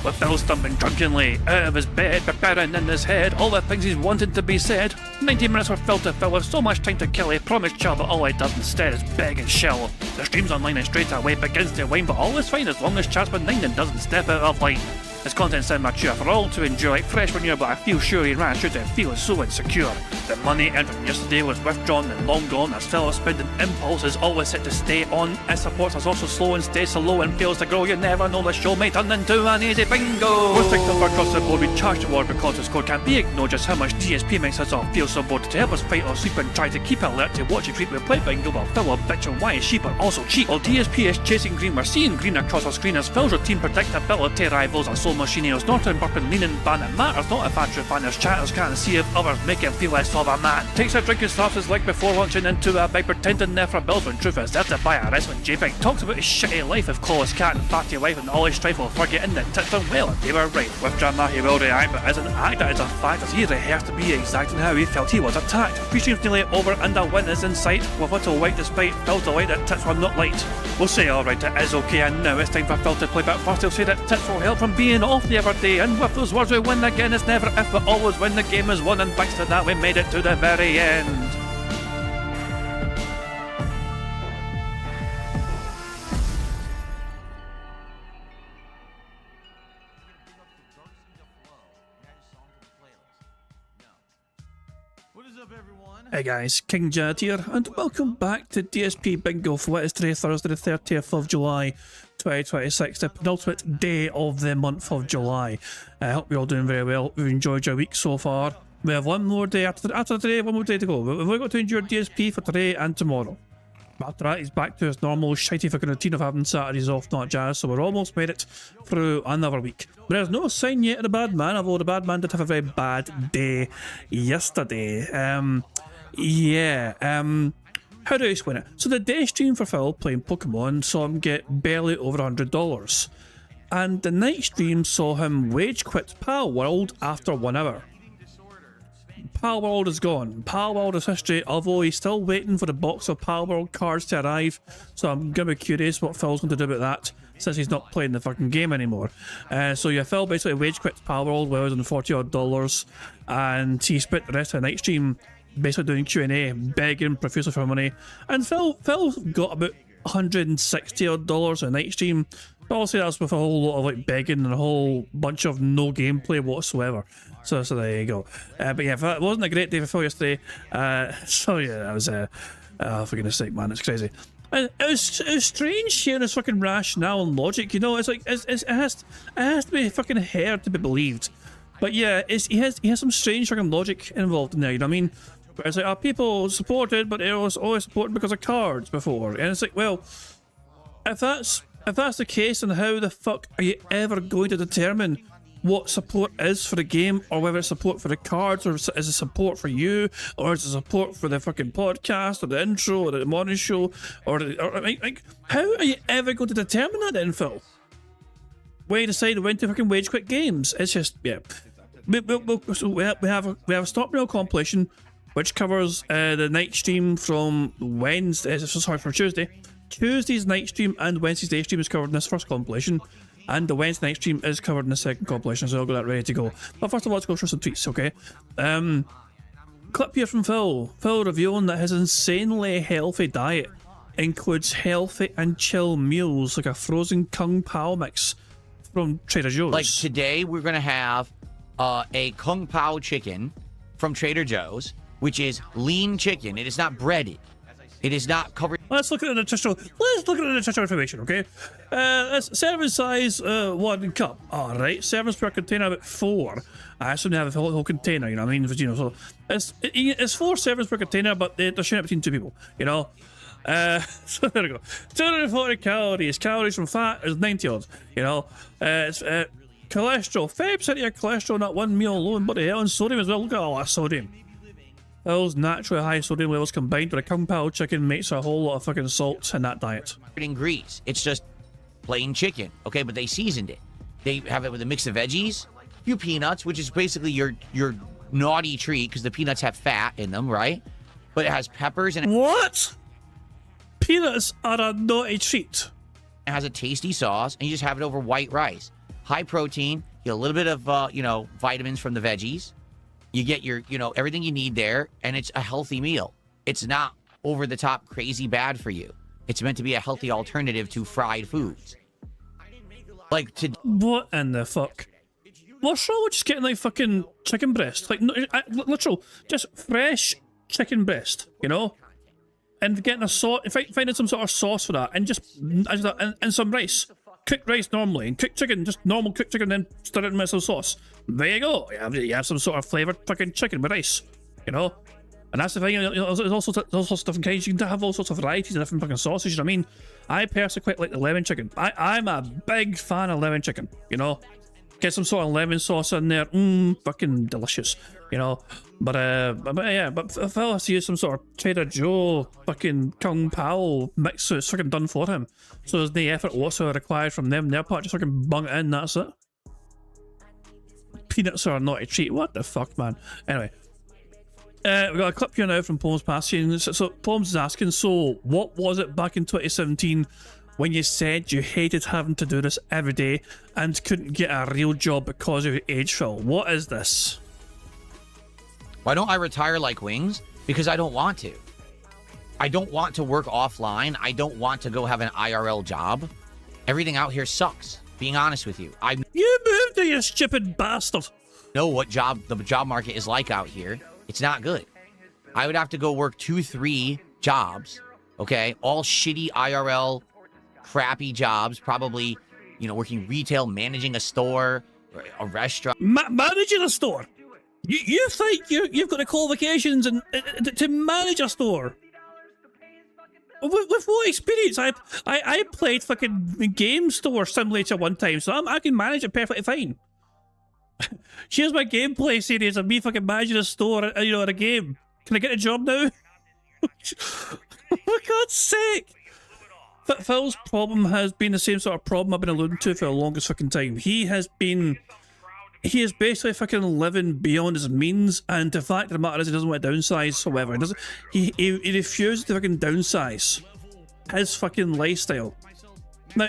with Phil stumbling drunkenly out of his bed, preparing in his head all the things he's wanted to be said. 90 minutes for Phil to fill with so much time to kill, he promised Chill, but all he does instead is beg and shill. The stream's online and straight away begins to wane, but all is fine as long as Chat's been 9 and doesn't step out of line. His content's immature for all to enjoy, like fresh manure, but I feel sure he ran through to feel so insecure. The money earned from yesterday was withdrawn and long gone, as Phil's spending impulse is always set to stay on. His support is also slow and stays so low and fails to grow. You never know, the show may turn into an easy bingo. We're thankful for across the board, we charge the war because the score can't be ignored. Just how much DSP makes us all feel so bored. To help us fight or sleep and try to keep alert to watch it creep, we play bingo while Phil will bitch on why his sheep are also cheap. While DSP is chasing green, we're seeing green across our screen as Phil's routine predictability rivals our soul machinios. Norton, burping, leaning, ban, it matters not if Andrew fanners chatters can't see if others make him feel less of a man. Takes a drink and slaps his leg before launching into a bike, pretending there for bills when truth is there to buy a wrestling JPEG. Talks about his shitty life of Claw's cat and fatty wife and all his strife while forgetting that tits done well and they were right. With drama he will react, but as an actor it's a fact as he rehearsed to be exact in how he felt he was attacked. 3 streams nearly over and a win is in sight, with little white despite Phil's delight that tits were not light. We'll say alright, it is okay, and now it's time for Phil to play, but first he'll say that tits will help from being off the other day, and with those words we win again. It's never if but always when the game is won, and thanks to that we made it to the very end. Hey guys, King Jad here, and welcome back to DSP Bingo for what is today, Thursday the 30th of July 2026, the penultimate day of the month of July. I hope you're all doing very well. We've enjoyed your week so far. We have one more day after today, one more day to go. We've got to endure DSP for today and tomorrow. After that, he's back to his normal shitey fucking routine of having Saturdays off, not jazz, so we're almost made it through another week. There's no sign yet of the bad man, although the bad man did have a very bad day yesterday. How do I explain it? So the day stream for Phil playing Pokemon saw him get barely over $100. And the night stream saw him rage quit Pal World after 1 hour. Pal World is gone. Pal World is history, although he's still waiting for the box of Pal World cards to arrive. So I'm going to be curious what Phil's going to do about that, since he's not playing the fucking game anymore. So yeah, Phil basically rage quit Pal World while he was on $40 odd, and he spent the rest of the night stream basically doing Q&A, begging profusely for money. And Phil got about $160 odd a night stream. But obviously that's with a whole lot of like begging and a whole bunch of no gameplay whatsoever. So there you go. But yeah, it wasn't a great day for Phil yesterday. So yeah, that was for goodness sake, man, it's crazy. And it was strange hearing his fucking rationale and logic. You know, it's like it has to be fucking heard to be believed. But yeah, he has some strange fucking logic involved in there. You know what I mean? Where it's like, are people supported, but they're always supported because of cards before? And it's like, well, if that's the case, then how the fuck are you ever going to determine what support is for the game, or whether it's support for the cards, or is it support for you, or is it support for the fucking podcast, or the intro, or the morning show, or like, how are you ever going to determine that then, Phil? When you decide when to fucking wage quit games, it's just, yeah. So we have a Stop Mail compilation, which covers the night stream from from Tuesday. Tuesday's night stream and Wednesday's day stream is covered in this first compilation, and the Wednesday night stream is covered in the second compilation, so I'll get that ready to go. But first of all, let's go through some tweets, okay? Clip here from Phil revealing that his insanely healthy diet includes healthy and chill meals like a frozen Kung Pao mix from Trader Joe's. Like today, we're gonna have a Kung Pao chicken from Trader Joe's, which is lean chicken. It is not breaded. It is not covered. Let's look at the nutritional information, okay? Serving size 1 cup. All right. Servings per container about 4. I assume they have a whole container. You know what I mean? You know, so it's 4 servings per container, but they're sharing it between 2 people. You know. So there we go. 240 calories. Calories from fat is 90 odd. You know. It's cholesterol. 5% of your cholesterol, not one meal alone. But the hell, and sodium as well. Look at all that sodium. Those naturally high sodium levels combined with a Kung Pao chicken makes a whole lot of fucking salt in that diet. In grease. It's just plain chicken, okay? But they seasoned it. They have it with a mix of veggies, a few peanuts, which is basically your naughty treat because the peanuts have fat in them, right? But it has peppers and what? Peanuts are a naughty treat. It has a tasty sauce, and you just have it over white rice. high protein, you get a little bit of, you know, vitamins from the veggies. You get your, you know, everything you need there, and it's a healthy meal. It's not over the top crazy bad for you. It's meant to be a healthy alternative to fried foods. Like to What in the fuck? What's wrong with just getting like fucking chicken breast? Like, literal, just fresh chicken breast, you know? And getting a sauce, finding some sort of sauce for that, and just, and some rice. Cooked rice normally, and cooked chicken, just normal cooked chicken, then stir it in with some sauce. There you go. You have some sort of flavoured fucking chicken with rice, you know? And that's the thing, you know, there's all sorts of different kinds. You can have all sorts of varieties of different fucking sausages, you know what I mean? I personally quite like the lemon chicken. I'm a big fan of lemon chicken, you know? Get some sort of lemon sauce in there, fucking delicious, you know? But if I has to use some sort of Trader Joe fucking Kung Pao mix, so it's fucking done for him. So there's no effort whatsoever required from them. Their part, just fucking bung it in, that's it. Peanuts are a naughty treat. What the fuck, man? Anyway. We got a clip here now from Poems Passing. So Poems is asking, so what was it back in 2017 when you said you hated having to do this every day and couldn't get a real job because of your age, Phil? What is this? Why don't I retire like Wings? Because I don't want to. I don't want to work offline. I don't want to go have an IRL job. Everything out here sucks, being honest with you. You moved to, you stupid bastard. Know what the job market is like out here. It's not good. I would have to go work 2-3 jobs, okay? All shitty IRL, crappy jobs, probably, you know, working retail, managing a store, a restaurant. Managing a store? You think you've got the qualifications and to manage a store? With what experience? I played fucking game store simulator one time, so I can manage it perfectly fine. Here's my gameplay series of me fucking managing a store, you know, in a game. Can I get a job now? For God's sake! But Phil's problem has been the same sort of problem I've been alluding to for the longest fucking time. He is basically fucking living beyond his means, and the fact of the matter is he doesn't want to downsize, however. He refuses to fucking downsize his fucking lifestyle. Now,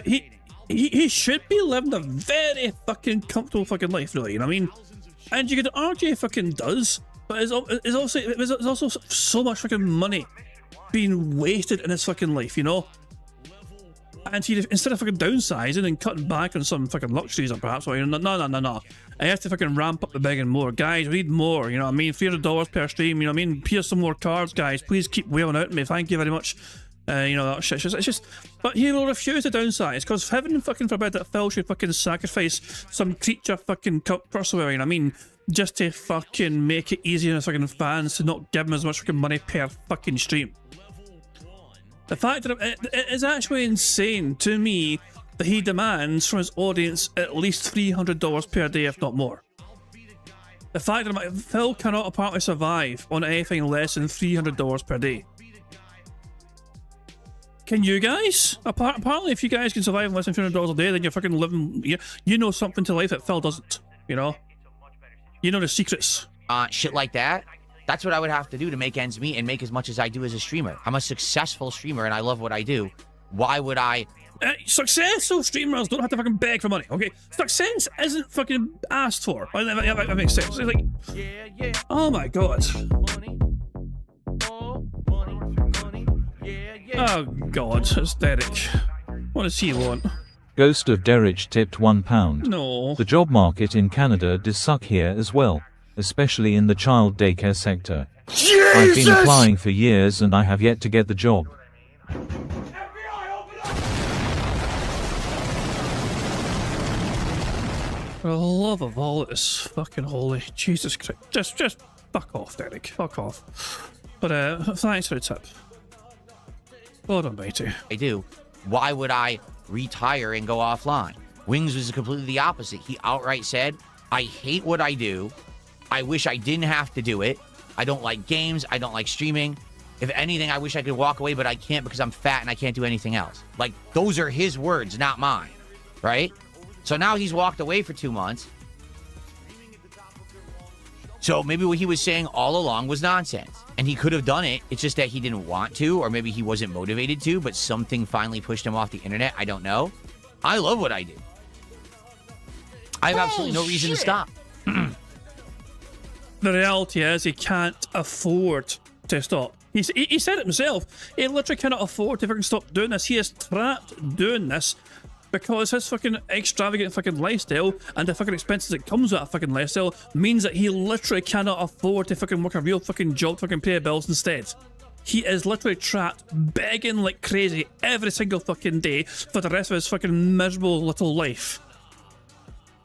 he should be living a very fucking comfortable fucking life, really, you know what I mean? And you could argue he fucking does, but there's also so much fucking money being wasted in his fucking life, you know? And instead of fucking downsizing and cutting back on some fucking luxuries or perhaps, or, no. I have to fucking ramp up the begging more. Guys, we need more, you know what I mean? $300 per stream, you know what I mean? Here's some more cards, guys. Please keep wailing out at me. Thank you very much. You know, that shit. It's just, but he will refuse to downsize because heaven fucking forbid that Phil should fucking sacrifice some creature fucking comfort, you know what I mean? Just to fucking make it easier on his fucking fans to not give him as much fucking money per fucking stream. The fact that it is actually insane to me that he demands from his audience at least $300 per day, if not more. The fact that Phil cannot apparently survive on anything less than $300 per day. Can you guys? Apparently, if you guys can survive on less than $300 a day, then you're fucking living. You know something to life that Phil doesn't. You know. You know the secrets. Shit like that. That's what I would have to do to make ends meet and make as much as I do as a streamer. I'm a successful streamer and I love what I do. Why would I? Successful streamers don't have to fucking beg for money, okay? Success isn't fucking asked for. That makes sense. It's like, oh my god. Oh god, it's Derek. What does he want? Ghost of Derek tipped £1. No. The job market in Canada does suck here as well, especially in the child daycare sector. Jesus! I've been applying for years and I have yet to get the job. For the love of all that is fucking holy, Jesus Christ. Just fuck off, Derek. Fuck off. But thanks for the tip. God almighty. I do. Why would I retire and go offline? Wings was completely the opposite. He outright said, I hate what I do. I wish I didn't have to do it. I don't like games. I don't like streaming. If anything, I wish I could walk away, but I can't because I'm fat and I can't do anything else. Like, those are his words, not mine. Right? So now he's walked away for 2 months. So maybe what he was saying all along was nonsense. And he could have done it. It's just that he didn't want to, or maybe he wasn't motivated to, but something finally pushed him off the internet. I don't know. I love what I do. I have absolutely no reason to stop. The reality is he can't afford to stop. He said it himself. He literally cannot afford to fucking stop doing this. He is trapped doing this because his fucking extravagant fucking lifestyle and the fucking expenses that comes with a fucking lifestyle means that he literally cannot afford to fucking work a real fucking job, fucking pay bills instead. He is literally trapped, begging like crazy every single fucking day for the rest of his fucking miserable little life.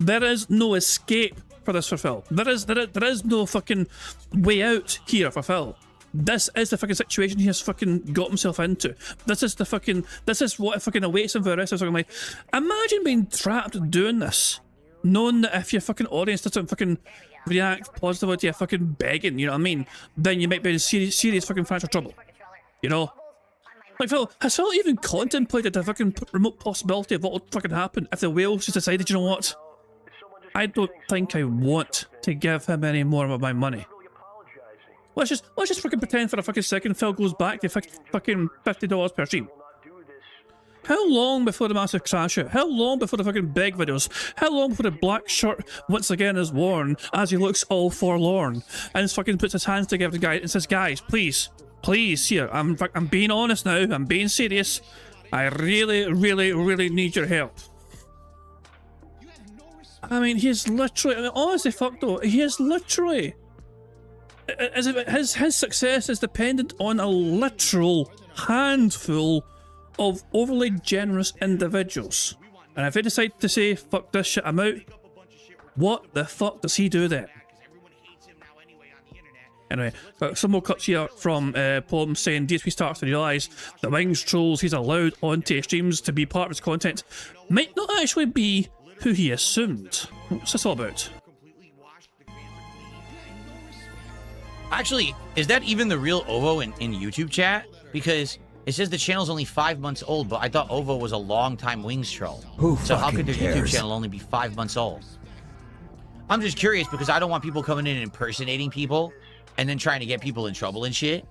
There is no escape for this for Phil. There is no fucking way out here for Phil. This is the fucking situation he has fucking got himself into. This is what fucking awaits him for the rest of his fucking life. Imagine being trapped doing this, knowing that if your fucking audience doesn't fucking react positively to your fucking begging, you know what I mean, then you might be in serious fucking financial trouble. You know? Like Phil, has Phil even contemplated the fucking remote possibility of what would fucking happen if the whales just decided, you know what? I don't think I want to give him any more of my money. Let's just fucking pretend for a fucking second Phil goes back to fucking $50 per stream. How long before the massive crash out? How long before the fucking beg videos? How long before the black shirt once again is worn as he looks all forlorn and fucking puts his hands together and says, guys, please, here, I'm being honest now, I'm being serious. I really need your help. I mean, he's literally, honestly, fuck though, he is literally, as if his success is dependent on a literal handful of overly generous individuals. And if they decide to say, fuck this shit, I'm out, what the fuck does he do then? Anyway, some more cuts here from Plum saying DSP starts to realise the Wings trolls he's allowed onto his streams to be part of his content might not actually be who he assumed. What's this all about? Actually, is that even the real Ovo in YouTube chat? Because it says the channel's only 5 months old, but I thought Ovo was a long-time Wings troll. So how could their YouTube channel only be 5 months old? I'm just curious because I don't want people coming in and impersonating people and then trying to get people in trouble and shit.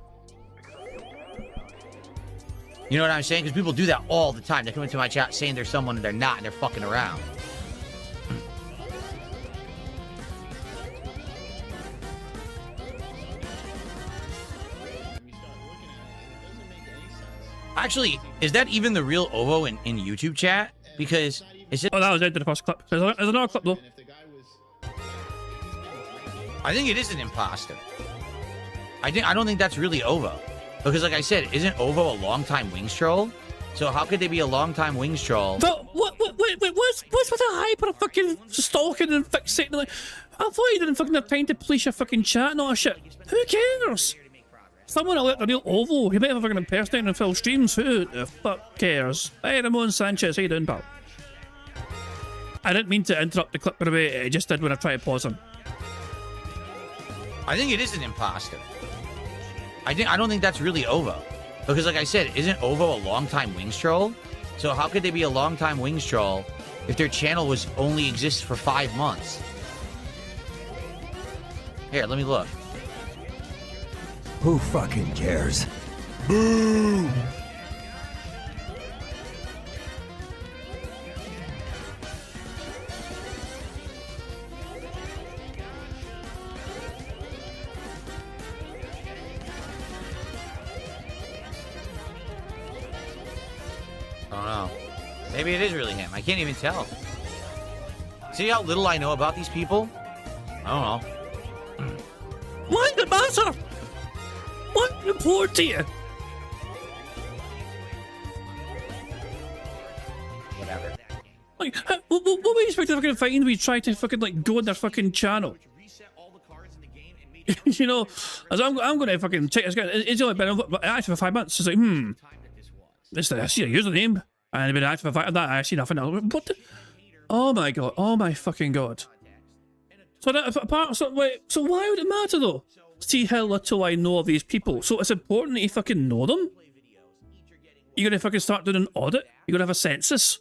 You know what I'm saying? Because people do that all the time. They come into my chat saying they're someone and they're not, and they're fucking around. Actually, is that even the real Ovo in YouTube chat? Because it's just... Oh, that was into the first clip. There's another clip though. I think it is an imposter. I don't think that's really Ovo. Because like I said, isn't Ovo a long-time Wings troll? So how could they be a long-time Wings troll? But what's with the hype of fucking stalking and fixating? Like, I thought you didn't fucking have time to police your fucking chat and all that shit. Who cares? Someone will let the real Ovo. He might have a fucking impersonating and fill streams. Who the fuck cares? Hey, Ramon Sanchez, how you doing, pal? I didn't mean to interrupt the clip, by the way. It just did when I tried to pause him. I think it is an imposter. I don't think that's really Ovo. Because like I said, isn't Ovo a long-time Wings troll? So how could they be a long-time Wings troll if their channel was only exists for 5 months? Here, let me look. Who fucking cares? Boo! I don't know. Maybe it is really him. I can't even tell. See how little I know about these people? I don't know. Why does it matter? What important to you? Whatever. Like, what were you expecting to fucking find when you try to fucking like go on their fucking channel? You know, as I'm going to fucking check this guy. It's only been active for 5 months. It's like, I see a username, and it's been active for 5 months. I see nothing else. What the? Oh my god! Oh my fucking god! So why would it matter though? See how little I know of these people. So it's important that you fucking know them? You're gonna fucking start doing an audit? You're gonna have a census?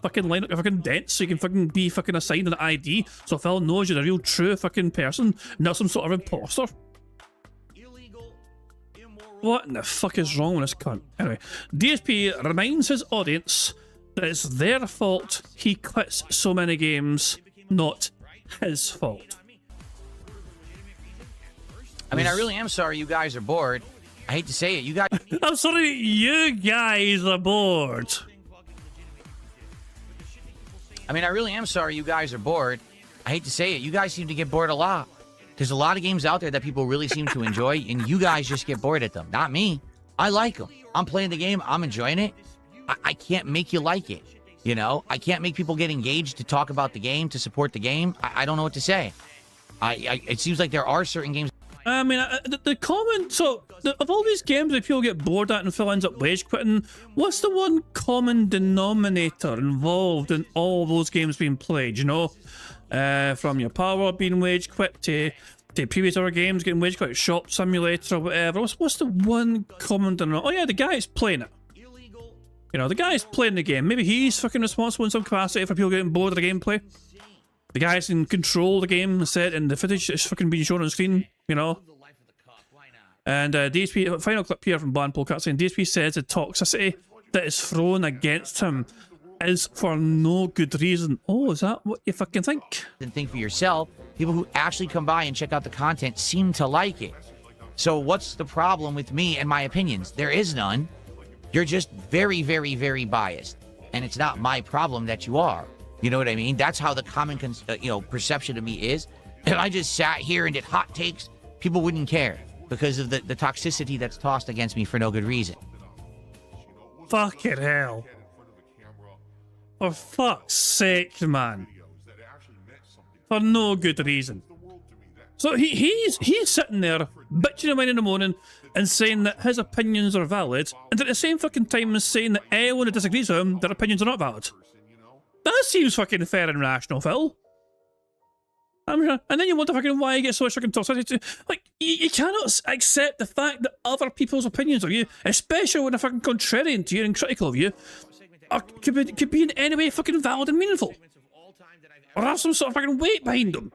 Fucking line up your fucking dents so you can fucking be fucking assigned an ID so Phil knows you're a real true fucking person, not some sort of imposter? What in the fuck is wrong with this cunt? Anyway, DSP reminds his audience that it's their fault he quits so many games not his fault. I mean, I really am sorry you guys are bored. I hate to say it. You guys... I'm sorry, you guys are bored. I mean, I really am sorry you guys are bored. I hate to say it. You guys seem to get bored a lot. There's a lot of games out there that people really seem to enjoy, and you guys just get bored at them. Not me. I like them. I'm playing the game. I'm enjoying it. I can't make you like it. You know? I can't make people get engaged to talk about the game, to support the game. I don't know what to say. It seems like there are certain games... I mean, the common... So, of all these games that people get bored at and Phil ends up rage quitting, what's the one common denominator involved in all those games being played, you know? From your Power being rage quit to previous other games getting rage quit, Shop Simulator or whatever. What's the one common denominator? Oh yeah, the guy's playing it. You know, the guy's playing the game. Maybe he's fucking responsible in some capacity for people getting bored of the gameplay. The guys can control the game set and the footage is fucking being shown on screen, you know. And DSP, final clip here from Ban Polkat saying DSP says the toxicity that is thrown against him is for no good reason. Oh, is that what you fucking think? And think for yourself. People who actually come by and check out the content seem to like it. So what's the problem with me and my opinions? There is none. You're just very, very, very biased. And it's not my problem that you are. You know what I mean? That's how the common perception of me is. If I just sat here and did hot takes, people wouldn't care because of the toxicity that's tossed against me for no good reason. Fucking hell. For fuck's sake, man. For no good reason. So he's sitting there bitching away in the morning and saying that his opinions are valid, and at the same fucking time as saying that anyone who disagrees with him, their opinions are not valid. That seems fucking fair and rational, Phil. And then you wonder fucking why you get so much fucking toxicity. Like, you cannot accept the fact that other people's opinions of you, especially when they're fucking contrarian to you and critical of you, could be in any way fucking valid and meaningful. Or have some sort of fucking weight behind them.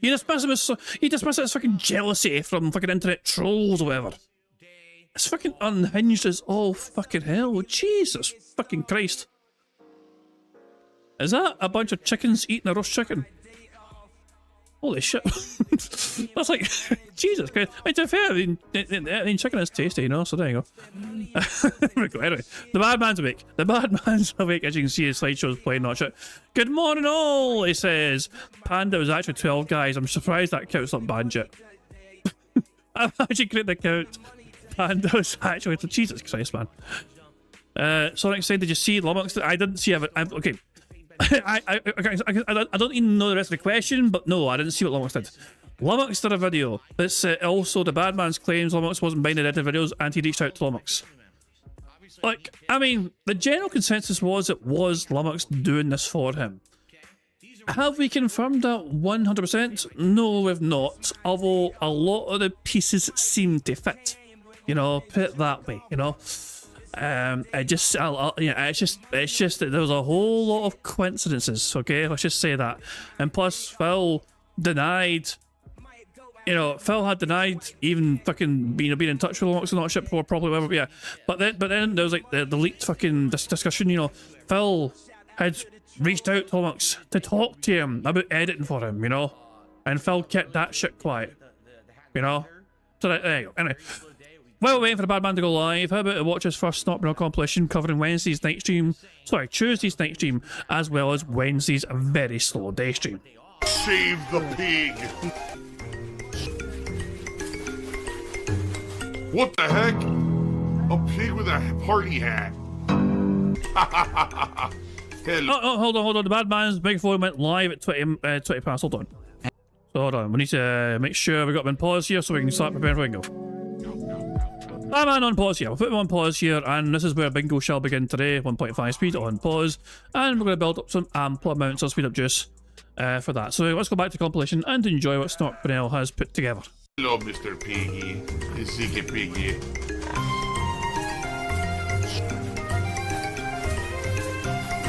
You dismiss it as fucking jealousy from fucking internet trolls or whatever. It's fucking unhinged as all fucking hell. Jesus fucking Christ. Is that a bunch of chickens eating a roast chicken? Holy shit. That's like, Jesus Christ. I mean, to be fair, I mean, chicken is tasty, you know, so there you go. Anyway, the bad man's awake. The bad man's awake, as you can see his slideshow's playing, not shit. Good morning all, he says. Panda was actually 12 guys. I'm surprised that count's not banned yet. I've actually created the count. Panda was actually, Jesus Christ, man. Sonic said, did you see Lummox? I didn't see it. Okay. I don't even know the rest of the question, but no, I didn't see what Lummox did. Lummox did a video that's also the bad man's claims Lummox wasn't buying the edited videos and he reached out to Lummox. Like, I mean, the general consensus was it was Lummox doing this for him. Have we confirmed that 100%? No, we've not. Although a lot of the pieces seem to fit. You know, put it that way, you know. It's just that there was a whole lot of coincidences, okay? Let's just say that. And plus, Phil denied, you know, Phil had denied even fucking being in touch with Lummox and that shit before, probably whatever, yeah. But then there was like the leaked fucking discussion, you know. Phil had reached out to Lummox to talk to him about editing for him, you know. And Phil kept that shit quiet, you know. So there you go. Anyway. While we're waiting for the bad man to go live, how about to watch his first Snot Bro compilation covering Tuesday's night stream, as well as Wednesday's very slow day stream. Save the pig! What the heck? A pig with a party hat. Hello. Oh, hold on. The bad man's microphone went live at 20 past. Hold on. So hold on. We need to make sure we got him in pause here so we can start preparing for bingo. Bad man on pause here. We'll put him on pause here, and this is where bingo shall begin today. 1.5 speed on pause, and we're going to build up some ample amounts of speed up juice for that. So let's go back to compilation and enjoy what Snot Brunel has put together. Hello, Mr. Piggy. Ziggy Piggy.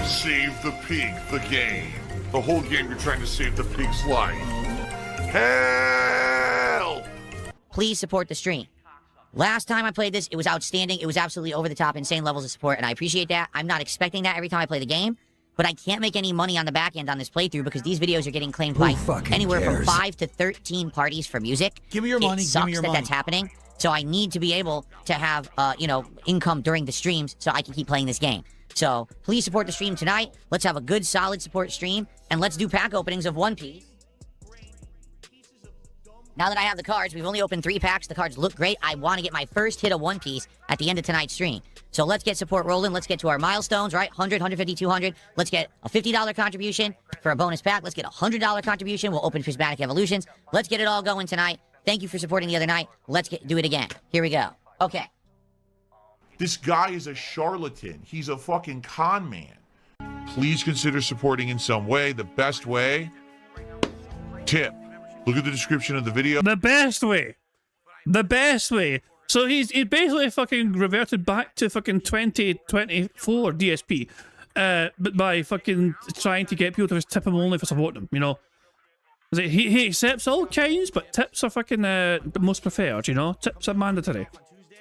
Save the pig, the game. The whole game you're trying to save the pig's life. Help! Please support the stream. Last time I played this, it was outstanding. It was absolutely over the top, insane levels of support, and I appreciate that. I'm not expecting that every time I play the game. but I can't make any money on the back end on this playthrough because these videos are getting claimed by fucking anywhere from cares? 5 to 13 parties for music. Give me your money, It give sucks me your that money. that's happening. So I need to be able to have, income during the streams so I can keep playing this game. So please support the stream tonight. Let's have a good, solid support stream, and let's do pack openings of One Piece. Now that I have the cards, we've only opened 3 packs. The cards look great. I want to get my first hit of One Piece at the end of tonight's stream. So let's get support rolling. Let's get to our milestones, right? 100, 150, 200. Let's get a $50 contribution for a bonus pack. Let's get a $100 contribution. We'll open Prismatic Evolutions. Let's get it all going tonight. Thank you for supporting the other night. Let's do it again. Here we go. Okay. This guy is a charlatan. He's a fucking con man. Please consider supporting in some way. The best way, tip. Look at the description of the video. The best way. The best way. So he's basically fucking reverted back to fucking 2024 DSP. But by fucking trying to get people to just tip him only for supporting him, you know. He accepts all kinds, but tips are fucking the most preferred, you know. Tips are mandatory.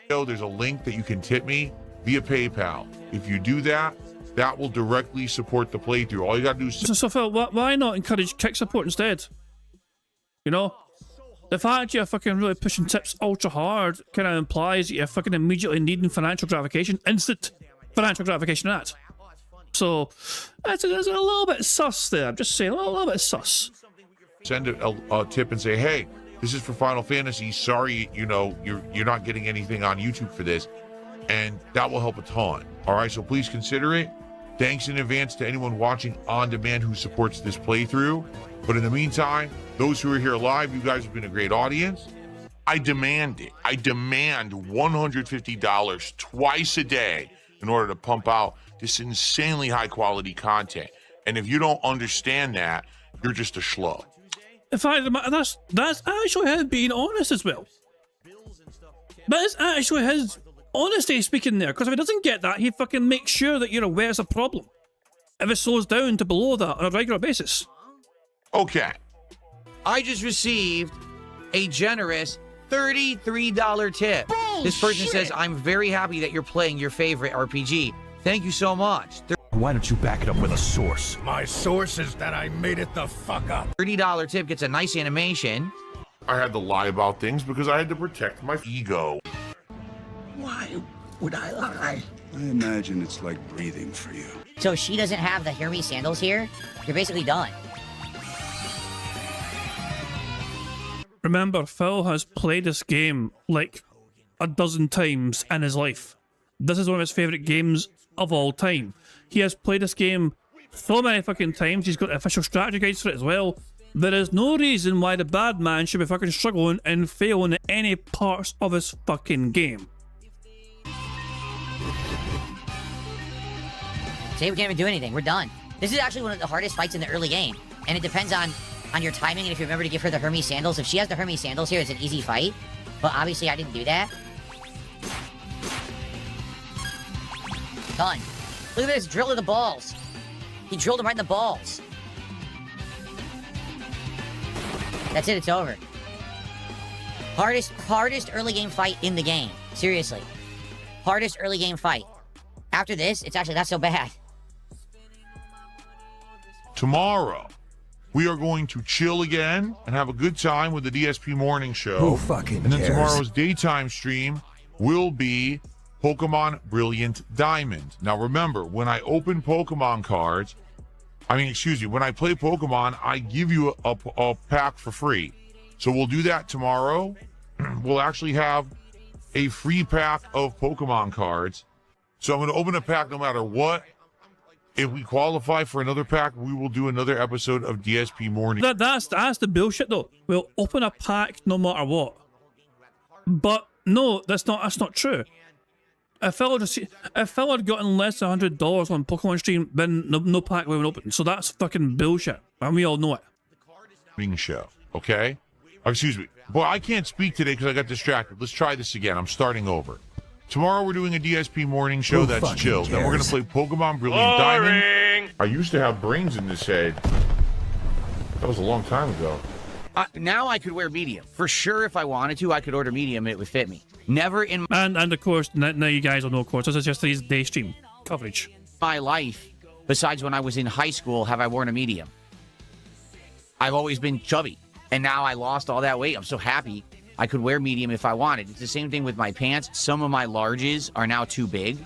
There's a link that you can tip me via PayPal. If you do that, that will directly support the playthrough. All you gotta do is So Phil, why not encourage kick support instead? You know? The fact you're fucking really pushing tips ultra hard kind of implies that you're fucking immediately needing financial gratification, instant financial gratification at that. So, it's a little bit sus there. I'm just saying, a little bit sus. send a tip and say, hey, this is for Final Fantasy. Sorry, you know, you're not getting anything on YouTube for this. And that will help a ton. All right, so please consider it. Thanks in advance to anyone watching on demand who supports this playthrough. But in the meantime, those who are here live, you guys have been a great audience. I demand it. I demand $150 twice a day in order to pump out this insanely high quality content. And if you don't understand that, you're just a schlo. In fact, that's actually him being honest as well. That is actually his honesty speaking there, because if he doesn't get that, he fucking makes sure that you're aware it's a problem. If it slows down to below that on a regular basis. Okay. I just received a generous $33 tip. This person says, I'm very happy that you're playing your favorite RPG. Thank you so much. Why don't you back it up with a source? My source is that I made it the fuck up. $30 tip gets a nice animation. I had to lie about things because I had to protect my ego. Why would I lie? I imagine it's like breathing for you. So if she doesn't have the Hermes sandals here, you're basically done. Remember, Phil has played this game like a dozen times in his life. This is one of his favourite games of all time. He has played this game so many fucking times, he's got official strategy guides for it as well. There is no reason why the bad man should be fucking struggling and failing at any parts of his fucking game. See, we can't even do anything. We're done. This is actually one of the hardest fights in the early game. And it depends on your timing and if you remember to give her the Hermes sandals. If she has the Hermes sandals here, it's an easy fight. But obviously I didn't do that. Done. Look at this drill of the balls. He drilled him right in the balls. That's it, it's over. Hardest early game fight in the game. Seriously. Hardest early game fight. After this, it's actually not so bad. Tomorrow, we are going to chill again and have a good time with the DSP morning show. Who fucking And then cares? tomorrow's daytime stream will be Pokemon Brilliant Diamond. Now remember, when I open Pokemon cards, when I play Pokemon, I give you a pack for free. So we'll do that tomorrow. We'll actually have a free pack of Pokemon cards. So I'm going to open a pack no matter what. If we qualify for another pack, we will do another episode of DSP Morning. That's the bullshit though. We'll open a pack no matter what. But no, that's not true. If Phil had gotten less than $100 on Pokemon stream, then no pack would open. So that's fucking bullshit, and we all know it. Morning show, okay? Excuse me. Boy, I can't speak today because I got distracted. Let's try this again. I'm starting over. Tomorrow we're doing a DSP morning show Who that's fucking chill. Then we're going to cares? play Pokemon Brilliant Diamond. I used to have brains in this head. That was a long time ago. Now I could wear medium. For sure, if I wanted to, I could order medium and it would fit me. Never in And of course, now you guys will know, of course, this is just his day stream coverage. my life besides when I was in high school, have I worn a medium. I've always been chubby. And now I lost all that weight. I'm so happy I could wear medium if I wanted. It's the same thing with my pants. Some of my larges are now too big.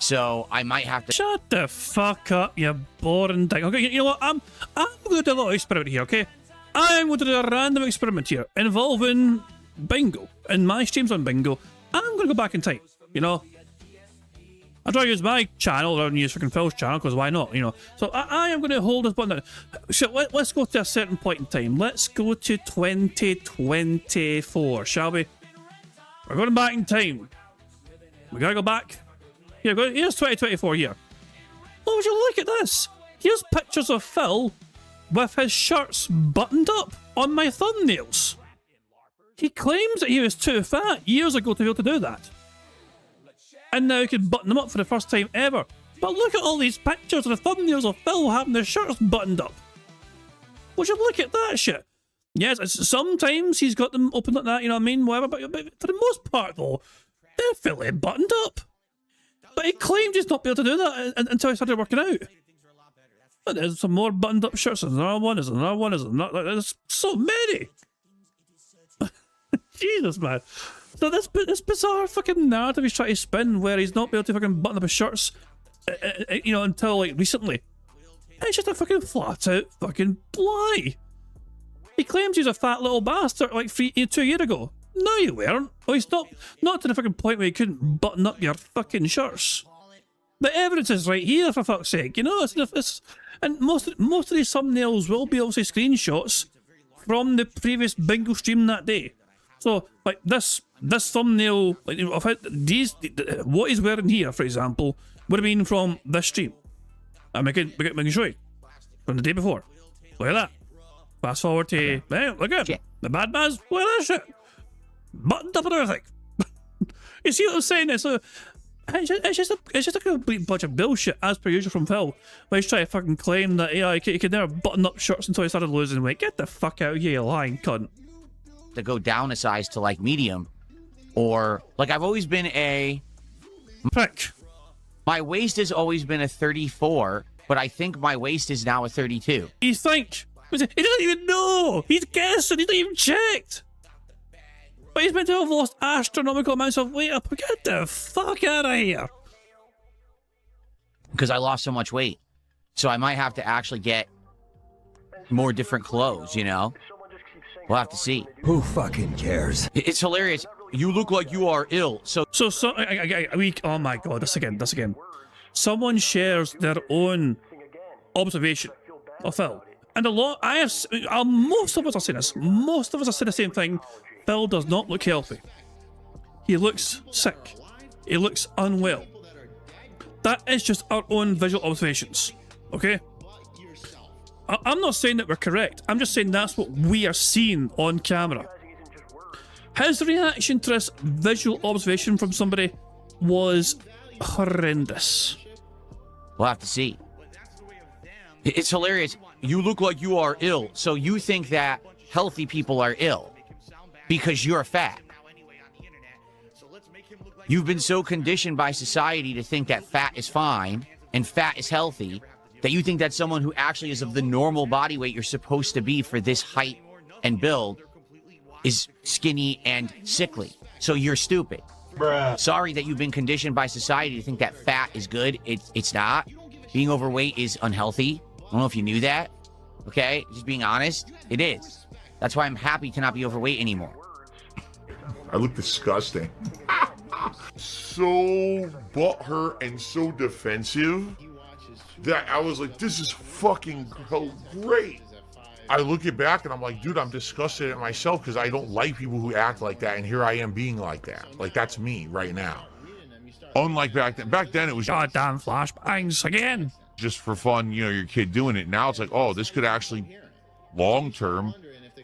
So I might have to... Shut the fuck up, you boring thing. Okay, you know what? I'm going to do a little experiment here, okay? I'm going to do a random experiment here involving Bingo. In my streams on Bingo, I'm going to go back in time, you know? I'll try to use my channel rather than use freaking Phil's channel, because why not, you know? So I am going to hold this button down. So let's go to a certain point in time. Let's go to 2024, shall we? We're going back in time. We gotta go back. Here, here's 2024 here. Oh, would you look at this? Here's pictures of Phil with his shirts buttoned up on my thumbnails. He claims that he was too fat years ago to be able to do that. And now he can button them up for the first time ever. But look at all these pictures of the thumbnails of Phil having their shirts buttoned up. Would you look at that shit? Yes, sometimes he's got them open like that, you know what I mean? Whatever, but for the most part though, they're fairly buttoned up. But he claimed he's not be able to do that until he started working out. But there's some more buttoned up shirts, there's another one, there's another one, there's so many! Jesus, man. So this bizarre fucking narrative he's trying to spin where he's not be able to fucking button up his shirts, you know, until like recently. It's just a fucking flat out fucking lie. He claims he's a fat little bastard like 2 years ago. No, you weren't. Oh, he's not to the fucking point where you couldn't button up your fucking shirts. The evidence is right here, for fuck's sake. You know, and most of these thumbnails will be obviously screenshots from the previous Bingo stream that day. So, like this thumbnail, like of how what he's wearing here, for example, would have been from this stream. And we can show you from the day before. Look at that. Fast forward to, hey, look at him. The bad man's, look at that shit. Buttoned up and everything. You see what I'm saying? It's just a complete bunch of bullshit, as per usual from Phil. Where he's trying to fucking claim that he could never button up shirts until he started losing weight. Get the fuck out of here, you lying cunt. To go down a size to like medium, or like I've always been a prick. My waist has always been a 34, but I think my waist is now a 32. You think? He doesn't even know. He's guessing. He's not even checked. But he's meant to have lost astronomical amounts of weight. Get the fuck out of here. Because I lost so much weight. So I might have to actually get more different clothes, you know? We'll have to see. Who fucking cares? It's hilarious. You look like you are ill. So oh my god, this again. Someone shares their own observation of Phil. And most of us are saying this. Most of us are saying the same thing. Phil does not look healthy. He looks sick. He looks unwell. That is just our own visual observations. Okay? I'm not saying that we're correct. I'm just saying that's what we are seeing on camera. His reaction to this visual observation from somebody was horrendous. We'll have to see. It's hilarious. You look like you are ill, so you think that healthy people are ill because you're fat. You've been so conditioned by society to think that fat is fine and fat is healthy that you think that someone who actually is of the normal body weight you're supposed to be for this height and build is skinny and sickly. So you're stupid. Bruh. Sorry that you've been conditioned by society to think that fat is good. It's not. Being overweight is unhealthy. I don't know if you knew that. Okay? Just being honest. It is. That's why I'm happy to not be overweight anymore. I look disgusting. So butthurt and so defensive that I was like, this is fucking great. I look it back and I'm like, dude, I'm disgusted at myself because I don't like people who act like that, and here I am being like that. Like, that's me right now. Unlike back then. Back then it was goddamn flashbangs again. Just for fun, you know, your kid doing it. Now it's like, oh, this could actually long term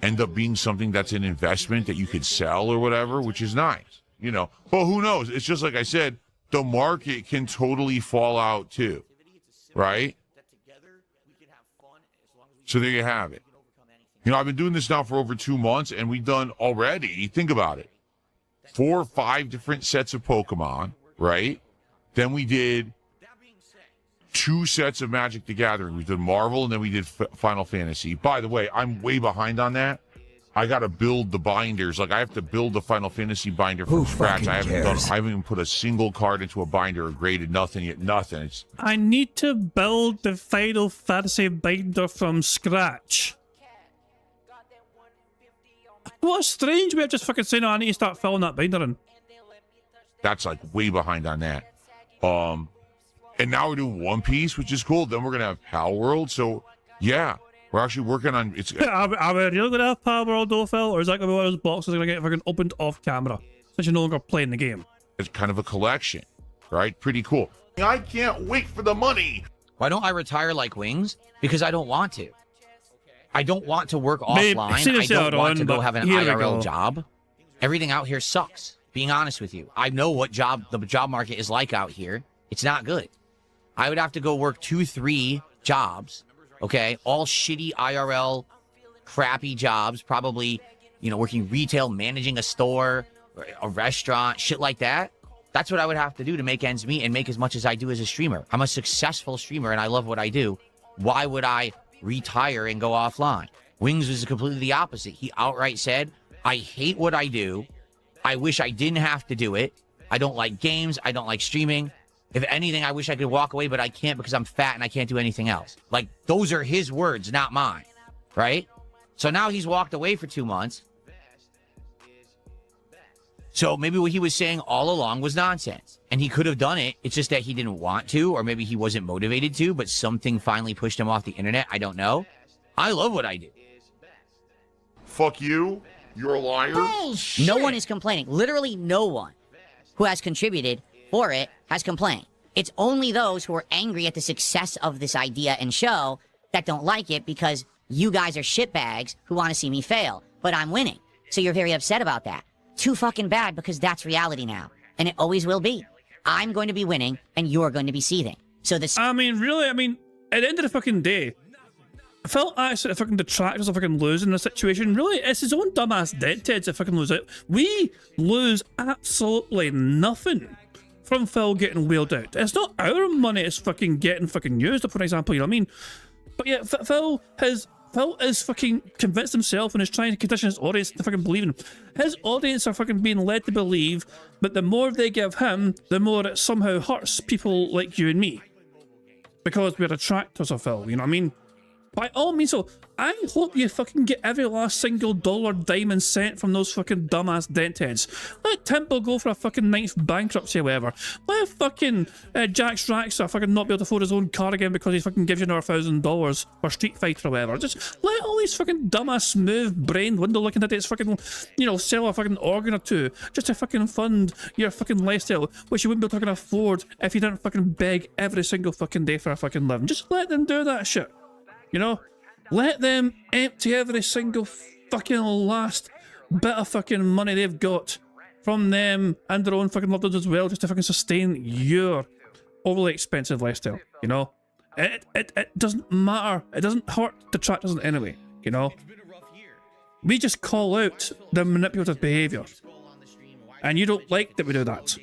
end up being something that's an investment that you could sell or whatever, which is nice, you know. But who knows? It's just like I said, the market can totally fall out too, right? So there you have it. You know, I've been doing this now for over 2 months, and we've done already, think about it, 4 or 5 different sets of Pokemon, right? Then we did 2 sets of Magic the Gathering. We did Marvel and then we did Final Fantasy. By the way, I'm way behind on that. I got to build the binders. Like, I have to build the Final Fantasy binder from scratch. I haven't even put a single card into a binder or graded nothing yet. Nothing. I need to build the Final Fantasy binder from scratch. What a strange way of just fucking saying, oh, I need to start filling that binder in. That's like way behind on that. And now we're doing One Piece, which is cool. Then we're gonna have Pal World. So yeah, we're actually working on it's. Are we really gonna have Pal World though, Phil? Or is that gonna be one of those boxes that are gonna get fucking opened off camera since you're no longer playing the game? It's kind of a collection, right? Pretty cool. I can't wait for the money. Why don't I retire like Wings? Because I don't want to. I don't want to work offline. I don't want to go have an IRL job. Everything out here sucks. Being honest with you, I know what the job market is like out here. It's not good. I would have to go work 2-3 jobs, okay? All shitty IRL, crappy jobs, probably, you know, working retail, managing a store, a restaurant, shit like that. That's what I would have to do to make ends meet and make as much as I do as a streamer. I'm a successful streamer and I love what I do. Why would I retire and go offline? Wings was completely the opposite. He outright said, I hate what I do. I wish I didn't have to do it. I don't like games. I don't like streaming. If anything, I wish I could walk away, but I can't because I'm fat and I can't do anything else. Like, those are his words, not mine, right? So now he's walked away for 2 months. So maybe what he was saying all along was nonsense. And he could have done it. It's just that he didn't want to, or maybe he wasn't motivated to, but something finally pushed him off the internet. I don't know. I love what I do. Fuck you. You're a liar. Bullshit. No one is complaining. Literally no one who has contributed for it has complained. It's only those who are angry at the success of this idea and show that don't like it because you guys are shitbags who want to see me fail. But I'm winning. So you're very upset about that. Too fucking bad because that's reality now. And it always will be. I'm going to be winning and you're going to be seething. So this... I mean, really, at the end of the fucking day, I felt actually the fucking detractors are fucking losing the situation. Really, it's his own dumbass deadheads that fucking lose it. We lose absolutely nothing from Phil getting wheeled out. It's not our money it's fucking getting fucking used, for example, you know what I mean? But yeah, Phil is fucking convinced himself and is trying to condition his audience to fucking believe in him. His audience are fucking being led to believe that the more they give him, the more it somehow hurts people like you and me. Because we're detractors of Phil, you know what I mean? By all means, so I hope you fucking get every last single dollar, dime, and cent from those fucking dumbass dentheads. Let Temple go for a fucking ninth bankruptcy or whatever. Let fucking Jax Raxxer fucking not be able to afford his own car again because he fucking gives you another $1,000 for Street Fighter or whatever. Just let all these fucking dumbass, smooth-brained, window-looking idiots fucking, you know, sell a fucking organ or two just to fucking fund your fucking lifestyle, which you wouldn't be able to fucking afford if you didn't fucking beg every single fucking day for a fucking living. Just let them do that shit. You know, let them empty every single fucking last bit of fucking money they've got from them and their own fucking loved ones as well, just to fucking sustain your overly expensive lifestyle. You know, it doesn't matter. It doesn't hurt detractors in any way. You know, we just call out the manipulative behaviour, and you don't like that we do that.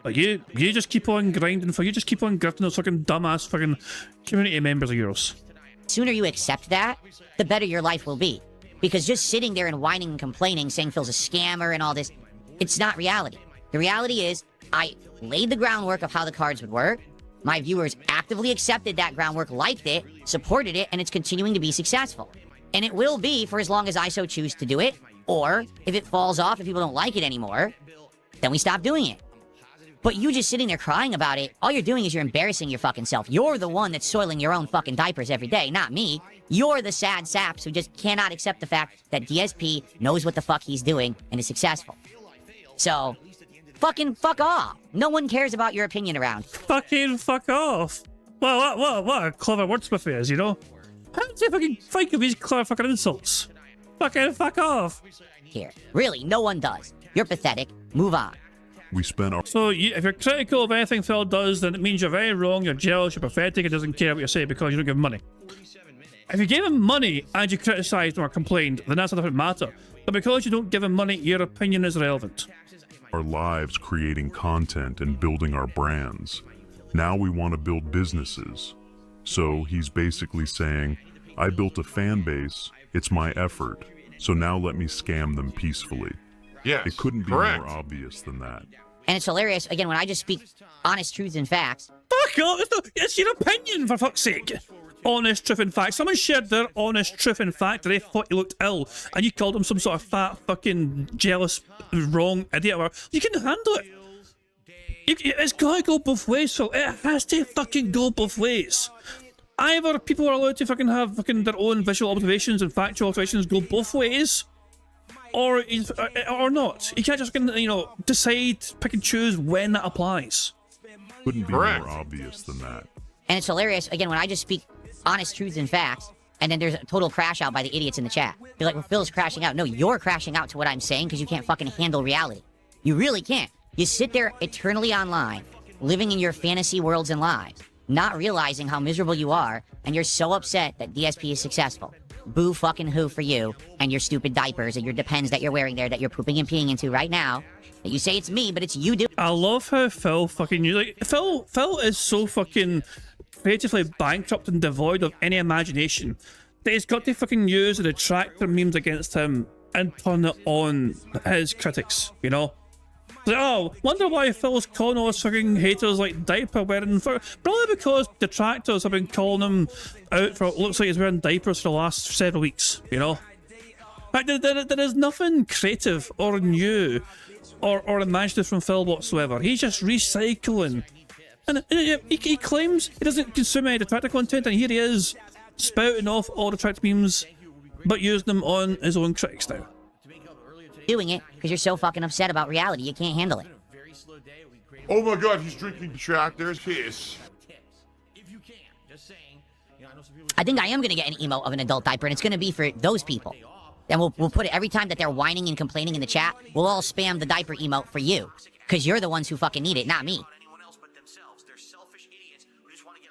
But you just keep on grinding for, you just keep on grifting those fucking dumbass fucking community members of yours. The sooner you accept that, the better your life will be. Because just sitting there and whining and complaining, saying Phil's a scammer and all this, it's not reality. The reality is, I laid the groundwork of how the cards would work. My viewers actively accepted that groundwork, liked it, supported it, and it's continuing to be successful. And it will be for as long as I so choose to do it. Or, if it falls off, if people don't like it anymore, then we stop doing it. But you just sitting there crying about it, all you're doing is you're embarrassing your fucking self. You're the one that's soiling your own fucking diapers every day, not me. You're the sad saps who just cannot accept the fact that DSP knows what the fuck he's doing and is successful. So, fucking fuck off. No one cares about your opinion around. Fucking fuck off. Well, what a clever wordsmith he is, you know? How do you fucking think of these clever fucking insults? Fucking fuck off. Here. Really, no one does. You're pathetic. Move on. We spent our... So, if you're critical of anything Phil does, then it means you're very wrong, you're jealous, you're pathetic, it doesn't care what you say because you don't give him money. If you gave him money and you criticised or complained, then that's a different matter. But because you don't give him money, your opinion is irrelevant. Our lives creating content and building our brands. Now we want to build businesses. So he's basically saying, I built a fan base, it's my effort, so now let me scam them peacefully. Yes. It couldn't be correct. more obvious than that. And it's hilarious, again, when I just speak honest truths and facts. Fuck off! It's your opinion, for fuck's sake. Honest truth and fact. Someone shared their honest truth and fact that they thought you looked ill, and you called them some sort of fat, fucking jealous, wrong idiot. Or you can handle it. It's gotta go both ways, so it has to fucking go both ways. Either people are allowed to fucking have fucking their own visual observations and factual observations go both ways, or not. You can't just fucking, you know, decide, pick and choose when that applies. Couldn't be Correct. more obvious than that. And it's hilarious, again, when I just speak honest truths and facts, and then there's a total crash out by the idiots in the chat. They're like, well, Phil's crashing out. No, you're crashing out to what I'm saying because you can't fucking handle reality. You really can't. You sit there eternally online, living in your fantasy worlds and lies, not realizing how miserable you are, and you're so upset that DSP is successful. Boo fucking who for you and your stupid diapers and your Depends that you're wearing there that you're pooping and peeing into right now. That you say it's me, but it's you doing. I love how Phil fucking Phil is so fucking creatively bankrupt and devoid of any imagination that he's got to fucking use the detractor memes against him and turn it on his critics, you know? Like, oh, wonder why Phil's calling all his fucking haters like diaper wearing. Probably because detractors have been calling him out for it looks like he's wearing diapers for the last several weeks, you know? Like, there is nothing creative or new or imaginative from Phil whatsoever. He's just recycling. And he claims he doesn't consume any detractor content, and here he is spouting off all detractor memes, but using them on his own critics now. Doing it because you're so fucking upset about reality you can't handle it. Oh my God, he's drinking detractors piss. I think I am gonna get an emo of an adult diaper, and it's gonna be for those people. And we'll put it every time that they're whining and complaining in the chat. We'll all spam the diaper emote for you because you're the ones who fucking need it, not me.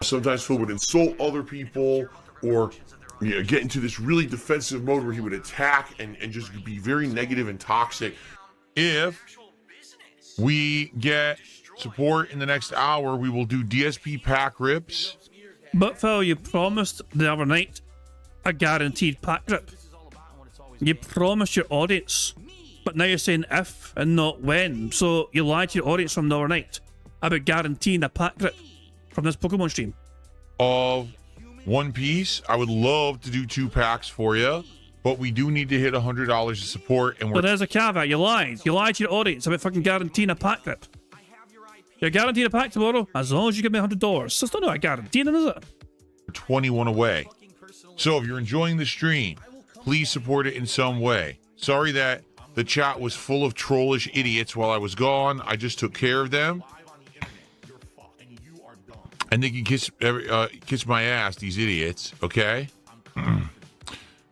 Sometimes Phil would insult other people or get into this really defensive mode where he would attack and just be very negative and toxic. If we get support in the next hour, we will do DSP pack rips. But Phil, you promised the other night a guaranteed pack rip. You promised your audience, but now you're saying if and not when. So you lied to your audience from the other night about guaranteeing a pack rip from this Pokemon stream. Of One Piece, I would love to do 2 packs for you, but we do need to hit $100 of support, and But we're there's a caveat. You lied. You lied to your audience about fucking guaranteeing a pack rip. You're guaranteed a pack tomorrow as long as you give me $100. So it's not a guarantee, is it? 21 away. So if you're enjoying the stream, please support it in some way. Sorry that the chat was full of trollish idiots while I was gone. I just took care of them. And they can kiss my ass, these idiots, okay?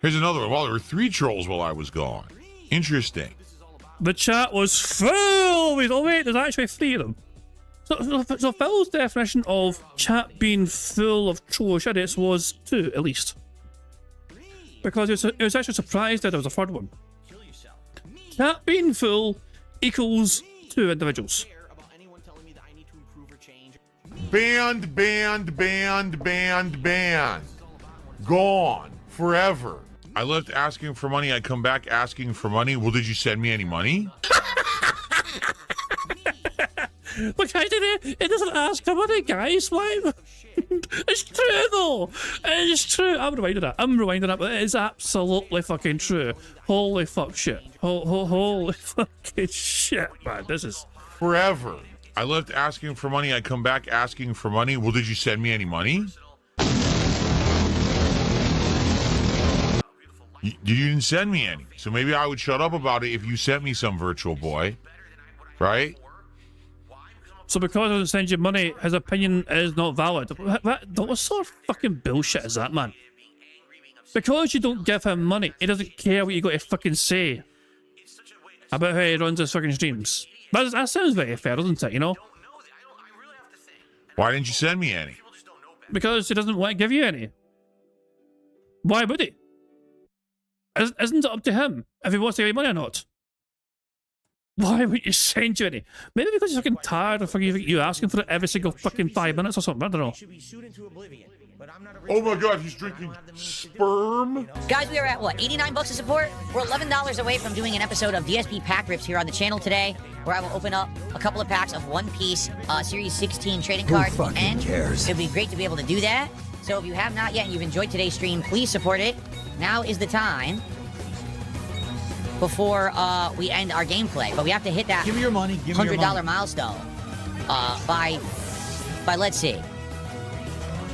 Here's another one. Well, there were 3 trolls while I was gone. Interesting. The chat was full with, oh wait, there's actually 3 of them. So Phil's definition of chat being full of trollish idiots was 2, at least. Because it was actually surprised that there was a 3rd one. Chat being full equals 2 individuals. Banned. Gone. Forever. I left asking for money. I come back asking for money. Well, did you send me any money? Look, it doesn't ask for money, guys. Why? It's true, though. It's true. I'm rewinding that, but it is absolutely fucking true. Holy fuck shit. Holy fucking shit, man. This is... Forever. I left asking for money. I come back asking for money. Well, did you send me any money? You didn't send me any. So maybe I would shut up about it if you sent me some virtual boy. Right? So because I doesn't send you money, his opinion is not valid. What sort of fucking bullshit is that, man? Because you don't give him money, he doesn't care what you got to fucking say about how he runs his fucking streams. That sounds very fair, doesn't it, you know? Why didn't you send me any? Because he doesn't want to give you any. Why would he? Isn't it up to him if he wants to give you money or not? Why would you send you any? Maybe because you're fucking tired of you asking for it every single fucking 5 minutes or something. I don't know. Oh my God, he's drinking sperm. Guys, we are at what, 89 bucks of support? We're $11 away from doing an episode of DSP Pack Rips here on the channel today, where I will open up a couple of packs of One Piece Series 16 trading cards at the end. It'd be great to be able to do that. So if you have not yet and you've enjoyed today's stream, please support it. Now is the time before we end our gameplay, but we have to hit that Give me your money. Give me your $100 money. milestone by let's see,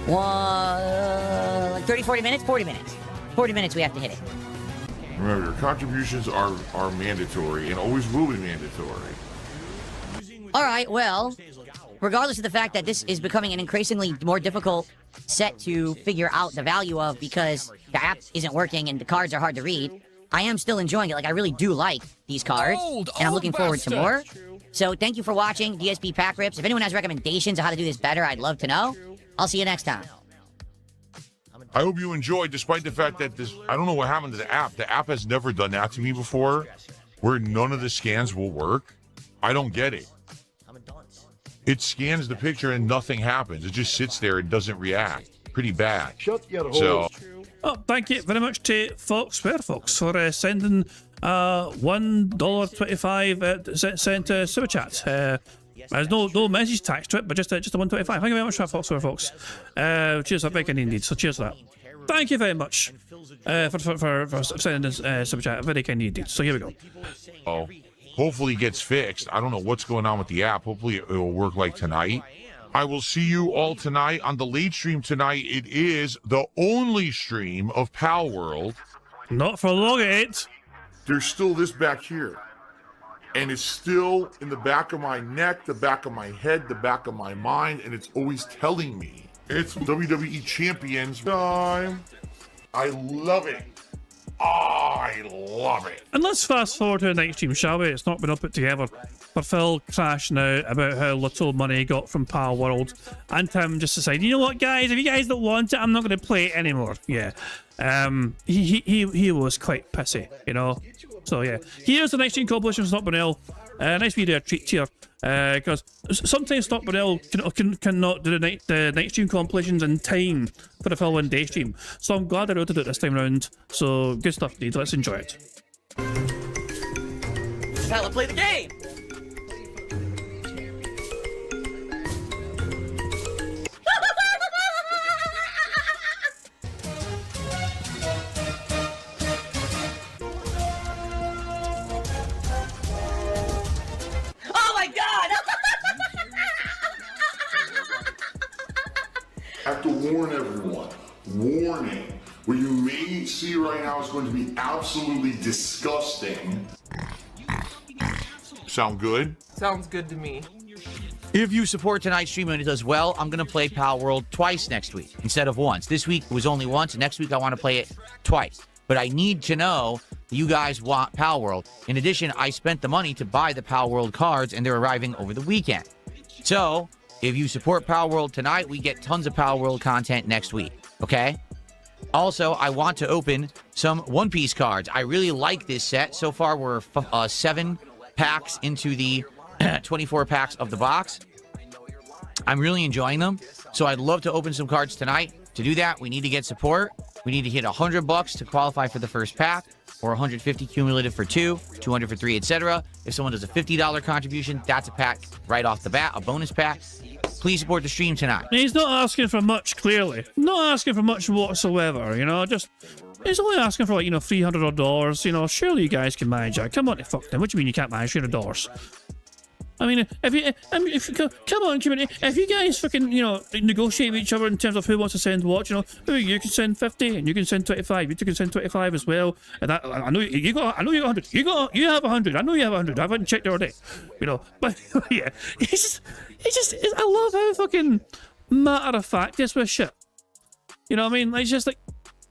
like 30, 40 minutes, 40 minutes. 40 minutes we have to hit it. Remember, your contributions are mandatory and always will be mandatory. All right, well, regardless of the fact that this is becoming an increasingly more difficult set to figure out the value of because the app isn't working and the cards are hard to read, I am still enjoying it. Like, I really do like these cards, and I'm looking forward to more. So thank you for watching DSP Pack Rips. If anyone has recommendations on how to do this better, I'd love to know. I'll see you next time. I hope you enjoyed, despite the fact that I don't know what happened to the app. The app has never done that to me before, where none of the scans will work. I don't get it. It scans the picture and nothing happens. It just sits there and doesn't react. Pretty bad. So, Oh, thank you very much to Fox for sending $1.25 sent super chat. There's no message tax to it, but just a $1.25. Thank you very much for Fox for Fox. Cheers, that's very kind indeed. So cheers for that. Thank you very much for sending this super chat. Very kind indeed. So here we go. hopefully it gets fixed. I don't know what's going on with the app. Hopefully it will work like tonight. I will see you all tonight on the late stream tonight. It is the only stream of Pal World. Not for long, it. There's still this back here. And it's still in the back of my neck, the back of my head, the back of my mind, and it's always telling me it's WWE Champions time. I love it. I love it. And let's fast forward to the next stream, shall we? It's not been all put together. For Phil crashing out about how little money he got from Power World, and Tim just decided, you know what, guys, if you guys don't want it, I'm not going to play it anymore. Yeah, he was quite pissy, you know. So yeah, here's the next stream compilation from Stockburnell. Nice video treat here, because sometimes Stockburnell cannot do the night stream compilations in time for the following day stream. So I'm glad I wrote it out this time around. So good stuff, dude. Let's enjoy it. Now let's play the game. I have to warn everyone. Warning. What you may see right now is going to be absolutely disgusting. Sound good? Sounds good to me. If you support tonight's stream and it does well, I'm going to play Pal World twice next week instead of once. This week was only once, and next week I want to play it twice. But I need to know that you guys want Pal World. In addition, I spent the money to buy the Pal World cards, and they're arriving over the weekend. So, if you support Pal World tonight, we get tons of Pal World content next week, okay? Also, I want to open some One Piece cards. I really like this set. So far, we're 7 packs into the 24 packs of the box. I'm really enjoying them. So I'd love to open some cards tonight. To do that, we need to get support. We need to hit $100 to qualify for the first pack, or 150 cumulative for 2, 200 for 3, etc. If someone does a $50 contribution, that's a pack right off the bat, a bonus pack. Please support the stream tonight. He's not asking for much, clearly. Not asking for much whatsoever, you know, just... He's only asking for, like, you know, $300 odd, you know, surely you guys can manage that. Come on, fuck them. What do you mean you can't manage $300? I mean, come on, community. If you guys fucking, you know, negotiate with each other in terms of who wants to send what, you know, you can send 50 and you can send 25. You two can send 25 as well. And that, I know you got 100. You have 100. I know you have 100. I haven't checked the other day, you know. But yeah, it's just. I love how fucking matter of fact this with shit. You know what I mean? Like, it's just like,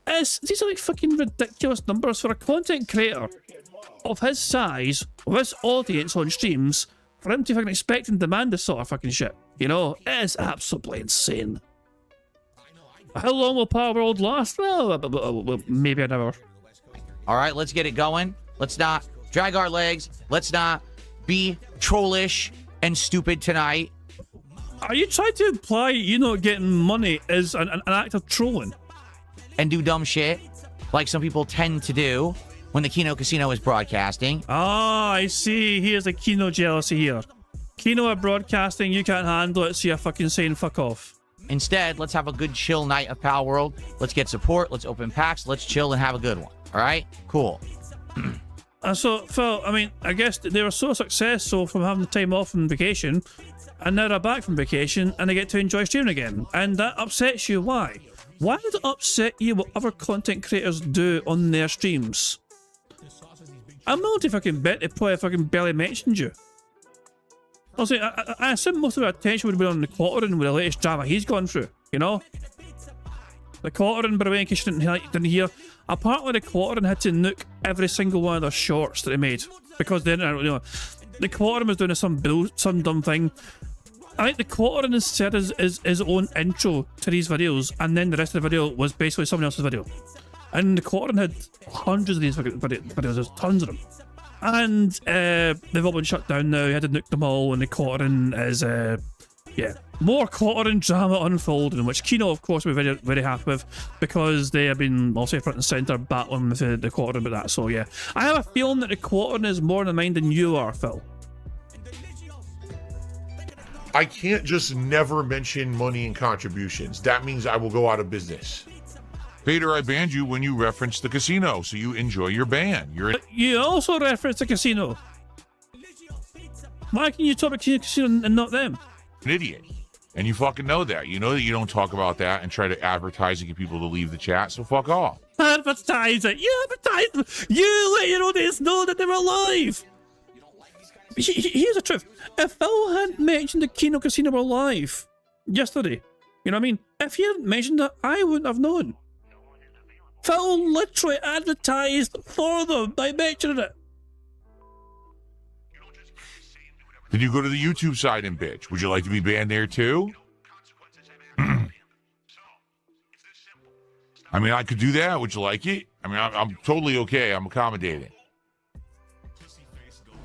these are like fucking ridiculous numbers for a content creator of his size, of his audience on streams. For him to fucking expect and demand this sort of fucking shit, you know, it is absolutely insane. How long will Power World last? Well, maybe an hour. All right, let's get it going. Let's not drag our legs. Let's not be trollish and stupid tonight. Are you trying to imply you not getting money is an act of trolling? And do dumb shit like some people tend to do when the Kino Casino is broadcasting. Ah, I see. Here's the Kino jealousy here. Kino are broadcasting, you can't handle it, so you're fucking saying fuck off. Instead, let's have a good chill night of Pal World. Let's get support, let's open packs, let's chill and have a good one. All right? Cool. And so, Phil, I mean, I guess they were so successful from having the time off on vacation, and now they're back from vacation, and they get to enjoy streaming again. And that upsets you. Why? Why does it upset you what other content creators do on their streams? I'm willing to fucking bet they probably fucking barely mentioned you. Also, I assume most of our attention would be on the Quartering with the latest drama he's gone through, you know? The Quartering, by the way, in case you didn't hear, apparently the Quartering had to nuke every single one of their shorts that they made. Because then, you know, the Quartering was doing some dumb thing. I think the Quartering instead is his own intro to these videos, and then the rest of the video was basically someone else's video. And the Quartering had hundreds of these videos, there's tons of them. And they've all been shut down now, he had to nuke them all, and the Quartering is, yeah, more Quartering drama unfolding, which Kino, of course, will be very, very happy with, because they have been also front and centre battling with the Quartering about that, so yeah. I have a feeling that the Quartering is more in the mind than you are, Phil. I can't just never mention money and contributions. That means I will go out of business. Vader, I banned you when you referenced the casino, so you enjoy your ban. But you also referenced the casino. Why can you talk about casino and not them? an idiot. And you fucking know that. You know that you don't talk about that and try to advertise and get people to leave the chat, so fuck off. Advertise it! You advertise! You let your audience know that they're alive! Here's the truth. If Phil hadn't mentioned the Kino Casino were live yesterday, you know what I mean? If he hadn't mentioned that, I wouldn't have known. Phil literally advertised for them by mentioning it. Then you go to the YouTube side and bitch. Would you like to be banned there too? I mean, I could do that. Would you like it? I mean, I'm totally okay. I'm accommodating.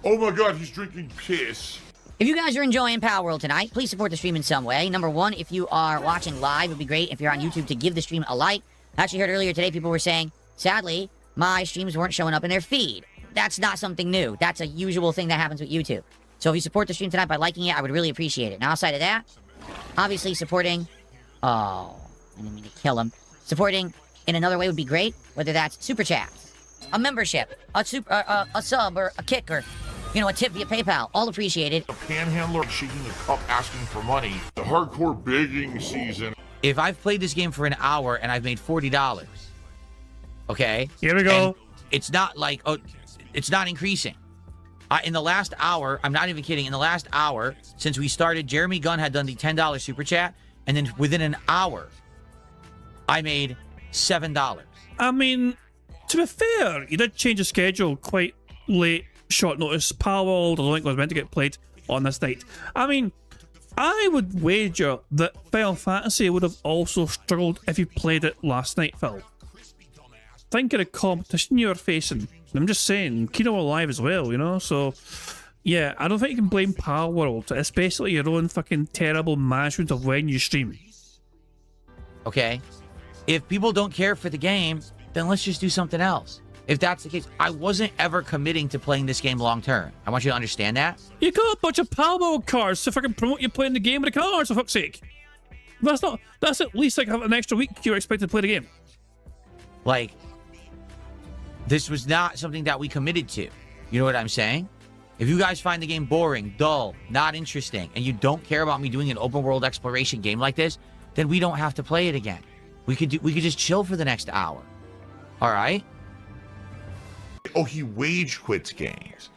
Oh my God, he's drinking piss. If you guys are enjoying Power World tonight, please support the stream in some way. Number one, if you are watching live, it would be great if you're on YouTube to give the stream a like. I actually heard earlier today people were saying, sadly, my streams weren't showing up in their feed. That's not something new. That's a usual thing that happens with YouTube. So if you support the stream tonight by liking it, I would really appreciate it. Now, outside of that, obviously supporting... Oh, I didn't mean to kill him. Supporting in another way would be great, whether that's Super Chat, a membership, a sub, or a kick, or, you know, a tip via PayPal. All appreciated. A panhandler shaking a cup asking for money. The hardcore begging season. If I've played this game for an hour and I've made $40, okay? Here we go. And it's not like, oh, it's not increasing. In the last hour, I'm not even kidding, in the last hour, since we started, Jeremy Gunn had done the $10 super chat, and then within an hour, I made $7. I mean, to be fair, you did change the schedule quite late, short notice. Power World, I don't think was meant to get played on this night. I mean, I would wager that Final Fantasy would have also struggled if you played it last night, Phil. Think of the competition you were facing. I'm just saying, Kino were live as well, you know? So, yeah, I don't think you can blame Power World. It's basically your own fucking terrible management of when you stream. Okay? If people don't care for the game, then let's just do something else. If that's the case, I wasn't ever committing to playing this game long term. I want you to understand that. You got a bunch of Power World cards to fucking promote you playing the game with the cards, for fuck's sake. That's at least like an extra week you're expected to play the game. Like, this was not something that we committed to. You know what I'm saying? If you guys find the game boring, dull, not interesting, and you don't care about me doing an open world exploration game like this, then we don't have to play it again. We could just chill for the next hour. All right? Oh, he wage quits games.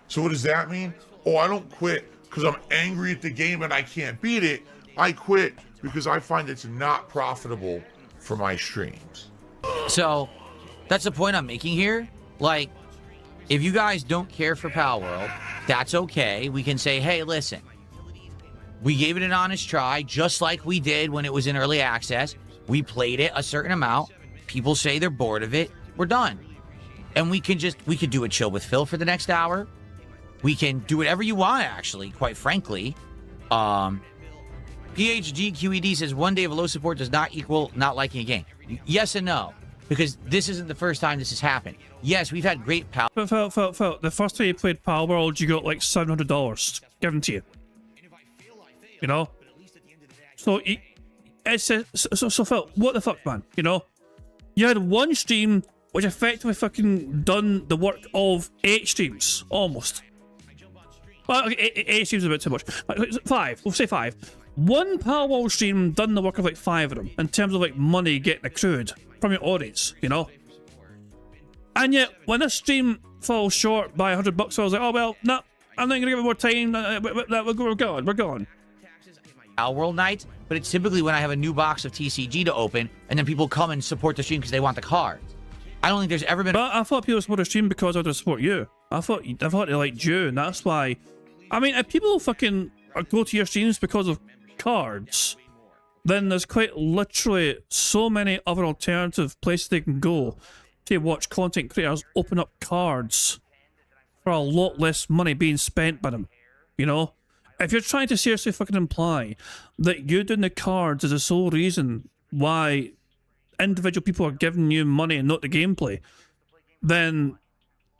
So what does that mean? Oh, I don't quit because I'm angry at the game and I can't beat it. I quit because I find it's not profitable for my streams. So, that's the point I'm making here. Like, if you guys don't care for Power World, that's okay. We can say, hey, listen, we gave it an honest try, just like we did when it was in early access. We played it a certain amount. People say they're bored of it. We're done. And we could do a chill with Phil for the next hour. We can do whatever you want, actually, quite frankly. PHGQED says 1 day of low support does not equal not liking a game. Yes and no, because this isn't the first time this has happened. Yes, we've had great pal. But Phil, the first time you played Pal World, you got like $700 given to you. You know? So, so Phil, what the fuck, man? You know? You had one stream which effectively fucking done the work of 8 streams, almost. Well, okay, 8 streams is a bit too much. 5, we'll say 5. One Pal World stream done the work of like 5 of them in terms of like money getting accrued from your audience, you know? And yet, when this stream falls short by $100, I was like, oh well, no, I'm not gonna give it more time. We're gone. Pal World night, but it's typically when I have a new box of TCG to open, and then people come and support the stream because they want the cards. I don't think there's ever been. But I thought people support the stream because I would support you. I thought they liked you, and that's why. I mean, if people fucking go to your streams because of cards, then there's quite literally so many other alternative places they can go to watch content creators open up cards for a lot less money being spent by them. You know? If you're trying to seriously fucking imply that you doing the cards is the sole reason why individual people are giving you money and not the gameplay, then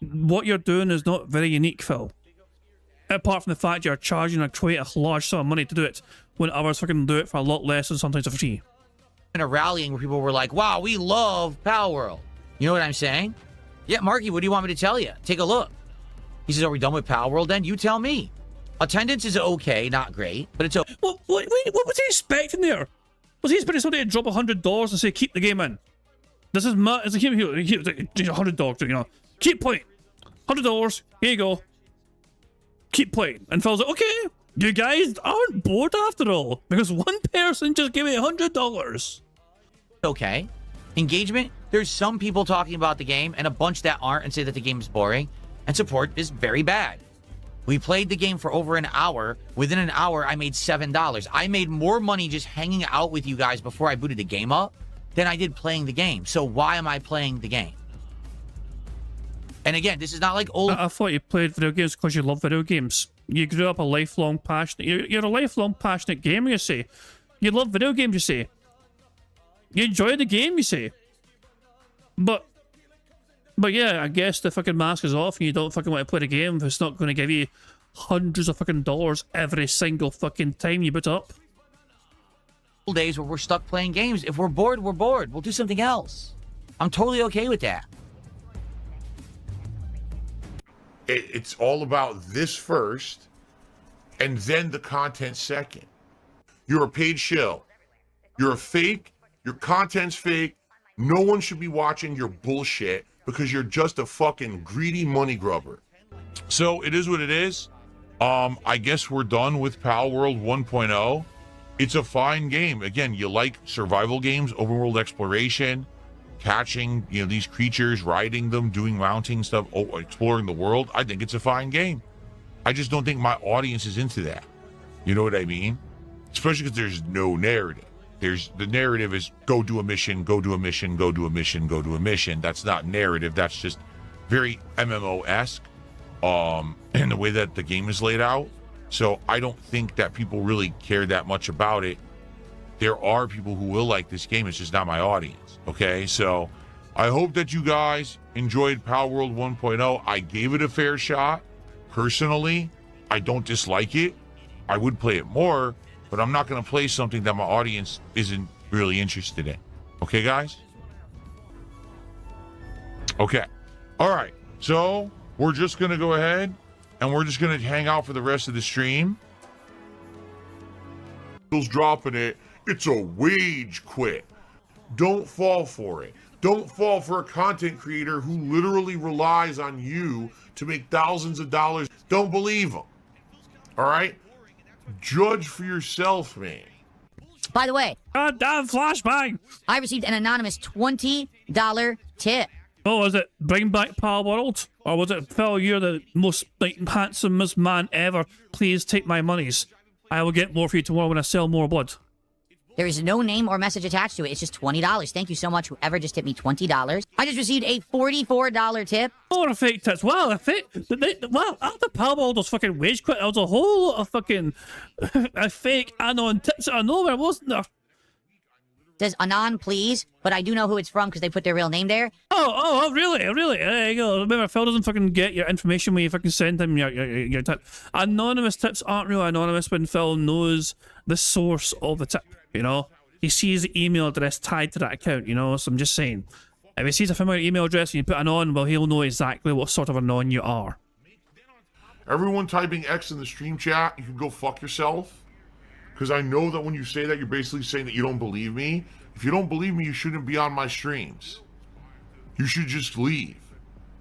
what you're doing is not very unique, Phil. Apart from the fact you're charging quite a large sum of money to do it, when others fucking do it for a lot less and sometimes for free. In a rallying where people were like, wow, we love Pal World. You know what I'm saying? Yeah, Marky, what do you want me to tell you? Take a look. He says, are we done with Pal World then? You tell me. Attendance is okay, not great, but it's okay. What was he expecting there? Was he expecting somebody to drop $100 and say, keep the game in? This is my, it's a game here, $100, you know. Keep playing. $100, here you go. Keep playing. And Phil's like, okay, you guys aren't bored after all, because one person just gave me $100. Okay. Engagement, there's some people talking about the game and a bunch that aren't and say that the game is boring, and support is very bad. We played the game for over an hour. Within an hour, I made $7. I made more money just hanging out with you guys before I booted the game up than I did playing the game. So why am I playing the game? And again, this is not like old. I thought you played video games because you love video games. You grew up a lifelong passionate. You're a lifelong passionate gamer, you say. You love video games, you say. You enjoy the game, you say. But yeah, I guess the fucking mask is off and you don't fucking want to play the game if it's not going to give you hundreds of fucking dollars every single fucking time you boot up. Days where we're stuck playing games. If we're bored, we're bored. We'll do something else. I'm totally okay with that. It's all about this first, and then the content second. You're a paid shill. You're a fake. Your content's fake. No one should be watching your bullshit because you're just a fucking greedy money grubber. So it is what it is. I guess we're done with Pal World 1.0. It's a fine game. Again, you like survival games, open world exploration, catching, you know, these creatures, riding them, doing mounting stuff, exploring the world. I think it's a fine game. I just don't think my audience is into that. You know what I mean? Especially because there's no narrative. The narrative is go do a mission, go do a mission, go do a mission, go do a mission. That's not narrative. That's just very MMO-esque in the way that the game is laid out. So I don't think that people really care that much about it. There are people who will like this game. It's just not my audience. Okay, so I hope that you guys enjoyed Pal World 1.0. I gave it a fair shot. Personally, I don't dislike it. I would play it more, but I'm not going to play something that my audience isn't really interested in. Okay, guys? Okay. All right. So we're just going to go ahead and we're just going to hang out for the rest of the stream. Dropping it. It's a wage quit. Don't fall for it. Don't fall for a content creator who literally relies on you to make thousands of dollars. Don't believe them. All right? Judge for yourself, man. By the way, God damn flashbang! I received an anonymous $20 tip. Oh, was it bring back Pal World? Or was it, Phil, you're the most handsomest man ever. Please take my monies. I will get more for you tomorrow when I sell more blood. There is no name or message attached to it. It's just $20. Thank you so much, whoever just tipped me $20. I just received a $44 tip. Or fake tips. Wow, after Powerball those fucking wage quit, there was a whole lot of fucking fake anon tips out of nowhere, wasn't there? Says Anon, please, but I do know who it's from because they put their real name there. Oh, really? There you go. Remember, Phil doesn't fucking get your information when you fucking send him your tip. Anonymous tips aren't really anonymous when Phil knows the source of the tip, you know? He sees the email address tied to that account, you know? So I'm just saying. If he sees a familiar email address and you put Anon, well, he'll know exactly what sort of Anon you are. Everyone typing X in the stream chat, you can go fuck yourself. Because I know that when you say that, you're basically saying that you don't believe me. If you don't believe me, you shouldn't be on my streams. You should just leave.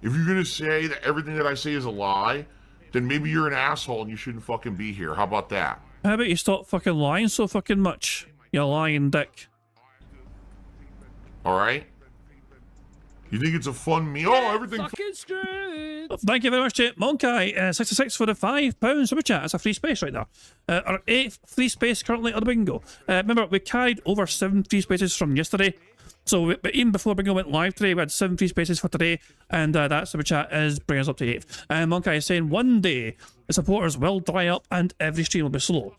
If you're going to say that everything that I say is a lie, then maybe you're an asshole and you shouldn't fucking be here. How about that? How about you stop fucking lying so fucking much, you lying dick? Alright? You think it's a fun meal? Oh, everything. Fucking screwed. Thank you very much to Monkai 66 for the £5 super chat. That's a free space right there. Our 8th free space currently on the bingo. Remember, we carried over 7 free spaces from yesterday. So even before bingo went live today, we had 7 free spaces for today, and that super chat is bringing us up to 8th. Monkai is saying one day the supporters will dry up and every stream will be slow.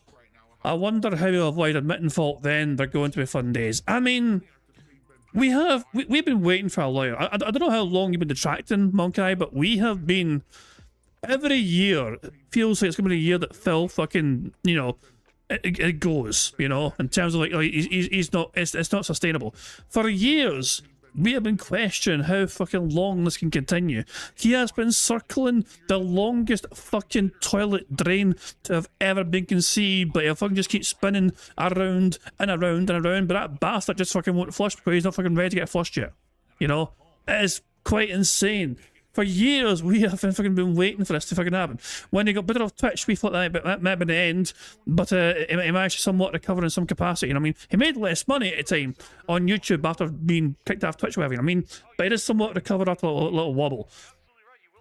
I wonder how we'll avoid admitting fault then. They're going to be fun days. I mean, we've been waiting for a while. I don't know how long you've been detracting, Monkai, but we have been every year. It feels like it's gonna be a year that Phil fucking, you know, it goes, you know, in terms of like he's not, it's not sustainable. For years we have been questioning how fucking long this can continue. He has been circling the longest fucking toilet drain to have ever been conceived, but he'll fucking just keep spinning around and around and around, but that bastard just fucking won't flush because he's not fucking ready to get flushed yet. You know? It is quite insane. For years, we have fucking been waiting for this to fucking happen. When he got better off Twitch, we thought that might be the end, but he managed to somewhat recover in some capacity. You know what I mean? He made less money at the time on YouTube after being kicked off Twitch, whatever. You know what I mean? But it is somewhat recovered after a little wobble.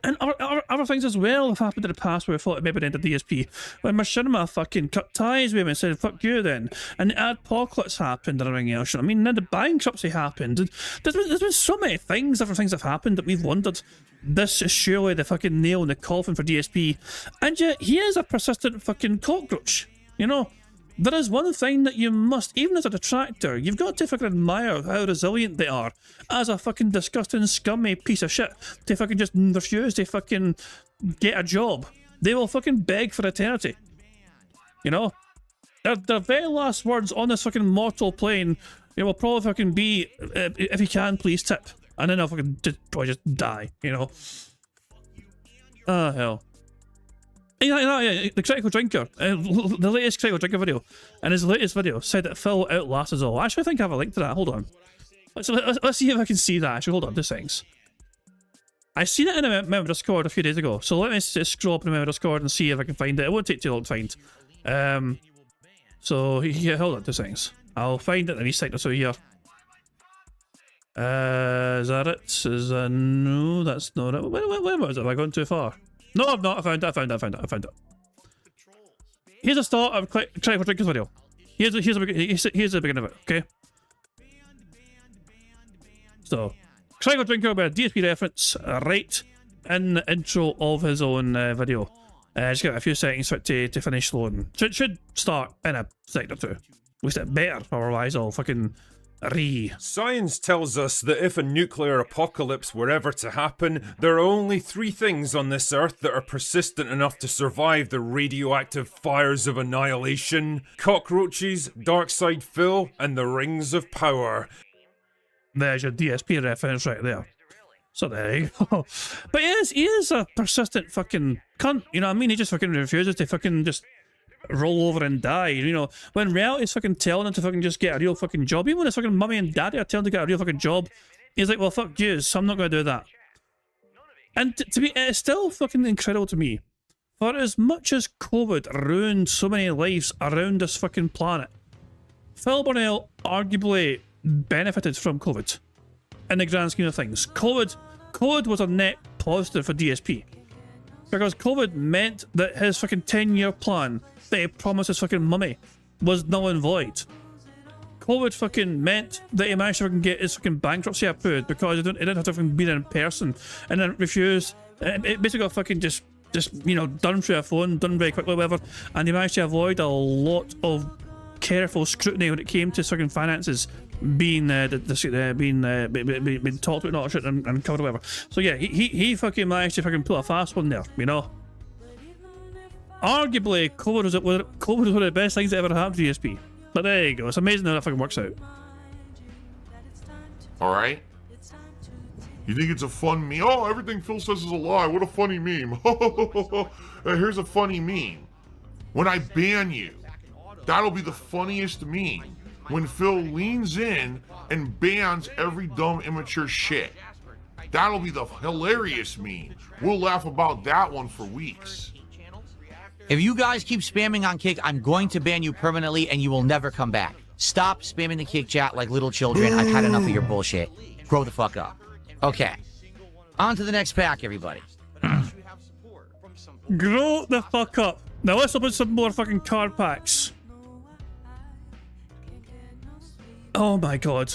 And other things as well have happened in the past where we thought it maybe the end of DSP. When Machinima fucking cut ties with him and said, fuck you then. And the Adpocalypse happened and everything else. You know what I mean? Then the bankruptcy happened. And there's been so many things, different things that have happened that we've wondered, this is surely the fucking nail in the coffin for DSP. And yet, he is a persistent fucking cockroach. You know? There is one thing that you must, even as a detractor, you've got to fucking admire how resilient they are as a fucking disgusting, scummy piece of shit to fucking just refuse to fucking get a job. They will fucking beg for eternity. You know? Their very last words on this fucking mortal plane, it will probably fucking be, if you can, please tip. And then I'll fucking probably just die, you know? Ah, hell. Yeah, the Critical Drinker, the latest Critical Drinker video, and his latest video said that Phil outlasts us all. I actually think I have a link to that. Hold on. Let's see if I can see that. Actually, hold on, 2 seconds. I seen it in a member Discord a few days ago, so let me just scroll up in the member Discord and see if I can find it. It won't take too long to find. So yeah, hold on, 2 seconds. I'll find it in a second or so here. Is that it? Is no, that's not it. Where was it? Have I gone too far? No, I've not. I found it. Here's a start of Critical Drinker's video. Here's the beginning of it, okay? So, Critical Drinker with a DSP reference right in the intro of his own video. Just give it a few seconds for it to finish loading. Should start in a second or two. At least it better, otherwise I'll fucking Science tells us that if a nuclear apocalypse were ever to happen, there are only 3 things on this earth that are persistent enough to survive the radioactive fires of annihilation: cockroaches, Darkside Phil, and the Rings of Power. There's your DSP reference right there. So there you go. But he is a persistent fucking cunt, you know what I mean? He just fucking refuses to fucking just roll over and die, you know, when reality's fucking telling him to fucking just get a real fucking job. Even when his fucking mummy and daddy are telling him to get a real fucking job, he's like, well, fuck you, so I'm not going to do that. And to me, it's still fucking incredible to me. For as much as COVID ruined so many lives around this fucking planet, Phil Burnell arguably benefited from COVID in the grand scheme of things. COVID was a net positive for DSP. Because COVID meant that his fucking 10-year plan that he promised his fucking mummy was null and void. COVID fucking meant that he managed to fucking get his fucking bankruptcy approved because he didn't have to fucking be there in person, and then refused. It basically got fucking just you know, done through a phone, done very quickly, whatever, and he managed to avoid a lot of careful scrutiny when it came to fucking finances being being talked about, not shit, and covered, whatever. So yeah, he fucking managed to fucking pull a fast one there, you know. Arguably, COVID was one of the best things that ever happened to DSP. But there you go. It's amazing how that fucking works out. All right? You think it's a fun meme? Oh, everything Phil says is a lie. What a funny meme. Here's a funny meme. When I ban you, that'll be the funniest meme. When Phil leans in and bans every dumb, immature shit. That'll be the hilarious meme. We'll laugh about that one for weeks. If you guys keep spamming on Kick, I'm going to ban you permanently and you will never come back. Stop spamming the Kick chat like little children. I've had enough of your bullshit. Grow the fuck up. Okay. On to the next pack, everybody. Grow the fuck up. Now let's open some more fucking card packs. Oh my god.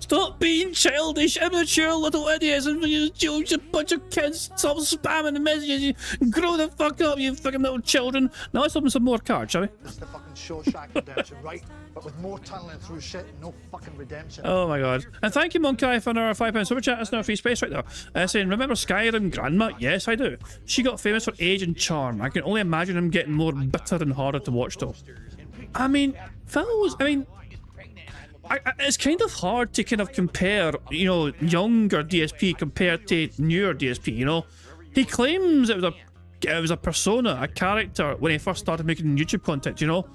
Stop being childish, immature little idiots, and you a bunch of kids. Stop spamming the messages. Grow the fuck up, you fucking little children. Now let's open some more cards, shall we? It's the fucking Shawshank Redemption, right? But with more tunneling through shit and no fucking redemption. Oh my god. And thank you, Monkai, for our £5 super chat. That's now free space right there. Saying, remember Skyrim Grandma? Yes, I do. She got famous for age and charm. I can only imagine him getting more bitter and harder to watch, though. I mean, it's kind of hard to kind of compare, you know, younger DSP compared to newer DSP, you know? He claims it was a persona, a character, when he first started making YouTube content, you know?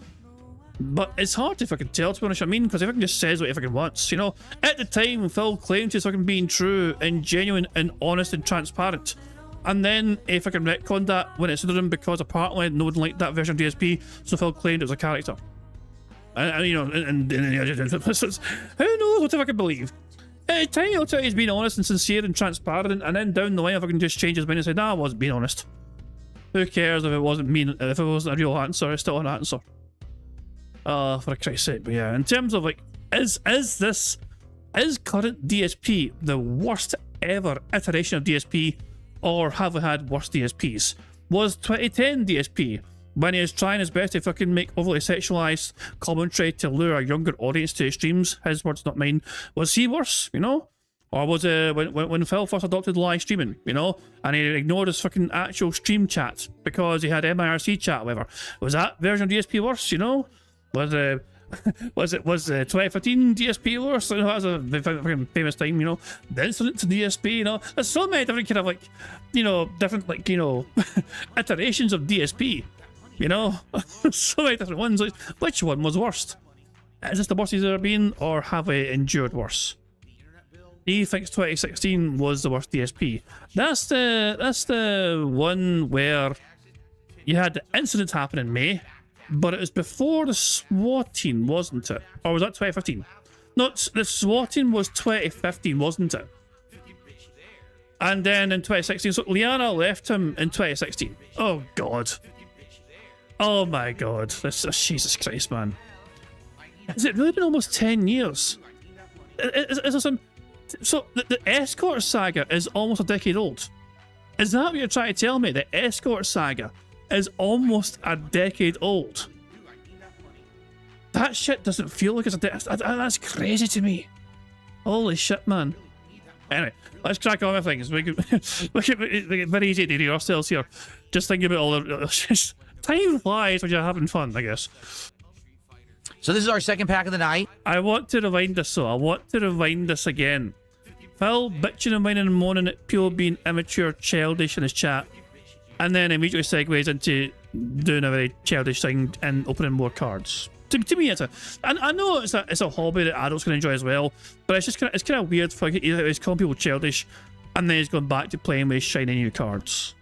But it's hard to fucking tell, to be honest. I mean, because he fucking just says what he fucking wants, you know? At the time, Phil claimed to fucking being true and genuine and honest and transparent. And then he fucking retconned that when it suited him because apparently no one liked that version of DSP, so Phil claimed it was a character. And you know, and who knows what to fucking believe? At the time, he'll tell you he's being honest and sincere and transparent, and then down the line, I fucking just change his mind and say, nah, I wasn't being honest. Who cares if it wasn't if it wasn't a real answer? It's still an answer. For Christ's sake. But yeah, in terms of like, is current DSP the worst ever iteration of DSP, or have we had worse DSPs? Was 2010 DSP, when he was trying his best to fucking make overly sexualized commentary to lure a younger audience to his streams, his words not mine, was he worse, you know? Or was it when Phil first adopted live streaming, you know, and he ignored his fucking actual stream chat because he had MIRC chat, or whatever? Was that version of DSP worse, you know? Was 2015 DSP worse? You know, that was a fucking famous time, you know. The incident to DSP, you know. There's so many different kind of like, you know, different like, you know, iterations of DSP. You know, so many different ones. Which one was worst? Is this the worst he's ever been, or have we endured worse? He thinks 2016 was the worst DSP. That's the one where you had the incident happen in May, but it was before the swatting, wasn't it? Or was that 2015? No, the swatting was 2015, wasn't it? And then in 2016, so Liana left him in 2016. Oh god. Oh my god, this is Jesus Christ, man. Has it really been almost 10 years? Is there some... So, the Escort saga is almost a decade old. Is that what you're trying to tell me? The Escort saga is almost a decade old? That shit doesn't feel like it's a decade... That's crazy to me. Holy shit, man. Anyway, let's crack on with things. We can very easy to do ourselves here. Just thinking about all the... Time flies when you're having fun, I guess. So this is our second pack of the night. I want to remind us again. Phil bitching and whining and moaning at people being immature, childish in his chat, and then immediately segues into doing a very childish thing and opening more cards. To me, I know it's a hobby that adults can enjoy as well, but it's kind of weird for he's calling people childish, and then he's going back to playing with shiny new cards.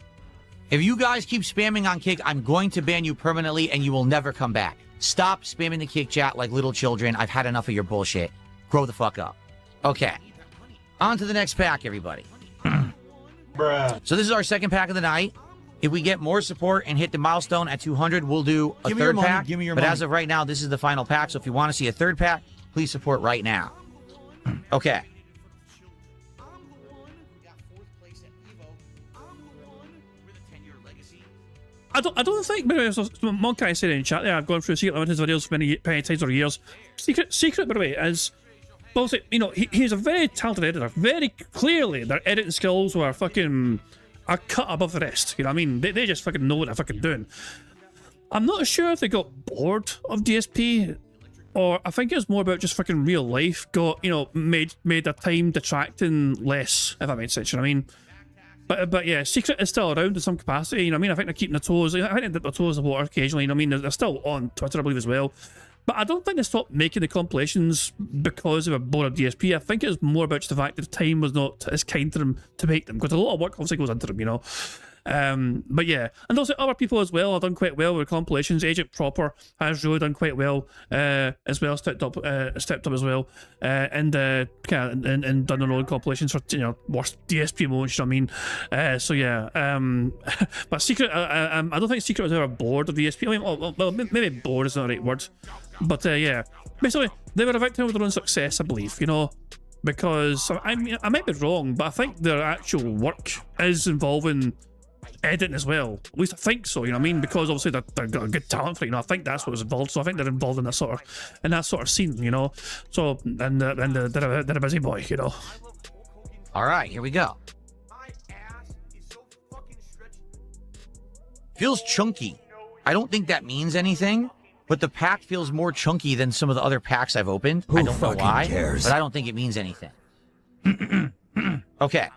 If you guys keep spamming on Kick, I'm going to ban you permanently and you will never come back. Stop spamming the Kick chat like little children. I've had enough of your bullshit. Grow the fuck up. Okay. On to the next pack, everybody. Bruh. So this is our second pack of the night. If we get more support and hit the milestone at 200, we'll do a third pack. Give me your but money. as of right now, this is the final pack. So if you want to see a third pack, please support right now. Okay. I don't think, by the way, Monkai said in chat there, I've gone through Secret Limited videos many times over years. Secret, by the way, is, well, you know, he's a very talented editor. Very clearly, their editing skills were fucking a cut above the rest. You know what I mean? They just fucking know what they're fucking doing. I'm not sure if they got bored of DSP, or I think it was more about just fucking real life got, you know, made their time detracting less, if that makes sense, you know what I mean? But yeah, Secret is still around in some capacity, you know what I mean? I think they're keeping their toes, I think they dip their toes in the water occasionally, you know what I mean? They're still on Twitter, I believe, as well. But I don't think they stopped making the compilations because they were bored of DSP. I think it was more about just the fact that the time was not as kind to them to make them, because a lot of work obviously goes into them, you know? But yeah, and also other people as well have done quite well with compilations. Agent Proper has really done quite well as well, stepped up as well, and done their own compilations for, you know, worst DSP moments, you know what I mean? So yeah, but Secret, I don't think Secret was ever bored of DSP. I mean, well, maybe bored is not the right word, but yeah, basically they were a victim of their own success, I believe, you know. Because I mean, I might be wrong, but I think their actual work is involving editing as well. At least I think so, you know what I mean? Because obviously they've got a good talent for it, you know. I think that's what was involved. So I think they're involved in that sort of scene, you know. So and they're a busy boy, you know. All right, here we go. Feels chunky. I don't think that means anything, but the pack feels more chunky than some of the other packs I've opened. I don't know why, but I don't think it means anything. Okay.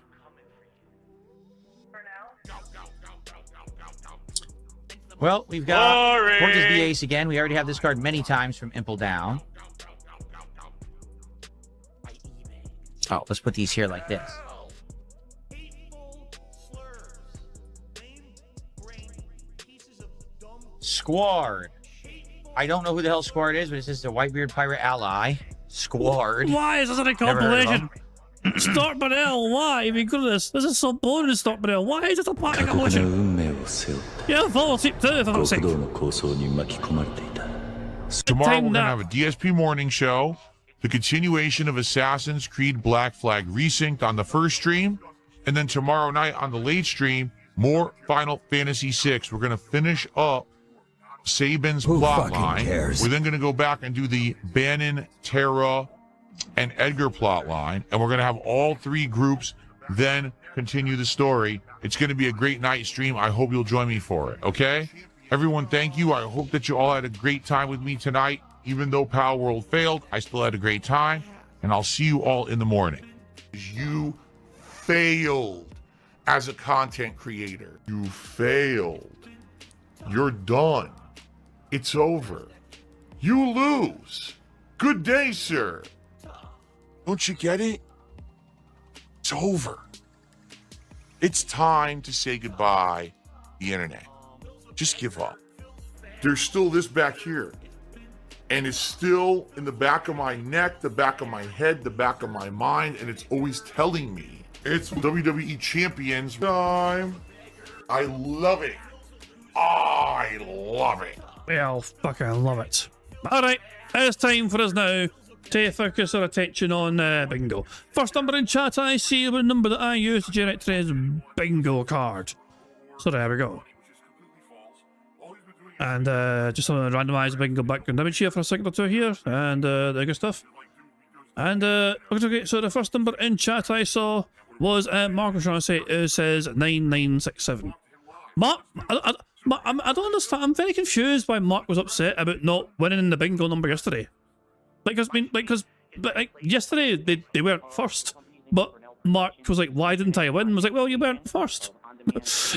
Well, we've got Portis the Ace again. We already have this card many times from Impel Down. Oh, let's put these here like this. Squard. I don't know who the hell Squard is, but it's just a Whitebeard Pirate ally. Squard. Why is this in a compilation? Start Barrel, why? I mean, goodness, this is so boring to Start Barrel. Why is it a part of compilation? Yeah, fall asleep too, if I'm sick. Tomorrow we're going to have a DSP morning show, the continuation of Assassin's Creed Black Flag Resynced on the first stream, and then tomorrow night on the late stream, more Final Fantasy VI. We're going to finish up Sabin's plotline. We're then going to go back and do the Bannon, Terra, and Edgar plotline, and we're going to have all three groups then continue the story. It's going to be a great night stream. I hope you'll join me for it, okay? Everyone, thank you. I hope that you all had a great time with me tonight. Even though Pal World failed, I still had a great time, and I'll see you all in the morning. You failed as a content creator. You failed. You're done. It's over. You lose. Good day, sir. Don't you get it? It's over. It's time to say goodbye to the internet. Just give up. There's still this back here. And it's still in the back of my neck, the back of my head, the back of my mind, and it's always telling me it's WWE Champions time. I love it. I love it. Well, fucking love it. Alright, it's time for us now to focus our attention on bingo. First number in chat I see, the number that I use to generate today's bingo card. So there we go. And just some randomised bingo background image here for a second or two here, and the good stuff. And okay, so the first number in chat I saw was Mark was trying to say it says 9967. Mark, I don't understand. I'm very confused why Mark was upset about not winning the bingo number yesterday. Because yesterday they weren't first, but Mark was like, "Why didn't I win?" I was like, "Well, you weren't first.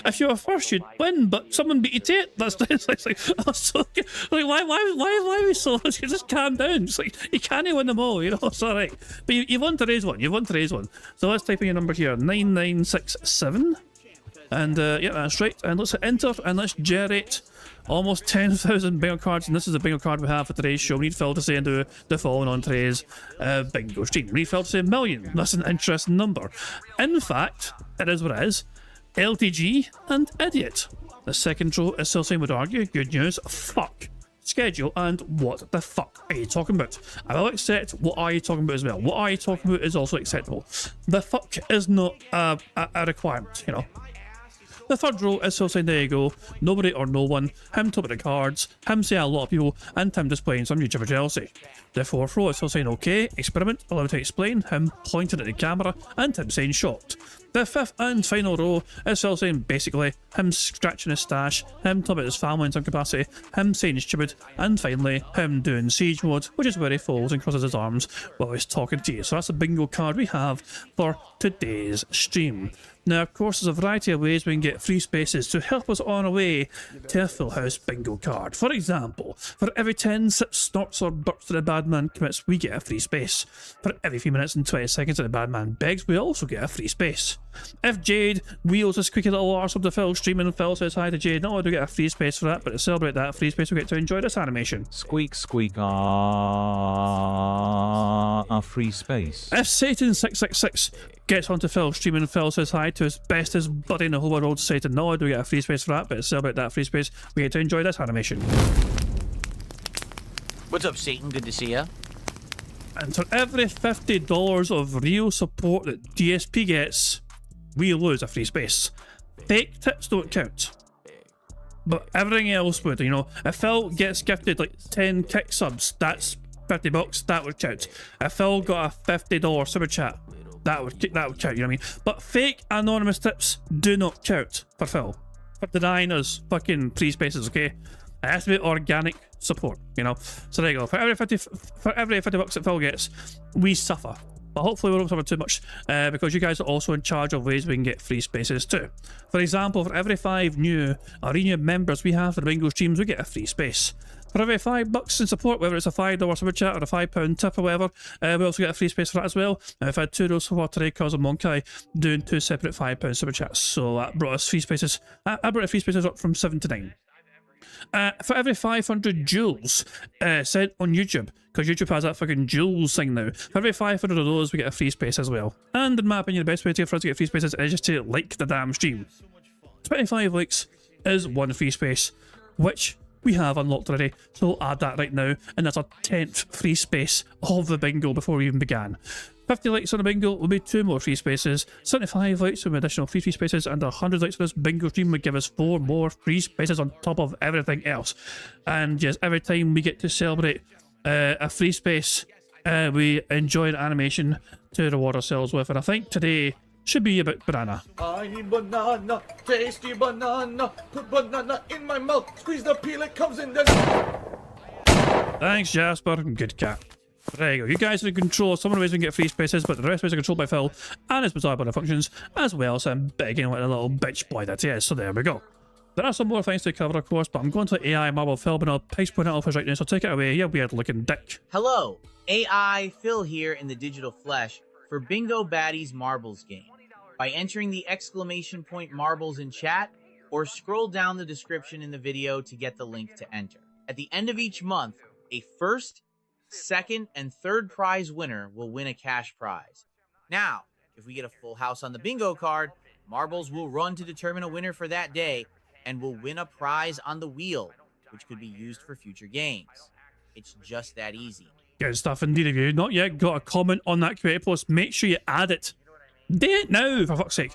If you were first, you'd win, but someone beat you to it." That's like, oh, so, like why are we so? You just calm down. It's like you can't win them all, you know. It's all right, but you won today's one. You won today's one. So let's type in your number here, 9967, and yeah, that's right. And let's hit enter and let's generate almost 10,000 bingo cards, and this is the bingo card we have for today's show. We need Phil to say and do the following on today's bingo stream. We need Phil to say 1,000,000. That's an interesting number. In fact, it is what it is. LTG, and Idiot. The second row is still saying would argue, good news, fuck, schedule, and what the fuck are you talking about? I will accept what are you talking about as well. What are you talking about is also acceptable. The fuck is not a requirement, you know. The third row is still saying there you go, nobody or no one, him top of the cards, him saying a lot of people, and him displaying some new Jibber jealousy. The fourth row is still saying okay, experiment, allow to explain, him pointing at the camera, and him saying shocked. The fifth and final row is still saying basically him scratching his stash, him talking about his family in some capacity, him saying stupid, and finally him doing siege mode, which is where he folds and crosses his arms while he's talking to you. So that's the bingo card we have for today's stream. Now, of course, there's a variety of ways we can get free spaces to help us on our way to a full house bingo card. For example, for every 10 sips, snorts, or burps that a bad man commits, we get a free space. For every 3 minutes and 20 seconds that a bad man begs, we also get a free space. If Jade wheels his squeaky little arse up the Phil stream and Phil says hi to Jade, not only do we get a free space for that, but to celebrate that free space, we get to enjoy this animation. Squeak, squeak, a free space. If Satan666 gets onto Phil's stream and Phil says hi to his bestest buddy in the whole world, Satan, not only do we get a free space for that, but to celebrate that free space, we get to enjoy this animation. What's up, Satan? Good to see ya. And for every $50 of real support that DSP gets, we lose a free space. Fake tips don't count, but everything else would. You know, if Phil gets gifted like 10 kick subs, that's $50, that would count. If Phil got a $50 super chat, that would count, you know what I mean? But fake anonymous tips do not count for Phil, for denying us fucking free spaces, okay? It has to be organic support, you know? So there you go. For every $50 that Phil gets, we suffer. But hopefully we don't suffer too much, because you guys are also in charge of ways we can get free spaces too. For example, for every 5 new or renewed members we have for the bingo streams, we get a free space. For every $5 in support, whether it's a $5 super chat or a £5 tip or whatever, we also get a free space for that as well. And we've had 2 of those so far today because of Monkai doing 2 separate £5 super chats. So that brought us free spaces. I brought the free spaces up from 7 to 9. For every 500 jewels sent on YouTube, because YouTube has that fucking jewels thing now, for every 500 of those we get a free space as well. And in my opinion, the best way for us to get free spaces is just to like the damn stream. 25 likes is 1 free space, which we have unlocked already, so we'll add that right now, and that's our 10th free space of the bingo before we even began. 50 likes on the bingo will be 2 more free spaces, 75 likes will be additional free spaces, and 100 likes on this bingo stream would give us 4 more free spaces on top of everything else. And yes, every time we get to celebrate a free space, we enjoy an animation to reward ourselves with, and I think today should be about banana. I need banana, tasty banana, put banana in my mouth, squeeze the peel, it comes in the... Thanks, Jasper. Good cat. There you go. You guys are in control of some of the ways we can get free spaces, but the rest of it is controlled by Phil and his bizarre button functions, as well as him begging like a little bitch boy that he is. So there we go. There are some more things to cover, of course, but I'm going to AI Marble Phil, but I'll price point it off right now, so take it away, you weird looking dick. Hello, AI Phil here in the digital flesh for Bingo Baddies Marbles game. By entering the exclamation point marbles in chat, or scroll down the description in the video to get the link to enter. At the end of each month, a first, second, and third prize winner will win a cash prize. Now, if we get a full house on the bingo card, marbles will run to determine a winner for that day, and will win a prize on the wheel, which could be used for future games. It's just that easy. Good stuff indeed. If you've not yet got a comment on that community post, make sure you add it. Do it now, for fuck's sake.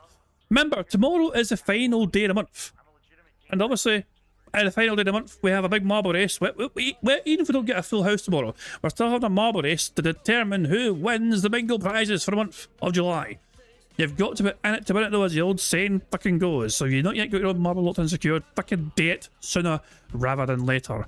Remember, tomorrow is the final day of the month. And obviously, at the final day of the month, we have a big marble race. Even if we don't get a full house tomorrow, we're still having a marble race to determine who wins the bingo prizes for the month of July. You've got to be in it to win it, though, as the old saying fucking goes. So if you've not yet got your own marble locked and secured, fucking do it sooner rather than later.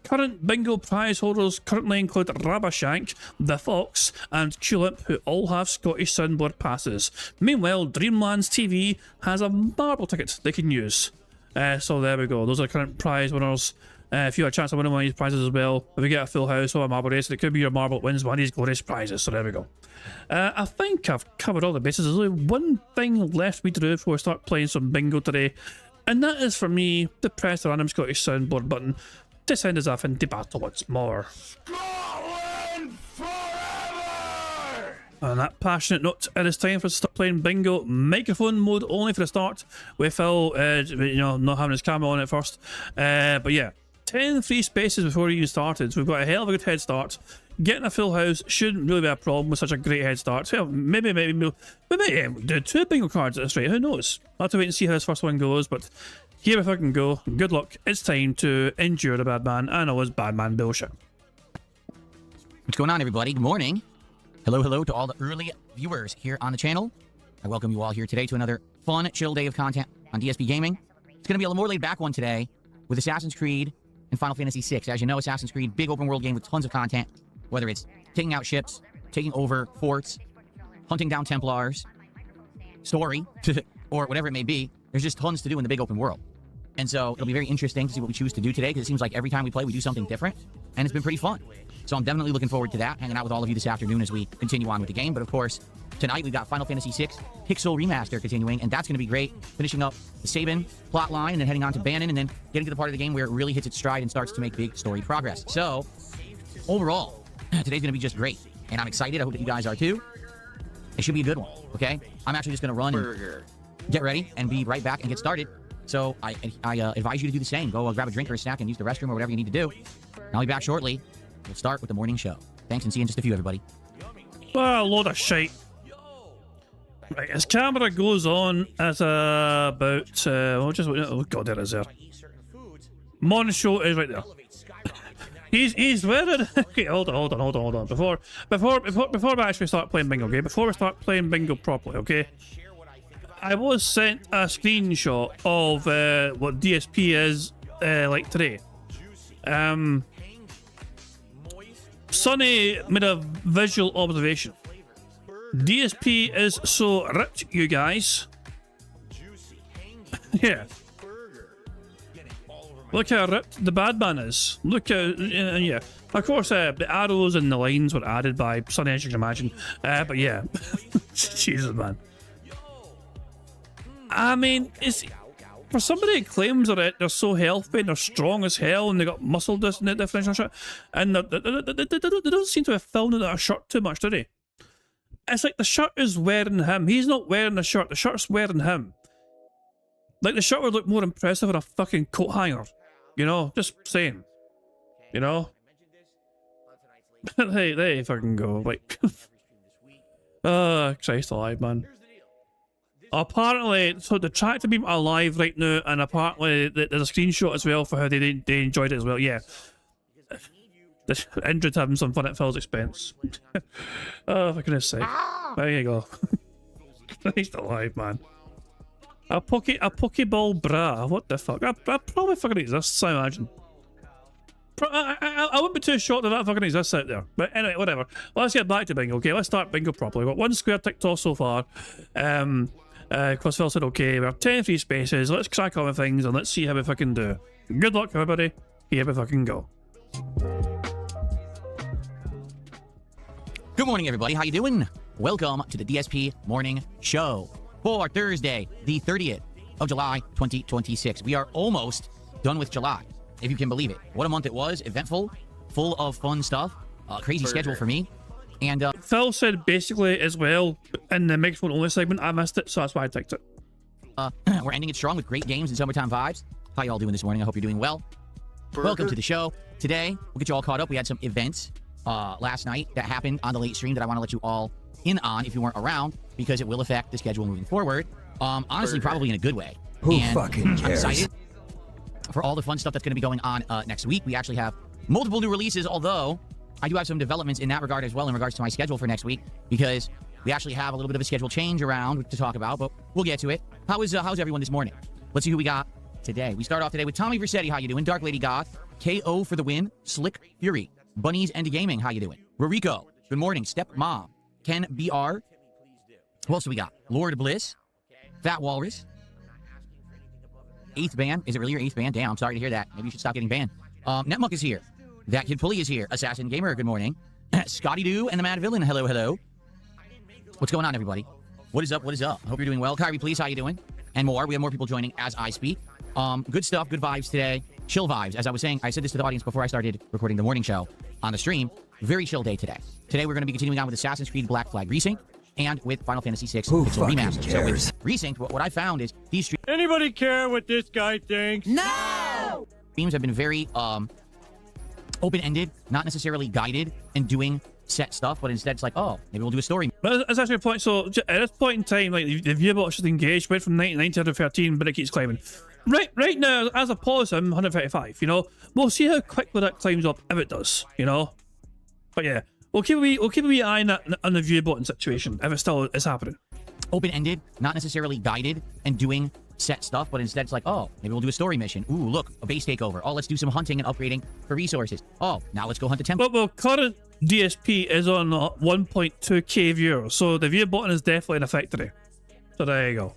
Current bingo prize holders currently include Rabashank, The Fox, and Tulip, who all have Scottish Soundboard passes. Meanwhile, Dreamlands TV has a marble ticket they can use. So there we go. Those are current prize winners. If you have a chance to win one of these prizes as well, if you get a full house or a marble race, it could be your marble that wins one of these glorious prizes. So there we go. I think I've covered all the bases. There's only one thing left me to do before we start playing some bingo today, and that is for me to press the random Scottish Soundboard button to send us off into battle once more. Scotland forever! On that passionate note, it is time for us to start playing bingo. Microphone mode only for the start, with Phil, you know, not having his camera on at first. But yeah, 10 free spaces before we even started. So we've got a hell of a good head start. Getting a full house shouldn't really be a problem with such a great head start. So maybe we might do 2 bingo cards at this rate. Who knows? I'll have to wait and see how this first one goes. But here we fucking go. Good luck. It's time to endure the bad man and all his bad man bullshit. What's going on, everybody? Good morning. Hello to all the early viewers here on the channel. I welcome you all here today to another fun, chill day of content on DSP Gaming. It's going to be a more laid-back one today with Assassin's Creed and Final Fantasy VI. As you know, Assassin's Creed, big open-world game with tons of content, whether it's taking out ships, taking over forts, hunting down Templars, story, or whatever it may be. There's just tons to do in the big open world. And so it'll be very interesting to see what we choose to do today, because it seems like every time we play, we do something different, and it's been pretty fun. So I'm definitely looking forward to that, hanging out with all of you this afternoon as we continue on with the game. But of course, tonight we've got Final Fantasy VI Pixel Remaster continuing, and that's going to be great. Finishing up the Sabin plot line, and then heading on to Banon, and then getting to the part of the game where it really hits its stride and starts to make big story progress. So, overall, today's going to be just great, and I'm excited. I hope that you guys are too. It should be a good one, okay? I'm actually just going to run and get ready and be right back and get started. So I advise you to do the same. Go grab a drink or a snack and use the restroom or whatever you need to do. I'll be back shortly. We'll start with the morning show. Thanks, and see you in just a few, everybody. Well, a load of shite. Right, his camera goes on at about... oh god, there it is there. Morning show is right there. He's wearing... Okay, hold on. Before we actually start playing bingo, okay? Before we start playing bingo properly, okay? I was sent a screenshot of what DSP is like today. Sonny made a visual observation. DSP is so ripped, you guys. Yeah. Look how ripped the bad man is. Look how, yeah. Of course, the arrows and the lines were added by Sonny, as you can imagine. But yeah. Jesus, man. I mean, it's for somebody that claims that they're so healthy and they're strong as hell and they got muscle definition and shit, and they don't seem to have filmed that shirt too much, do they? It's like the shirt is wearing him. He's not wearing the shirt. The shirt's wearing him. Like the shirt would look more impressive on a fucking coat hanger. You know, just saying. You know. There you fucking go. Like, Christ alive, man. Apparently, so the track to be alive right now, and apparently there's a screenshot as well for how they enjoyed it as well. Yeah, Indrid having some fun at Phil's expense. Oh, for goodness sake! There you go. He's alive, man. A Pokeball bra. What the fuck? That probably fucking exists, I imagine. I wouldn't be too shocked that fucking exists out there. But anyway, whatever. Let's get back to bingo. Okay, let's start bingo properly. We've got 1 square ticked off so far. Because Phil said, okay, we have 10 free spaces, let's crack on with things and let's see how we fucking do. Good luck, everybody. Here we fucking go. Good morning, everybody. How you doing? Welcome to the DSP Morning Show for Thursday, the 30th of July, 2026. We are almost done with July, if you can believe it. What a month it was. Eventful, full of fun stuff. Crazy schedule for me. And Phil said basically as well in the microphone only segment, I missed it, so that's why I ticked it. We're ending it strong with great games and summertime vibes. How y'all doing this morning? I hope you're doing well. Welcome to the show. Today, we'll get you all caught up. We had some events last night that happened on the late stream that I want to let you all in on if you weren't around, because it will affect the schedule moving forward. Honestly, probably in a good way. Who fucking cares? I'm excited for all the fun stuff that's going to be going on next week. We actually have multiple new releases, although I do have some developments in that regard as well in regards to my schedule for next week, because we actually have a little bit of a schedule change around to talk about, but we'll get to it. How's everyone this morning? Let's see who we got today. We start off today with Tommy Versetti. How you doing? Dark Lady Goth. KO for the win. Slick Fury. Bunnies and Gaming. How you doing? Rurico. Good morning. Step Mom. Ken BR. Who else do we got? Lord Bliss. Fat Walrus. 8th ban. Is it really your 8th ban? Damn, I'm sorry to hear that. Maybe you should stop getting banned. Netmuck is here. That Kid Pulley is here. Assassin Gamer, good morning. Scotty Doo and the Mad Villain, hello. What's going on, everybody? What is up? I hope you're doing well. Kyrie, please, how you doing? And more. We have more people joining as I speak. Good stuff, good vibes today. Chill vibes. As I was saying, I said this to the audience before I started recording the morning show. on the stream. Very chill day today. Today we're going to be continuing on with Assassin's Creed Black Flag Resync and with Final Fantasy VI Pixel Remastered. So with Resync, what I found is these streams... Anybody care what this guy thinks? No! Streams have been very open-ended, not necessarily guided and doing set stuff, but instead it's like, oh, maybe we'll do a story. But that's actually a point. So at this point in time, like the viewbot should engage went from 99 to 113, but it keeps climbing. Right now, as a pause, I'm 135. You know, we'll see how quickly that climbs up if it does. You know, but yeah, we'll keep a wee eye on the view button situation if it still is happening. Open-ended, not necessarily guided and doing set stuff, but instead it's like, oh, maybe we'll do a story mission. Ooh, look, a base takeover. Oh, let's do some hunting and upgrading for resources. Oh, now let's go hunt a temple. Well, current DSP is on 1.2k viewers, so the view button is definitely in effect today. So there you go.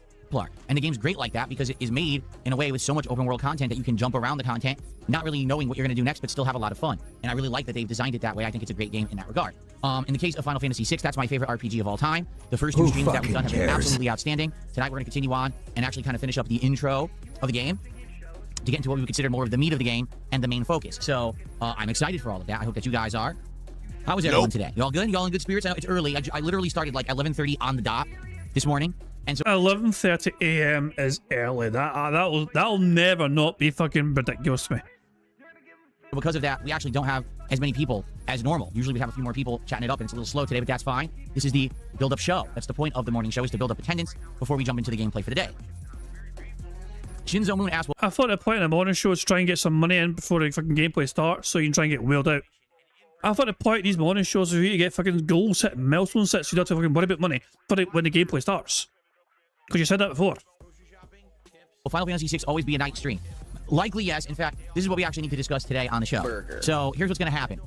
And the game's great like that because it is made in a way with so much open world content that you can jump around the content, not really knowing what you're going to do next, but still have a lot of fun. And I really like that they've designed it that way. I think it's a great game in that regard. In the case of Final Fantasy VI, that's my favorite RPG of all time. The first two streams that we've done have been absolutely outstanding. Tonight we're going to continue on and actually kind of finish up the intro of the game to get into what we would consider more of the meat of the game and the main focus. So I'm excited for all of that. I hope that you guys are. How is everyone today? Y'all good? Y'all in good spirits? I know it's early. I literally started like 11:30 on the dot this morning. And so 11:30 a.m. is early. That'll never not be fucking ridiculous to me. Because of that, we actually don't have as many people as normal. Usually we have a few more people chatting it up, and it's a little slow today, but that's fine. This is the build-up show. That's the point of the morning show, is to build up attendance before we jump into the gameplay for the day. Shinzo Moon asked, well, I thought the point of the morning show is to try and get some money in before the fucking gameplay starts, so you can try and get wheeled out. I thought the point of these morning shows is for you to get fucking goal set, milestone sets, so you don't have to fucking worry about money when the gameplay starts. Because you said that before. Will Final Fantasy VI always be a night stream? Likely, yes. In fact, this is what we actually need to discuss today on the show. So here's what's going to happen.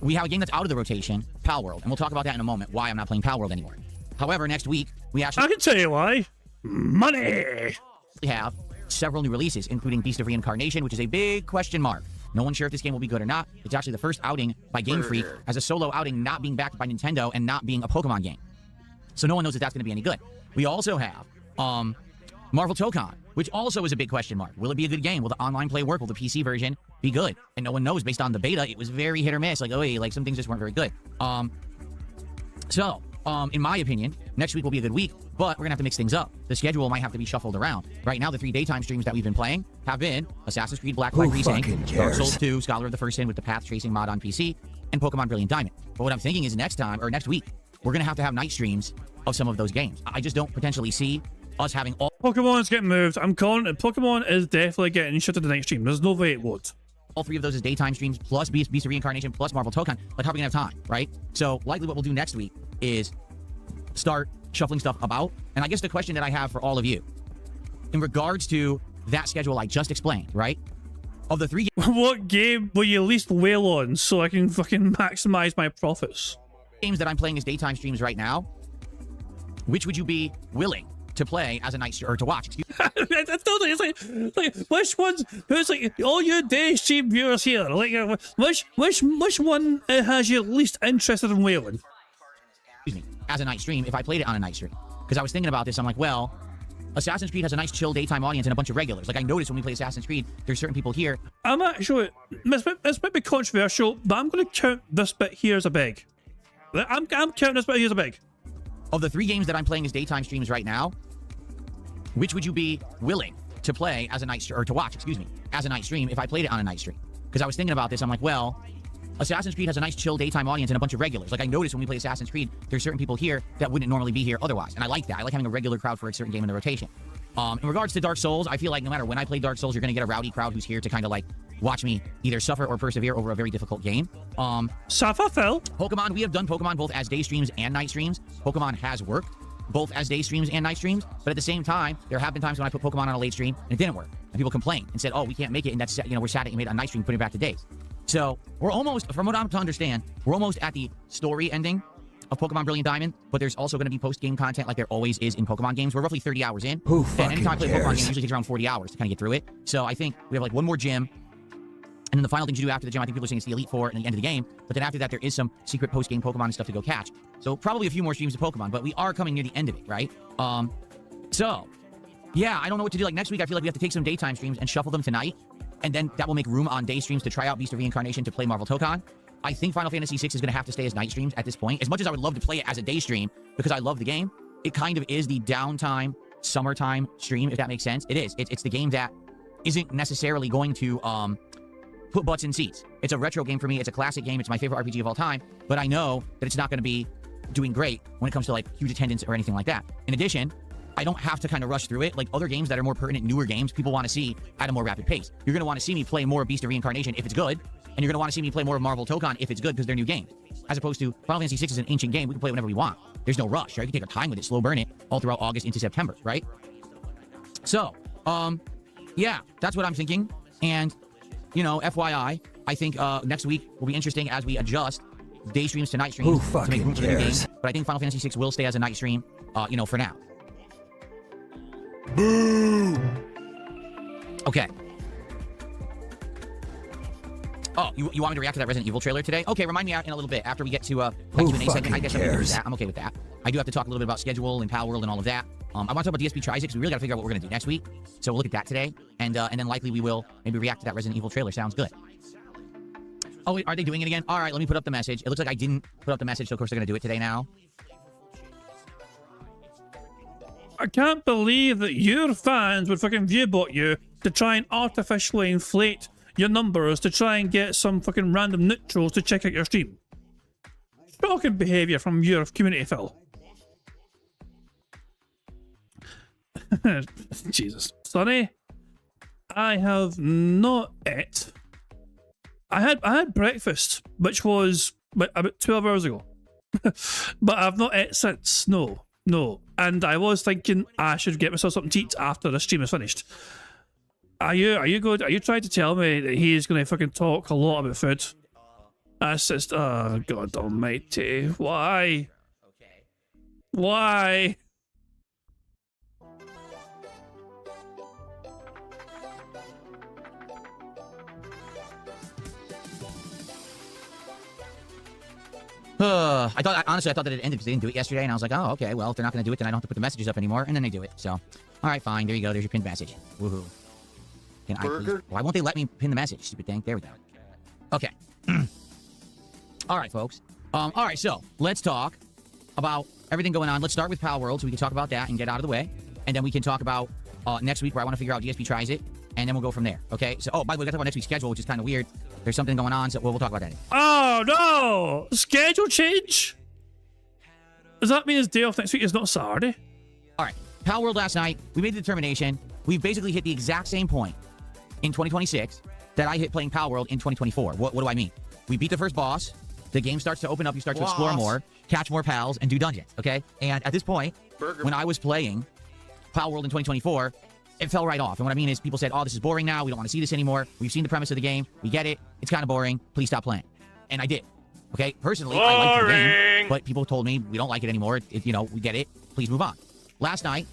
We have a game that's out of the rotation, Pal World, and we'll talk about that in a moment, why I'm not playing Pal World anymore. However, next week, we actually... I can tell you why. Money! We have several new releases, including Beast of Reincarnation, which is a big question mark. No one's sure if this game will be good or not. It's actually the first outing by Game Freak as a solo outing, not being backed by Nintendo and not being a Pokemon game. So no one knows if that's going to be any good. We also have Marvel Tokon, which also is a big question mark. Will it be a good game? Will the online play work? Will the PC version be good? And no one knows. Based on the beta, it was very hit or miss. Like, oh, like some things just weren't very good. In my opinion, next week will be a good week, but we're gonna have to mix things up. The schedule might have to be shuffled around. Right now, the 3 daytime streams that we've been playing have been Assassin's Creed Black Flag Resync, Dark Souls 2, Scholar of the First Sin with the Path Tracing mod on PC, and Pokemon Brilliant Diamond. But what I'm thinking is next week, we're gonna have night streams of some of those games. I just don't potentially see us having all... Pokemon's getting moved. I'm calling it. Pokemon is definitely getting shut to the night stream. There's no way it would. All 3 of those as daytime streams, plus Beast of Reincarnation, plus Marvel Tokon. Like, how are we gonna have time, right? So likely what we'll do next week is start shuffling stuff about. And I guess the question that I have for all of you, in regards to that schedule I just explained, right? Of the 3 what game will you at least wail on so I can fucking maximize my profits? Games that I'm playing as daytime streams right now, which would you be willing to play as a night or to watch? It's like which ones? Who's like all you day stream viewers here? Like which one has you least interested in whaling? Excuse me, as a night stream, if I played it on a night stream, because I was thinking about this, I'm like, well, Assassin's Creed has a nice chill daytime audience and a bunch of regulars. Like I noticed when we play Assassin's Creed, there's certain people here. I'm actually this might be controversial, but I'm going to count this bit here as a beg. I'm counting this bit here as a beg. Of the 3 games that I'm playing as daytime streams right now, which would you be willing to play as a night or to watch? Excuse me, as a night stream if I played it on a night stream? Because I was thinking about this, I'm like, well, Assassin's Creed has a nice chill daytime audience and a bunch of regulars. Like I noticed when we play Assassin's Creed, there's certain people here that wouldn't normally be here otherwise, and I like that. I like having a regular crowd for a certain game in the rotation. In regards to Dark Souls, I feel like no matter when I play Dark Souls, you're gonna get a rowdy crowd who's here to kind of like watch me either suffer or persevere over a very difficult game. Suffer, Phil. Pokemon, we have done Pokemon both as day streams and night streams. Pokemon has worked both as day streams and night streams, but at the same time, there have been times when I put Pokemon on a late stream and it didn't work, and people complained and said, "Oh, we can't make it," and that's we're sad that you made it on night stream, putting it back to days. So we're almost, from what I'm to understand, we're almost at the story ending of Pokemon Brilliant Diamond, but there's also going to be post-game content like there always is in Pokemon games. We're roughly 30 hours in, and anytime I play a Pokemon game, it usually takes around 40 hours to kind of get through it. So I think we have like one more gym, and then the final things you do after the gym, I think people are saying it's the Elite Four and the end of the game, but then after that, there is some secret post-game Pokemon and stuff to go catch. So probably a few more streams of Pokemon, but we are coming near the end of it, right? So, yeah, I don't know what to do. Like next week, I feel like we have to take some daytime streams and shuffle them tonight, and then that will make room on day streams to try out Beast of Reincarnation, to play Marvel Tokon. I think Final Fantasy VI is going to have to stay as night streams at this point. As much as I would love to play it as a day stream because I love the game, it kind of is the downtime, summertime stream, if that makes sense. It is. It's the game that isn't necessarily going to put butts in seats. It's a retro game for me. It's a classic game. It's my favorite RPG of all time. But I know that it's not going to be doing great when it comes to like huge attendance or anything like that. In addition, I don't have to kind of rush through it. Like other games that are more pertinent, newer games, people want to see at a more rapid pace. You're going to want to see me play more Beast of Reincarnation if it's good, and you're going to want to see me play more Marvel Tokon if it's good because they're new games. As opposed to Final Fantasy VI is an ancient game. We can play whenever we want. There's no rush, right? You can take our time with it, slow burn it all throughout August into September, right? So, yeah, that's what I'm thinking. And, you know, FYI, I think next week will be interesting as we adjust day streams to night streams to make room for the new game. But I think Final Fantasy VI will stay as a night stream, you know, for now. Boo! Okay. Oh, you want me to react to that Resident Evil trailer today? Okay, remind me out in a little bit after we get to Q&A segment. I guess I'm okay with that. I'm okay with that. I do have to talk a little bit about schedule and Power World and all of that. I want to talk about DSP Tries It because we really got to figure out what we're going to do next week. So we'll look at that today, and then likely we will maybe react to that Resident Evil trailer. Sounds good. Oh, wait, are they doing it again? All right, let me put up the message. It looks like I didn't put up the message, so of course they're going to do it today now. I can't believe that your fans would fucking viewbot you to try and artificially inflate your numbers to try and get some fucking random neutrals to check out your stream. Shocking behaviour from your community, Phil. Jesus. Sonny, I have not ate. I had breakfast, which was about 12 hours ago. But I've not ate since. No. And I was thinking I should get myself something to eat after the stream is finished. Are you good? Are you trying to tell me that he is going to fucking talk a lot about food? That's just, oh God almighty. Why? Why? Honestly, I thought that it ended because they didn't do it yesterday, and I was like, oh, okay, well, if they're not going to do it, then I don't have to put the messages up anymore, and then they do it. So, all right, fine, there you go, there's your pinned message. Woohoo. Can I please? Why won't they let me pin the message, stupid thing? There we go. Okay. All right, folks. All right, so let's talk about everything going on. Let's start with Pal World so we can talk about that and get out of the way, and then we can talk about next week where I want to figure out DSP Tries It, and then we'll go from there, okay? So, oh, by the way, we got to talk about next week's schedule, which is kind of weird. There's something going on, so we'll talk about that. Oh, no! Schedule change? Does that mean his day off next week is not Saturday? All right. Pal World last night, we made the determination. We've basically hit the exact same point in 2026 that I hit playing Pal World in 2024. What do I mean? We beat the first boss. The game starts to open up. You start to explore more, catch more pals, and do dungeons, okay? And at this point, when I was playing Pal World in 2024, it fell right off. And what I mean is people said, oh, this is boring now. We don't want to see this anymore. We've seen the premise of the game. We get it. It's kind of boring. Please stop playing. And I did. Okay? Personally, I liked the game, but people told me we don't like it anymore. You know, we get it. Please move on. Last night,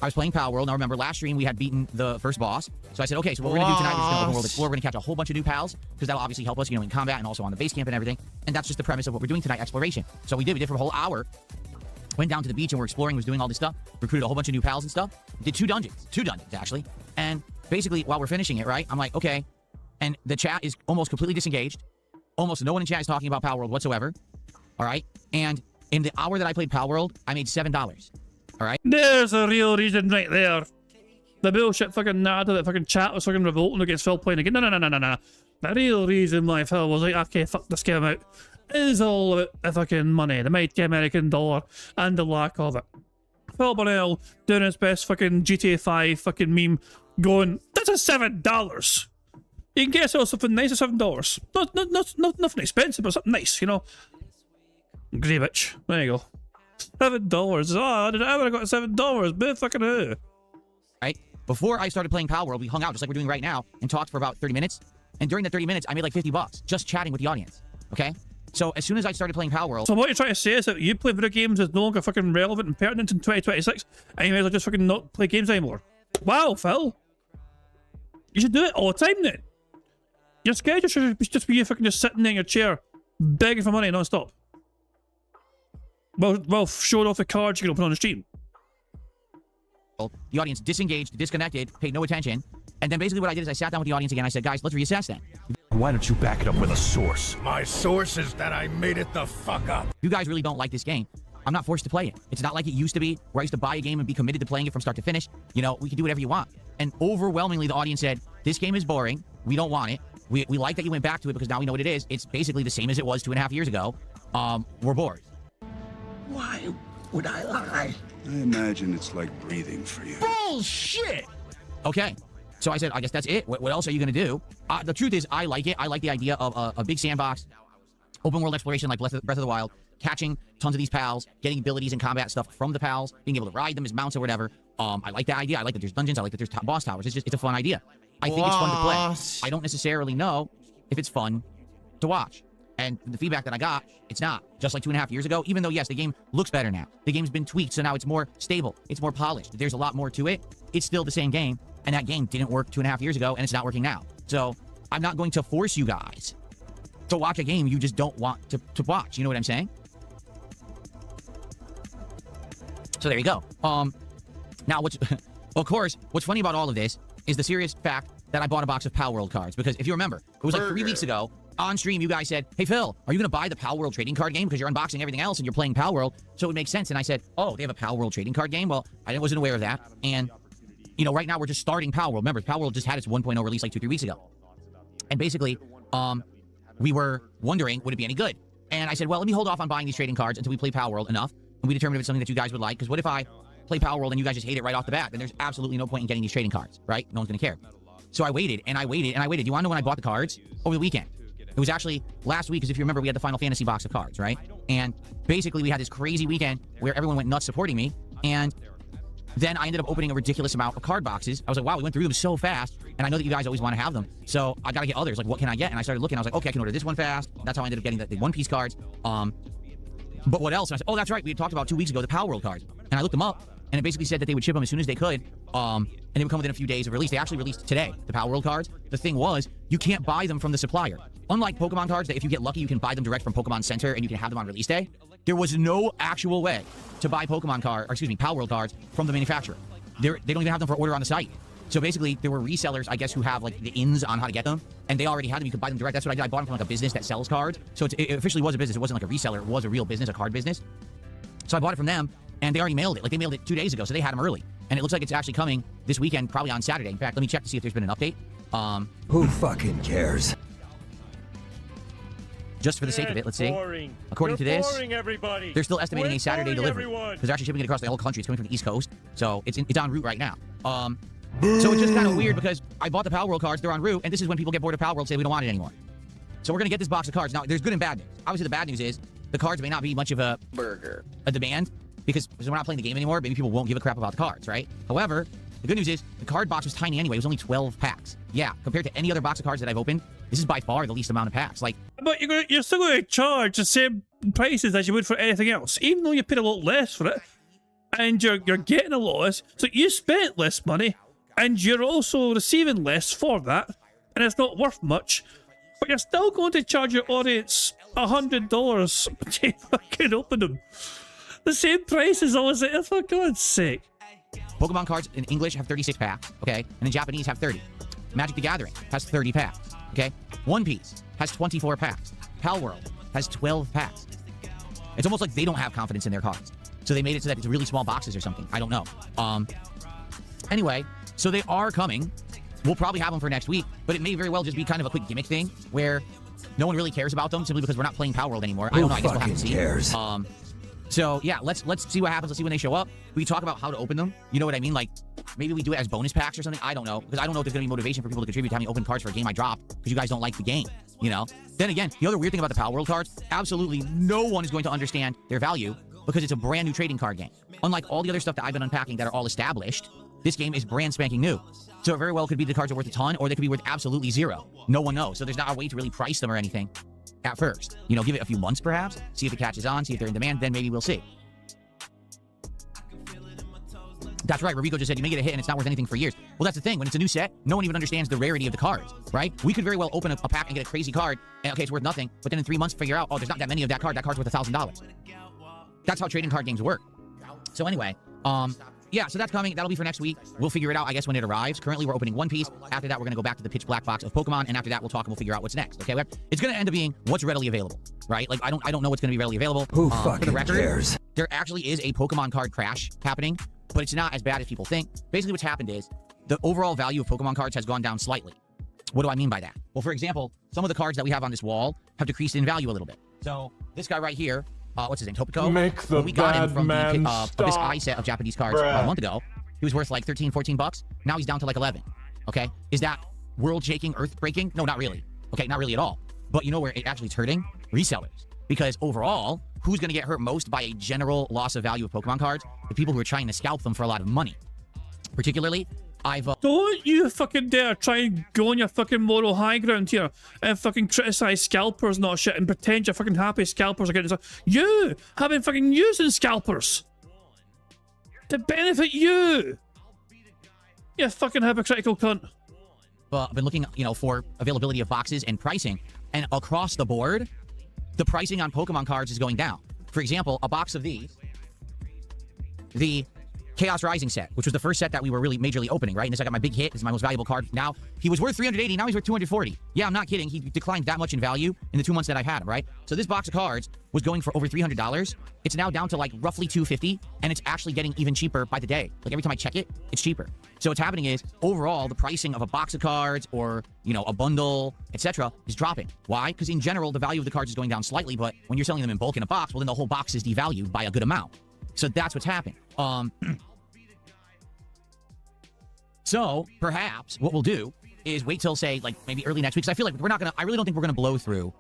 I was playing Pal World. Now, remember, last stream, we had beaten the first boss. So I said, okay, so what we're going to do tonight, we're just going to open world explore. We're going to catch a whole bunch of new pals, because that'll obviously help us, you know, in combat and also on the base camp and everything. And that's just the premise of what we're doing tonight, exploration. So we did for a whole hour. Went down to the beach and we're exploring, was doing all this stuff. Recruited a whole bunch of new pals and stuff. Did two dungeons, actually. And basically, while we're finishing it, right, I'm like, okay. And the chat is almost completely disengaged. Almost no one in chat is talking about Pal World whatsoever. All right? And in the hour that I played Pal World, I made $7. All right? There's a real reason right there. The bullshit fucking nada that fucking chat was fucking revolting against Phil playing again. No. The real reason why Phil was like, okay, fuck this game out, is all about the fucking money, the mighty American dollar, and the lack of it. Phil Bonnell doing his best fucking GTA 5 fucking meme, going, that's a $7. You can get yourself something nice at $7. Not nothing expensive, but something nice, you know. Grievich. There you go. $7. Oh, did I ever got $7? Bit fucking who? Right? Before I started playing Pal World, we hung out just like we're doing right now and talked for about 30 minutes. And during the 30 minutes, I made like $50 just chatting with the audience. Okay? So as soon as I started playing Pal World... So what you're trying to say is that you play video games is no longer fucking relevant and pertinent in 2026, and you may as well just fucking not play games anymore. Wow, Phil. You should do it all the time then. Your schedule should just be you fucking just sitting there in your chair, begging for money non-stop. Well, showing off the cards you can open on the stream. The audience disengaged, disconnected, paid no attention. And then basically what I did is I sat down with the audience again. I said, guys, let's reassess then. Why don't you back it up with a source? My source is that I made it the fuck up. You guys really don't like this game. I'm not forced to play it. It's not like it used to be, where I used to buy a game and be committed to playing it from start to finish. You know, we can do whatever you want. And overwhelmingly, the audience said, this game is boring. We don't want it. We like that you went back to it because now we know what it is. It's basically the same as it was 2.5 years ago. We're bored. Why would I lie? I imagine it's like breathing for you. Bullshit! Okay. So I said, I guess that's it. What else are you going to do? The truth is, I like it. I like the idea of a big sandbox, open world exploration like Breath of the Wild, catching tons of these pals, getting abilities and combat stuff from the pals, being able to ride them as mounts or whatever. I like that idea. I like that there's dungeons. I like that there's boss towers. It's a fun idea. I think it's fun to play. I don't necessarily know if it's fun to watch. And the feedback that I got, it's not. Just like 2.5 years ago, even though, yes, the game looks better now. The game's been tweaked, so now it's more stable. It's more polished. There's a lot more to it. It's still the same game. And that game didn't work 2.5 years ago, and it's not working now. So I'm not going to force you guys to watch a game you just don't want to watch. You know what I'm saying? So there you go. Now, of course, what's funny about all of this is the serious fact that I bought a box of Pal World cards. Because if you remember, it was like 3 weeks ago, on stream, you guys said, hey, Phil, are you going to buy the Pal World trading card game? Because you're unboxing everything else and you're playing Pal World. So it would make sense. And I said, oh, they have a Pal World trading card game? Well, I wasn't aware of that. And you know, right now we're just starting Pal World. Remember, Pal World just had its 1.0 release like 2-3 weeks ago. And basically, we were wondering, would it be any good? And I said, well, let me hold off on buying these trading cards until we play Pal World enough. And we determine if it's something that you guys would like. Because what if I play Pal World and you guys just hate it right off the bat? Then there's absolutely no point in getting these trading cards, right? No one's going to care. So I waited, and I waited, and I waited. You want to know when I bought the cards? Over the weekend. It was actually last week, because if you remember, we had the Final Fantasy box of cards, right? And basically, we had this crazy weekend where everyone went nuts supporting me. And then I ended up opening a ridiculous amount of card boxes. I was like, wow, we went through them so fast. And I know that you guys always want to have them. So I got to get others. Like, what can I get? And I started looking. I was like, okay, I can order this one fast. That's how I ended up getting the One Piece cards. But what else? And I said, oh, that's right. We had talked about 2 weeks ago, the Pal World cards. And I looked them up. And it basically said that they would ship them as soon as they could. And they would come within a few days of release. They actually released today, the Pal World cards. The thing was, you can't buy them from the supplier. Unlike Pokemon cards, that if you get lucky, you can buy them direct from Pokemon Center and you can have them on release day. There was no actual way to buy Pal World cards from the manufacturer. They don't even have them for order on the site. So basically, there were resellers, I guess, who have like the ins on how to get them, and they already had them. You could buy them direct. That's what I did. I bought them from like a business that sells cards. So it officially was a business. It wasn't like a reseller. It was a real business, a card business. So I bought it from them, and they already mailed it. Like they mailed it 2 days ago, so they had them early. And it looks like it's actually coming this weekend, probably on Saturday. In fact, let me check to see if there's been an update. Who fucking cares? Just for the sake of it, let's see. According to this, they're still estimating a Saturday delivery because they're actually shipping it across the whole country. It's coming from the East Coast, so it's en route right now. So it's just kind of weird because I bought the Pal World cards, they're en route, and this is when people get bored of Pal World, say we don't want it anymore. So we're gonna get this box of cards. Now, there's good and bad news. Obviously, the bad news is the cards may not be much of a demand because we're not playing the game anymore. Maybe people won't give a crap about the cards, right? However, the good news is the card box was tiny anyway. It was only 12 packs. Yeah, compared to any other box of cards that I've opened, this is by far the least amount of packs. Like, but you're still going to charge the same prices as you would for anything else, even though you paid a lot less for it, and you're getting a lot less. So you spent less money, and you're also receiving less for that, and it's not worth much. But you're still going to charge your audience $100 to fucking open them. The same price as always. For God's sake. Pokemon cards in English have 36 packs, okay? And in Japanese have 30. Magic the Gathering has 30 packs, okay? One Piece has 24 packs. Pal World has 12 packs. It's almost like they don't have confidence in their cards. So they made it so that it's really small boxes or something. I don't know. Anyway, so they are coming. We'll probably have them for next week, but it may very well just be kind of a quick gimmick thing where no one really cares about them simply because we're not playing Pal World anymore. I don't know. I guess we'll have to see. Cares? So yeah, let's see what happens. Let's see when they show up. We can talk about how to open them. You know what I mean? Like maybe we do it as bonus packs or something. I don't know, because I don't know if there's gonna be motivation for people to contribute to having open cards for a game I dropped because you guys don't like the game. You know. Then again, the other weird thing about the Pal World cards, absolutely no one is going to understand their value because it's a brand new trading card game. Unlike all the other stuff that I've been unpacking that are all established, this game is brand spanking new. So it very well could be the cards are worth a ton, or they could be worth absolutely zero. No one knows. So there's not a way to really price them or anything at first. You know, give it a few months perhaps, see if it catches on, see if they're in demand, then maybe we'll see. That's right, Rodrigo just said you may get a hit and it's not worth anything for years. Well, that's the thing. When it's a new set, no one even understands the rarity of the cards, right? We could very well open a pack and get a crazy card, and okay, it's worth nothing, but then in 3 months figure out, oh, there's not that many of that card. That card's worth $1,000. That's how trading card games work. So anyway, yeah, so that's coming. That'll be for next week. We'll figure it out, I guess, when it arrives. Currently, we're opening One Piece. After that, we're going to go back to the pitch black box of Pokemon, and after that, we'll talk and we'll figure out what's next. Okay, it's going to end up being what's readily available, right? Like, I don't know what's going to be readily available. Who For the fucking record, cares? there actually is a Pokemon card crash happening, but it's not as bad as people think. Basically, what's happened is the overall value of Pokemon cards has gone down slightly. What do I mean by that? Well, for example, some of the cards that we have on this wall have decreased in value a little bit. So this guy right here, what's his name? Topico. Make the When we got him from bad man this eye set of Japanese cards Bruh. about a month ago, he was worth like 13, 14 bucks. Now he's down to like 11. Okay? Is that world-shaking, earth-breaking? No, not really. Okay, not really at all. But you know where it actually is hurting? Resellers. Because overall, who's going to get hurt most by a general loss of value of Pokemon cards? The people who are trying to scalp them for a lot of money. Particularly, Don't you fucking dare try and go on your fucking moral high ground here and fucking criticize scalpers, not shit, and pretend you're fucking happy scalpers are getting stuff. You have been fucking using scalpers to benefit you. You fucking hypocritical cunt. I've been looking, for availability of boxes and pricing, and across the board, the pricing on Pokemon cards is going down. For example, a box of these, the Chaos Rising set, which was the first set that we were really majorly opening, right? And this I got my big hit. This is my most valuable card. Now, he was worth 380. Now he's worth 240. Yeah, I'm not kidding. He declined that much in value in the 2 months that I've had him, right? So this box of cards was going for over $300. It's now down to like roughly $250, and it's actually getting even cheaper by the day. Like every time I check it, it's cheaper. So what's happening is overall the pricing of a box of cards or, a bundle, etc. is dropping. Why? Because in general, the value of the cards is going down slightly, but when you're selling them in bulk in a box, well, then the whole box is devalued by a good amount. So that's what's happening. So perhaps what we'll do is wait till, say, like maybe early next week. Because I feel like I really don't think we're gonna blow through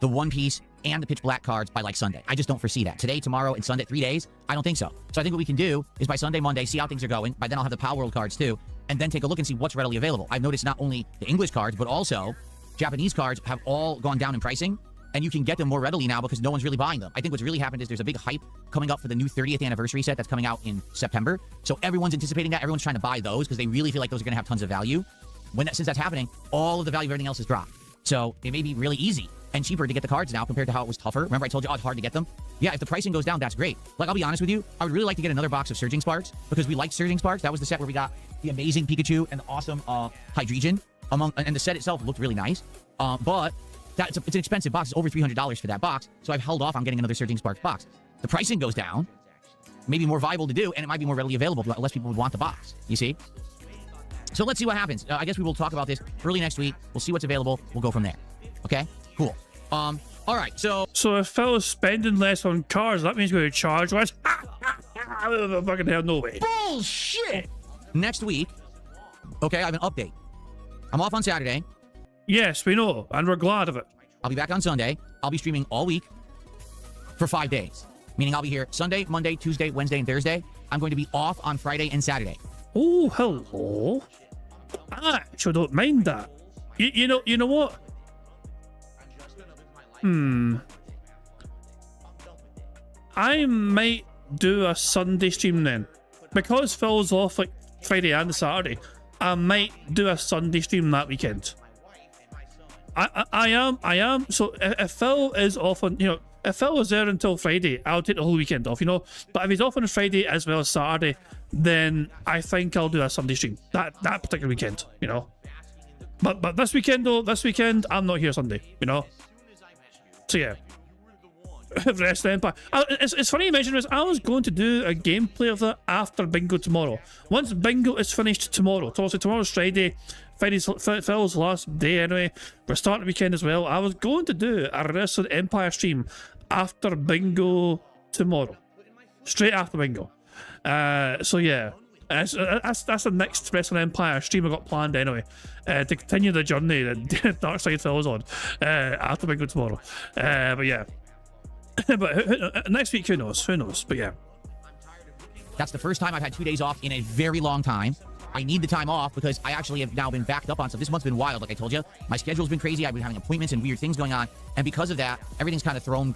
the One Piece and the Pitch Black cards by like Sunday. I just don't foresee that. Today, tomorrow, and Sunday, 3 days. I don't think so. So I think what we can do is by Sunday, Monday, see how things are going. By then I'll have the Power World cards too, and then take a look and see what's readily available. I've noticed not only the English cards, but also Japanese cards have all gone down in pricing. And you can get them more readily now because no one's really buying them. I think what's really happened is there's a big hype coming up for the new 30th anniversary set that's coming out in September. So everyone's anticipating that. Everyone's trying to buy those because they really feel like those are going to have tons of value. Since that's happening, all of the value of everything else has dropped. So it may be really easy and cheaper to get the cards now compared to how it was tougher. Remember I told you, it's hard to get them? Yeah, if the pricing goes down, that's great. Like, I'll be honest with you, I would really like to get another box of Surging Sparks because we liked Surging Sparks. That was the set where we got the amazing Pikachu and the awesome Hydreigon. And the set itself looked really nice. But it's an expensive box. It's over $300 for that box. So I've held off on getting another Surging Sparks box. The pricing goes down, maybe more viable to do, and it might be more readily available, but less people would want the box. You see? So let's see what happens. I guess we will talk about this early next week. We'll see what's available. We'll go from there. Okay? Cool. All right. So if Phil's spending less on cars, that means we're going to charge less. Fucking hell, no way. Bullshit. Next week, okay, I have an update. I'm off on Saturday. Yes, we know, and we're glad of it. I'll be back on Sunday. I'll be streaming all week for 5 days. Meaning I'll be here Sunday, Monday, Tuesday, Wednesday, and Thursday. I'm going to be off on Friday and Saturday. Oh, hello. I actually don't mind that. You know what? I might do a Sunday stream then. Because Phil's off like Friday and Saturday, I might do a Sunday stream that weekend. I am. So if Phil is off on, if Phil is there until Friday, I'll take the whole weekend off, But if he's off on Friday as well as Saturday, then I think I'll do a Sunday stream that particular weekend, But this weekend I'm not here Sunday, So yeah. Rest Empire. It's funny you mentioned this. I was going to do a gameplay of that after Bingo tomorrow. Once Bingo is finished tomorrow, so tomorrow's Friday. Friday's Phil's last day anyway. We're starting the weekend as well. I was going to do a Wrestling Empire stream after Bingo tomorrow. Straight after Bingo. So yeah. That's the next Wrestling Empire stream I got planned anyway. To continue the journey that Dark Side Phil's on. After Bingo tomorrow. But yeah. But next week, who knows? But yeah. That's the first time I've had 2 days off in a very long time. I need the time off because I actually have now been backed up on stuff. This month's been wild, like I told you. My schedule's been crazy. I've been having appointments and weird things going on. And because of that, everything's kind of thrown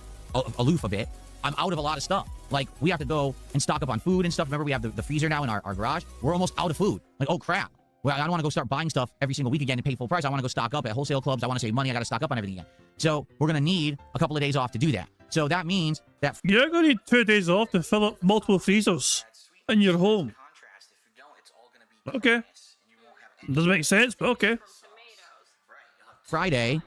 aloof a bit. I'm out of a lot of stuff. Like, we have to go and stock up on food and stuff. Remember, we have the freezer now in our garage. We're almost out of food. Like, oh, crap. Well, I don't want to go start buying stuff every single week again and pay full price. I want to go stock up at wholesale clubs. I want to save money. I got to stock up on everything again. So we're going to need a couple of days off to do that. So that means that... You're going to need 2 days off to fill up multiple freezers in your home. Okay. Doesn't make sense, but okay. Friday,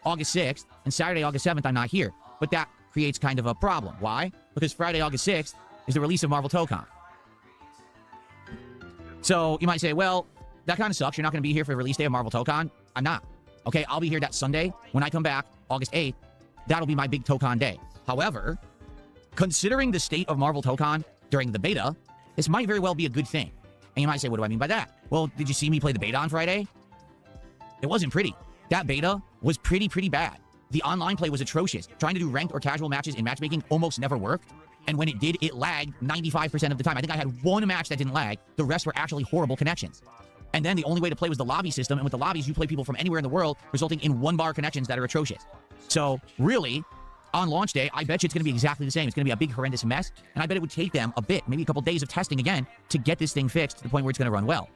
August 6th, and Saturday, August 7th, I'm not here. But that creates kind of a problem. Why? Because Friday, August 6th is the release of Marvel ToeCon. So you might say, well, that kind of sucks. You're not going to be here for the release day of Marvel ToeCon. I'm not. Okay, I'll be here that Sunday. When I come back, August 8th, that'll be my big ToeCon day. However, considering the state of Marvel ToeCon during the beta, this might very well be a good thing. And you might say, what do I mean by that? Well, did you see me play the beta on Friday? It wasn't pretty. That beta was pretty bad. The online play was atrocious. Trying to do ranked or casual matches in matchmaking almost never worked. And when it did, it lagged 95% of the time. I think I had one match that didn't lag. The rest were actually horrible connections. And then the only way to play was the lobby system. And with the lobbies, you play people from anywhere in the world, resulting in one-bar connections that are atrocious. So really, on launch day, I bet you it's going to be exactly the same. It's going to be a big, horrendous mess. And I bet it would take them a bit, maybe a couple days of testing again, to get this thing fixed to the point where it's going to run well.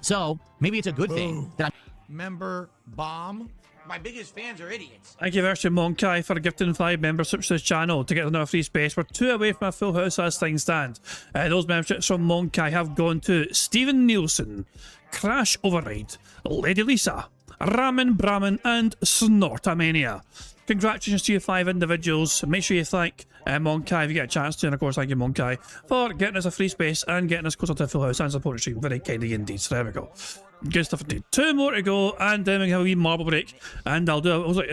So maybe it's a good thing that I'm... Member bomb. My biggest fans are idiots. Thank you very much to Monkai for gifting 5 memberships to this channel to get another free space. We're 2 away from a full house as things stand. Those memberships from Monkai have gone to Stephen Nielsen, Crash Override, Lady Lisa, Ramen Brahmin, and Snortamania. Congratulations to you 5 individuals. Make sure you thank Monkai if you get a chance to, and of course thank you Monkai for getting us a free space and getting us closer to a full house and supporting the stream. Very kindly indeed. So there we go. Good stuff indeed. 2 more to go, and then we have a wee marble break. And I'll do. I was like,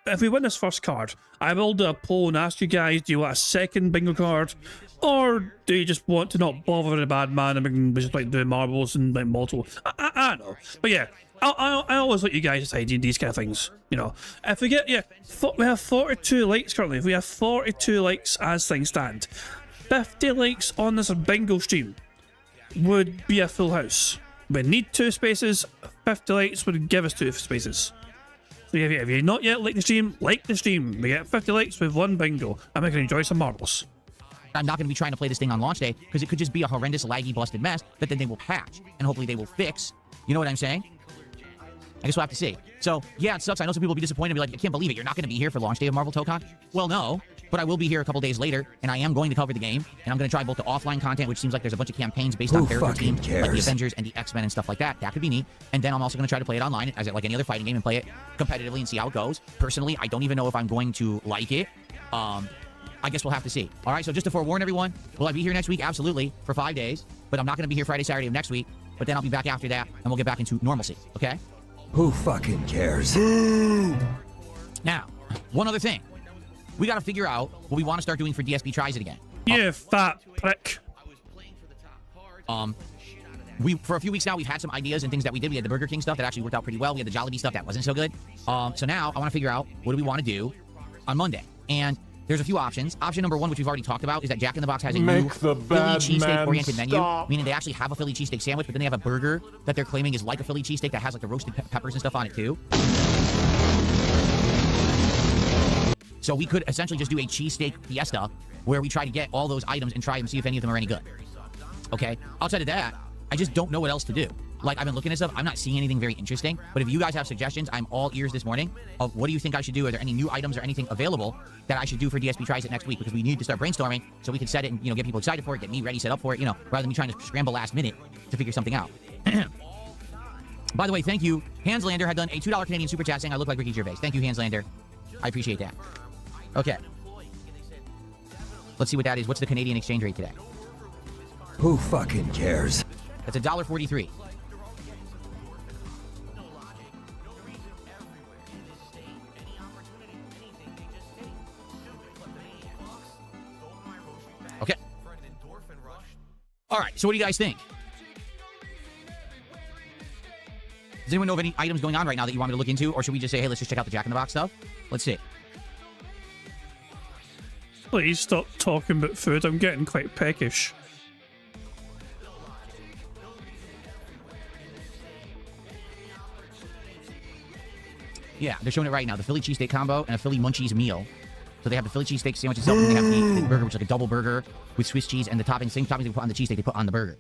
if we win this first card, I will do a poll and ask you guys: do you want a second bingo card, or do you just want to not bother with a bad man and we can just like do marbles and like multiple? I don't know, but yeah. I always let you guys decide these kind of things, you know. If we get, we have 42 likes currently. If we have 42 likes as things stand, 50 likes on this bingo stream would be a full house. We need 2 spaces, 50 likes would give us 2 spaces. So if you're not yet like the stream, like the stream. We get 50 likes with 1 bingo, and we can enjoy some marbles. I'm not going to be trying to play this thing on launch day, because it could just be a horrendous, laggy, busted mess that then they will patch, and hopefully they will fix. You know what I'm saying? I guess we'll have to see. So, yeah, it sucks. I know some people will be disappointed and be like, I can't believe it. You're not going to be here for launch day of Marvel ToeCon? Well, no. But I will be here a couple days later, and I am going to cover the game. And I'm going to try both the offline content, which seems like there's a bunch of campaigns based on character teams, like the Avengers and the X-Men and stuff like that. That could be neat. And then I'm also going to try to play it online, as like any other fighting game, and play it competitively and see how it goes. Personally, I don't even know if I'm going to like it. I guess we'll have to see. All right, so just to forewarn everyone, will I be here next week? Absolutely, for 5 days. But I'm not going to be here Friday, Saturday of next week. But then I'll be back after that, and we'll get back into normalcy, okay? Who fucking cares? Now, one other thing. We got to figure out what we want to start doing for DSP Tries It again. You fat prick. For a few weeks now, we've had some ideas and things that we did. We had the Burger King stuff that actually worked out pretty well. We had the Jollibee stuff that wasn't so good. So now I want to figure out what do we want to do on Monday. And there's a few options. Option number 1, which we've already talked about, is that Jack in the Box has a new Philly cheesesteak-oriented menu, meaning they actually have a Philly cheesesteak sandwich, but then they have a burger that they're claiming is like a Philly cheesesteak that has like the roasted peppers and stuff on it too. So we could essentially just do a cheesesteak fiesta where we try to get all those items and try and see if any of them are any good. Okay? Outside of that, I just don't know what else to do. Like, I've been looking at stuff. I'm not seeing anything very interesting. But if you guys have suggestions, I'm all ears this morning of what do you think I should do? Are there any new items or anything available that I should do for DSP Tries It next week? Because we need to start brainstorming so we can set it and, you know, get people excited for it, get me ready, set up for it, you know, rather than me trying to scramble last minute to figure something out. By the way, thank you. Hanslander had done a $2 Canadian super chat saying I look like Ricky Gervais. Thank you, Hanslander. I appreciate that. Okay. Let's see what that is. What's the Canadian exchange rate today? Who fucking cares? That's $1.43. Okay. All right, so what do you guys think? Does anyone know of any items going on right now that you want me to look into? Or should we just say, hey, let's just check out the Jack in the Box stuff? Let's see. Please stop talking about food. I'm getting quite peckish. Yeah, they're showing it right now. The Philly cheesesteak combo and a Philly munchies meal. So they have the Philly cheesesteak sandwich itself, and they have the burger, which is like a double burger with Swiss cheese, and the toppings, same toppings they put on the cheesesteak, they put on the burger.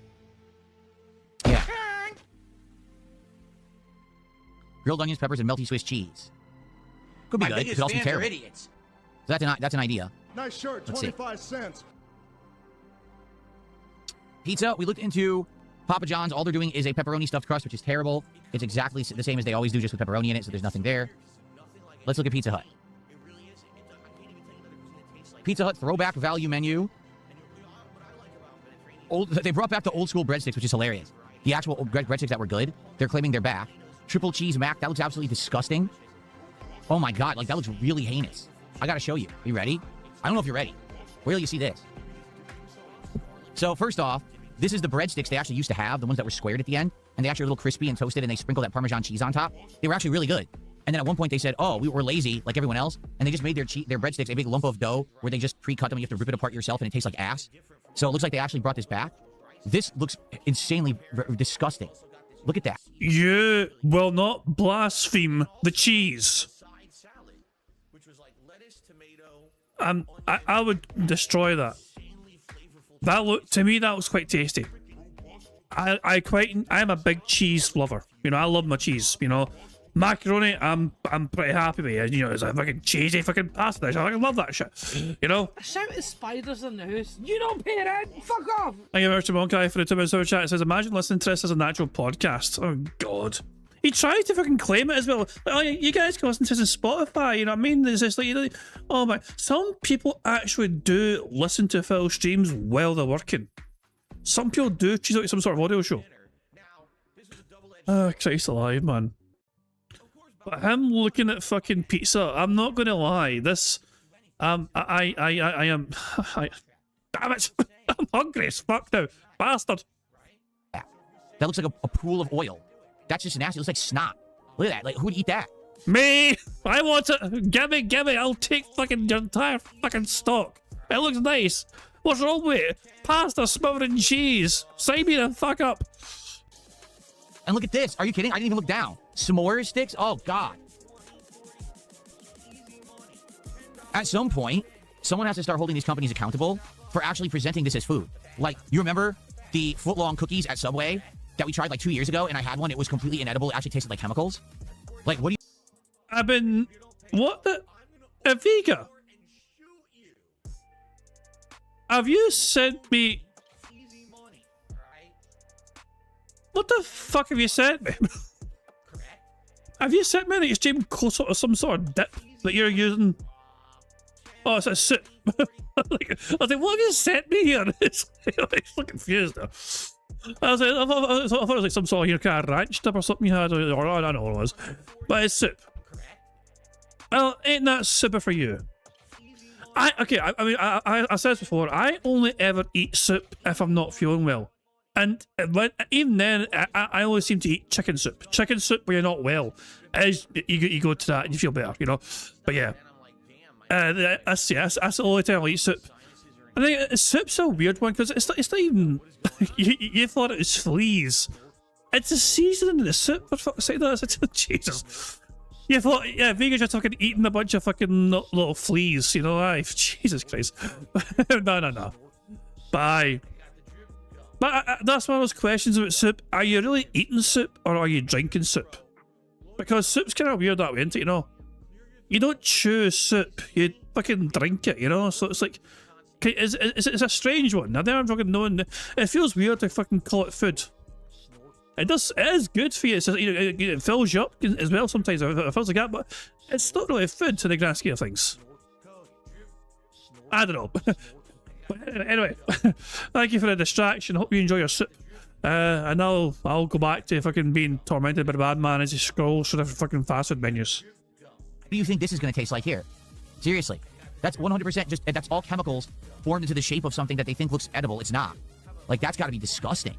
Yeah. Grilled onions, peppers, and melty Swiss cheese. Could be good. It could also be terrible. Idiots. So that's an idea. Nice shirt, 25 cents. Pizza, we looked into Papa John's, all they're doing is a pepperoni stuffed crust, which is terrible. It's exactly the same as they always do, just with pepperoni in it, so there's nothing there. Let's look at Pizza Hut. Pizza Hut throwback value menu. They brought back the old school breadsticks, which is hilarious. The actual old breadsticks that were good, they're claiming they're back. Triple cheese mac, that looks absolutely disgusting. Oh my god, like that looks really heinous. I gotta show you. Are you ready? I don't know if you're ready. Where till you see this? So first off, this is the breadsticks they actually used to have, the ones that were squared at the end, and they actually were a little crispy and toasted, and they sprinkled that Parmesan cheese on top. They were actually really good. And then at one point they said, oh, we were lazy like everyone else, and they just made their breadsticks a big lump of dough where they just pre-cut them and you have to rip it apart yourself and it tastes like ass. So it looks like they actually brought this back. This looks insanely disgusting. Look at that. You will not blaspheme the cheese. I would destroy that. To me, that was quite tasty. I'm a big cheese lover. You know, I love my cheese. You know, macaroni, I'm pretty happy with it. You know, it's a fucking cheesy fucking pasta. I fucking love that shit. You know. I shout at spiders in the house. You don't pay rent. Fuck off. Thank you very much to Monkai for the 2 minute super chat. It says, imagine listening to this as an actual podcast. Oh god. He tried to fucking claim it as well. Like, oh, you guys can listen to this on Spotify, you know what I mean? It's just like, oh my. Some people actually do listen to Phil streams while they're working. Some people do choose like some sort of audio show. Oh, Christ alive, man. But him looking at fucking pizza, I'm not gonna lie. This, I am, damn it, I'm hungry as fuck now, bastard. That looks like a pool of oil. That's just nasty. It looks like snot. Look at that. Like, who would eat that? Me! I want it! Give me! I'll take fucking your entire fucking stock. It looks nice. What's wrong with it? Pasta smothered in cheese. Sign me the fuck up. And look at this. Are you kidding? I didn't even look down. S'more sticks? Oh, God. At some point, someone has to start holding these companies accountable for actually presenting this as food. Like, you remember the foot-long cookies at Subway that we tried like 2 years ago, and I had one. It was completely inedible. It actually tasted like chemicals. Like, what do you... What the... Aviga? Have you sent me... What the fuck have you sent me? Have you sent me an extreme close-up of some sort of dip that you're using? Oh, it's a soup. I was like, what have you sent me here? It's so confused now. I thought it was like some sort of, you know, kind of ranch dip or something you had, or I don't know what it was. But it's soup. Well, ain't that super for you? I said this before, I only ever eat soup if I'm not feeling well. And even then, I only seem to eat chicken soup. Chicken soup when you're not well. Is you go to that and you feel better, you know? But yeah. That's the only time I eat soup. I think soup's a weird one because it's not even... you thought it was fleas. It's a seasoning in the soup, for fuck's sake. Jesus. You thought, yeah, vegans are talking eating a bunch of fucking little fleas, you know? Jesus Christ. No. Bye. But that's one of those questions about soup. Are you really eating soup or are you drinking soup? Because soup's kind of weird that way, isn't it, you know? You don't chew soup, you fucking drink it, you know? So it's like... It's a strange one. Now, I'm fucking knowing... It feels weird to fucking call it food. It is good for you. It's just, you know, it fills you up as well sometimes. It fills the gap, but it's not really food in the grand scheme of things. I don't know. But anyway, thank you for the distraction. Hope you enjoy your soup. And I'll go back to fucking being tormented by the bad man as he scrolls through the fucking fast food menus. What do you think this is going to taste like here? Seriously. That's 100% just... That's all chemicals formed into the shape of something that they think looks edible. It's not. Like, that's got to be disgusting.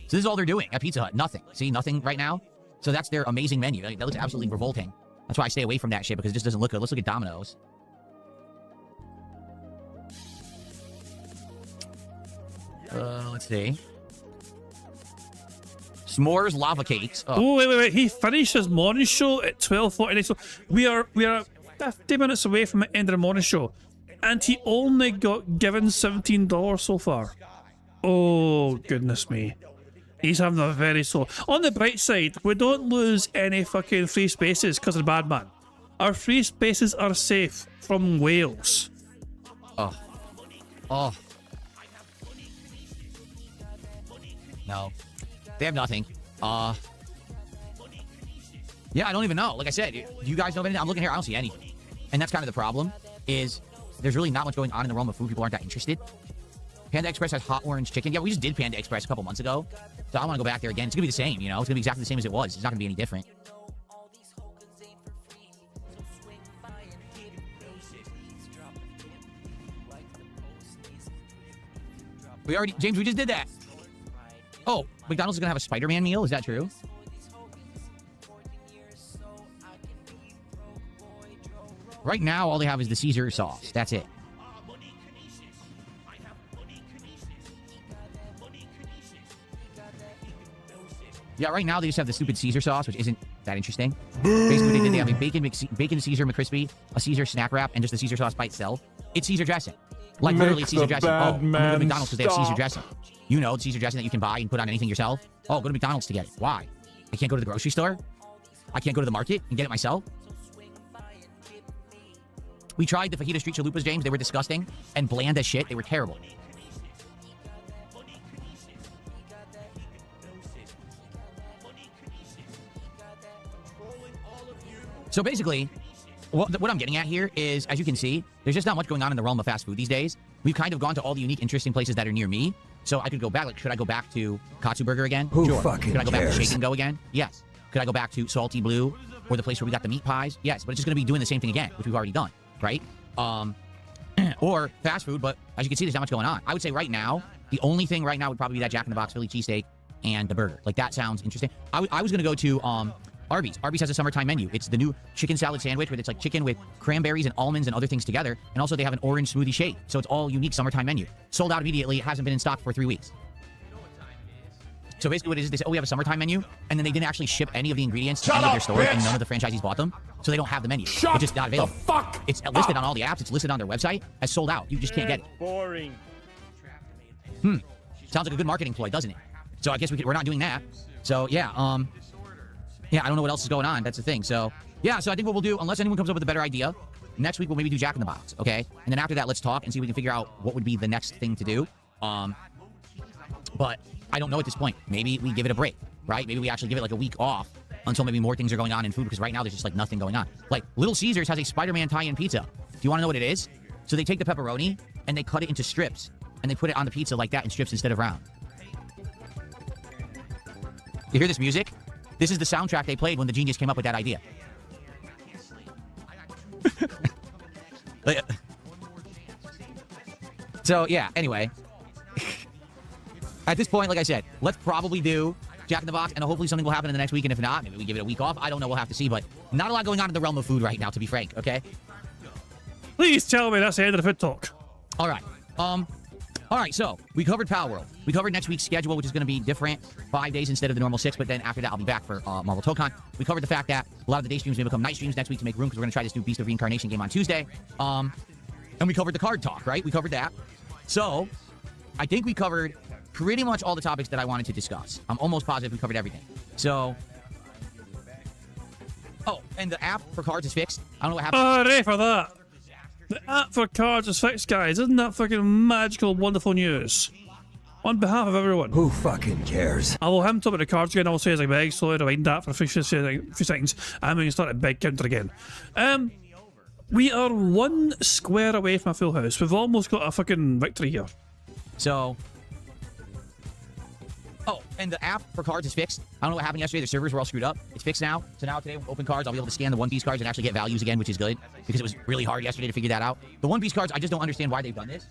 So this is all they're doing at Pizza Hut. Nothing. See, nothing right now. So that's their amazing menu. Like, that looks absolutely revolting. That's why I stay away from that shit, because it just doesn't look good. Let's look at Domino's. Let's see. S'mores lava cakes. Oh, wait. He finished his morning show at 12:49. So we are 50 minutes away from the end of the morning show. And he only got given $17 so far. Oh, goodness me. He's having a very slow... On the bright side, we don't lose any fucking free spaces because of the bad man. Our free spaces are safe from Wales. Oh. No. They have nothing. Yeah, I don't even know. Like I said, do you guys know anything? I'm looking here. I don't see anything. And that's kind of the problem, is there's really not much going on in the realm of food. People aren't that interested. Panda Express has hot orange chicken. Yeah, we just did Panda Express a couple months ago. So I want to go back there again. It's going to be the same, you know? It's going to be exactly the same as it was. It's not going to be any different. James, we just did that. Oh, McDonald's is going to have a Spider-Man meal? Is that true? Right now, all they have is the Caesar sauce. That's it. Yeah, right now they just have the stupid Caesar sauce, which isn't that interesting. Basically, they have a bacon Caesar McCrispy, a Caesar snack wrap, and just the Caesar sauce by itself. It's Caesar dressing. Like, literally, it's Caesar dressing. Oh, I'm going to go to McDonald's because they have Caesar dressing. You know, the Caesar dressing that you can buy and put on anything yourself. Oh, go to McDonald's to get it. Why? I can't go to the grocery store? I can't go to the market and get it myself? We tried the fajita street chalupas, James. They were disgusting and bland as shit. They were terrible. So basically, what I'm getting at here is, as you can see, there's just not much going on in the realm of fast food these days. We've kind of gone to all the unique, interesting places that are near me. So I could go back. Like, should I go back to Katsu Burger again? Who sure. fucking Could I go back cares? to Shake and Go again? Yes. Could I go back to Salty Blue or the place where we got the meat pies? Yes. But it's just going to be doing the same thing again, which we've already done, right? Or fast food, but as you can see, there's not much going on. I would say right now, the only thing right now would probably be that Jack in the Box Philly cheesesteak and the burger. Like, that sounds interesting. I was going to go to Arby's. Arby's has a summertime menu. It's the new chicken salad sandwich where it's like chicken with cranberries and almonds and other things together. And also they have an orange smoothie shake. So it's all unique summertime menu. Sold out immediately. It hasn't been in stock for 3 weeks. So basically what it is, they say, oh, we have a summertime menu. And then they didn't actually ship any of the ingredients to any of their stores. And none of the franchisees bought them. So they don't have the menu. It's just not available. It's listed on all the apps. It's listed on their website as sold out. You just can't get it. Boring. Sounds like a good marketing ploy, doesn't it? So I guess we're not doing that. So yeah, yeah, I don't know what else is going on. That's the thing. So, yeah, so I think what we'll do, unless anyone comes up with a better idea, next week we'll maybe do Jack in the Box, okay? And then after that, let's talk and see if we can figure out what would be the next thing to do. But I don't know at this point. Maybe we give it a break, right? Maybe we actually give it like a week off until maybe more things are going on in food, because right now there's just like nothing going on. Like, Little Caesars has a Spider-Man tie-in pizza. Do you want to know what it is? So they take the pepperoni and they cut it into strips and they put it on the pizza like that in strips instead of round. You hear this music? This is the soundtrack they played when the genius came up with that idea. So, yeah, anyway. At this point, like I said, let's probably do Jack in the Box, and hopefully something will happen in the next week, and if not, maybe we give it a week off. I don't know, we'll have to see, but not a lot going on in the realm of food right now, to be frank, okay? Please tell me that's the end of the food talk. All right. All right, so we covered Pal World. We covered next week's schedule, which is going to be different, 5 days instead of the normal 6, but then after that, I'll be back for Marvel Tokon. We covered the fact that a lot of the day streams may become night streams next week to make room, because we're going to try this new Beast of Reincarnation game on Tuesday. And we covered the card talk, right? We covered that. So I think we covered pretty much all the topics that I wanted to discuss. I'm almost positive we covered everything. So, oh, and the app for cards is fixed. I don't know what happened. Hooray for that. The app for cards is fixed, guys. Isn't that fucking magical, wonderful news? On behalf of everyone. Who fucking cares? I will talk about the cards again. I'll say as I beg, slowly rewind that for a few seconds. And we can start a big counter again. We are 1 square away from a full house. We've almost got a fucking victory here. So, oh, and the app for cards is fixed. I don't know what happened yesterday. The servers were all screwed up. It's fixed now. So now today, with open cards, I'll be able to scan the One Piece cards and actually get values again, which is good, because it was really hard yesterday to figure that out. The One Piece cards, I just don't understand why they've done this.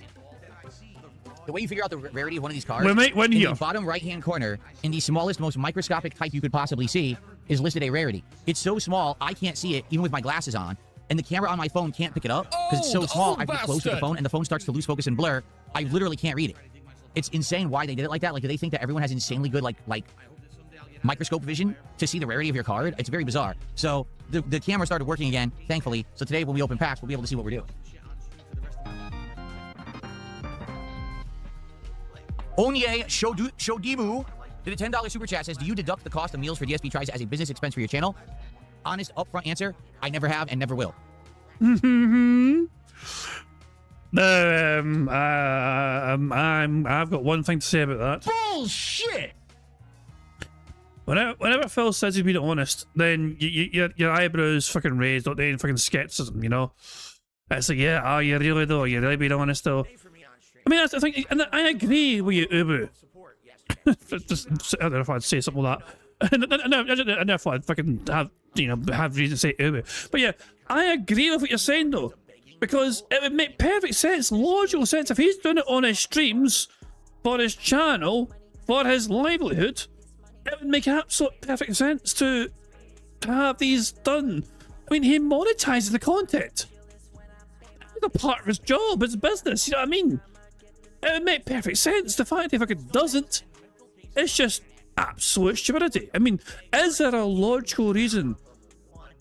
The way you figure out the rarity of one of these cards, in the bottom right-hand corner, in the smallest, most microscopic type you could possibly see, is listed a rarity. It's so small, I can't see it, even with my glasses on. And the camera on my phone can't pick it up, because it's so small, I get close to the phone, and the phone starts to lose focus and blur. I literally can't read it. It's insane why they did it like that. Like, do they think that everyone has insanely good, like microscope vision to see the rarity of your card? It's very bizarre. So, the camera started working again, thankfully. So today, when we open packs, we'll be able to see what we're doing. Onye Shodimu did a $10 super chat. Says, do you deduct the cost of meals for DSP tries as a business expense for your channel? Honest, upfront answer, I never have and never will. I've got one thing to say about that. Bullshit! Whenever Phil says he's being honest, then your eyebrows fucking raised, don't they? And fucking skepticism, you know. It's like, yeah, are you really though? Are you really being honest though? I mean, I think, and I agree with you, Ubu. Just, I don't know if I'd say something like that. I never thought I'd fucking have reason to say Ubu. But yeah, I agree with what you're saying though, because it would make perfect sense, logical sense, if he's doing it on his streams, for his channel, for his livelihood. It would make absolute perfect sense to have these done. I mean, he monetizes the content. It's a part of his job, it's business, you know what I mean? It would make perfect sense. The fact that he fucking doesn't, it's just absolute stupidity. I mean, is there a logical reason?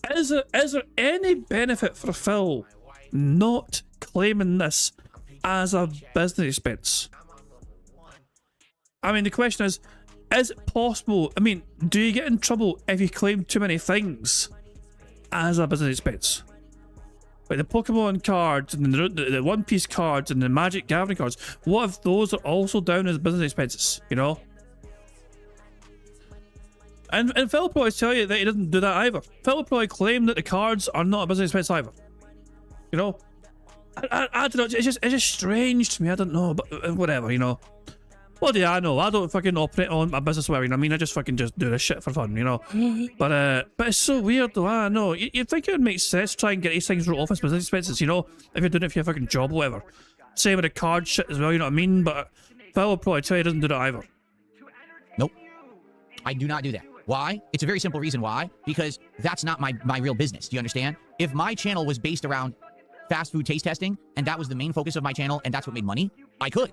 Is there any benefit for Phil not claiming this as a business expense? I mean, the question is it possible? I mean, do you get in trouble if you claim too many things as a business expense? Like the Pokemon cards and the One Piece cards and the Magic Gathering cards, what if those are also down as business expenses, you know? And Phil will probably tell you that he doesn't do that either. Phil will probably claim that the cards are not a business expense either. You know? I don't know, it's just strange to me, I don't know, but whatever, you know? What do I know? I don't fucking operate on my business where, you know what I mean? I just fucking just do this shit for fun, you know? But it's so weird though, I don't know. You'd think it would make sense to try and get these things wrote off as business expenses, you know? If you're doing it for your fucking job or whatever. Same with the card shit as well, you know what I mean? But Phil will probably tell you he doesn't do that either. Nope. I do not do that. Why? It's a very simple reason why. Because that's not my real business. Do you understand? If my channel was based around fast food taste testing, and that was the main focus of my channel, and that's what made money, I could.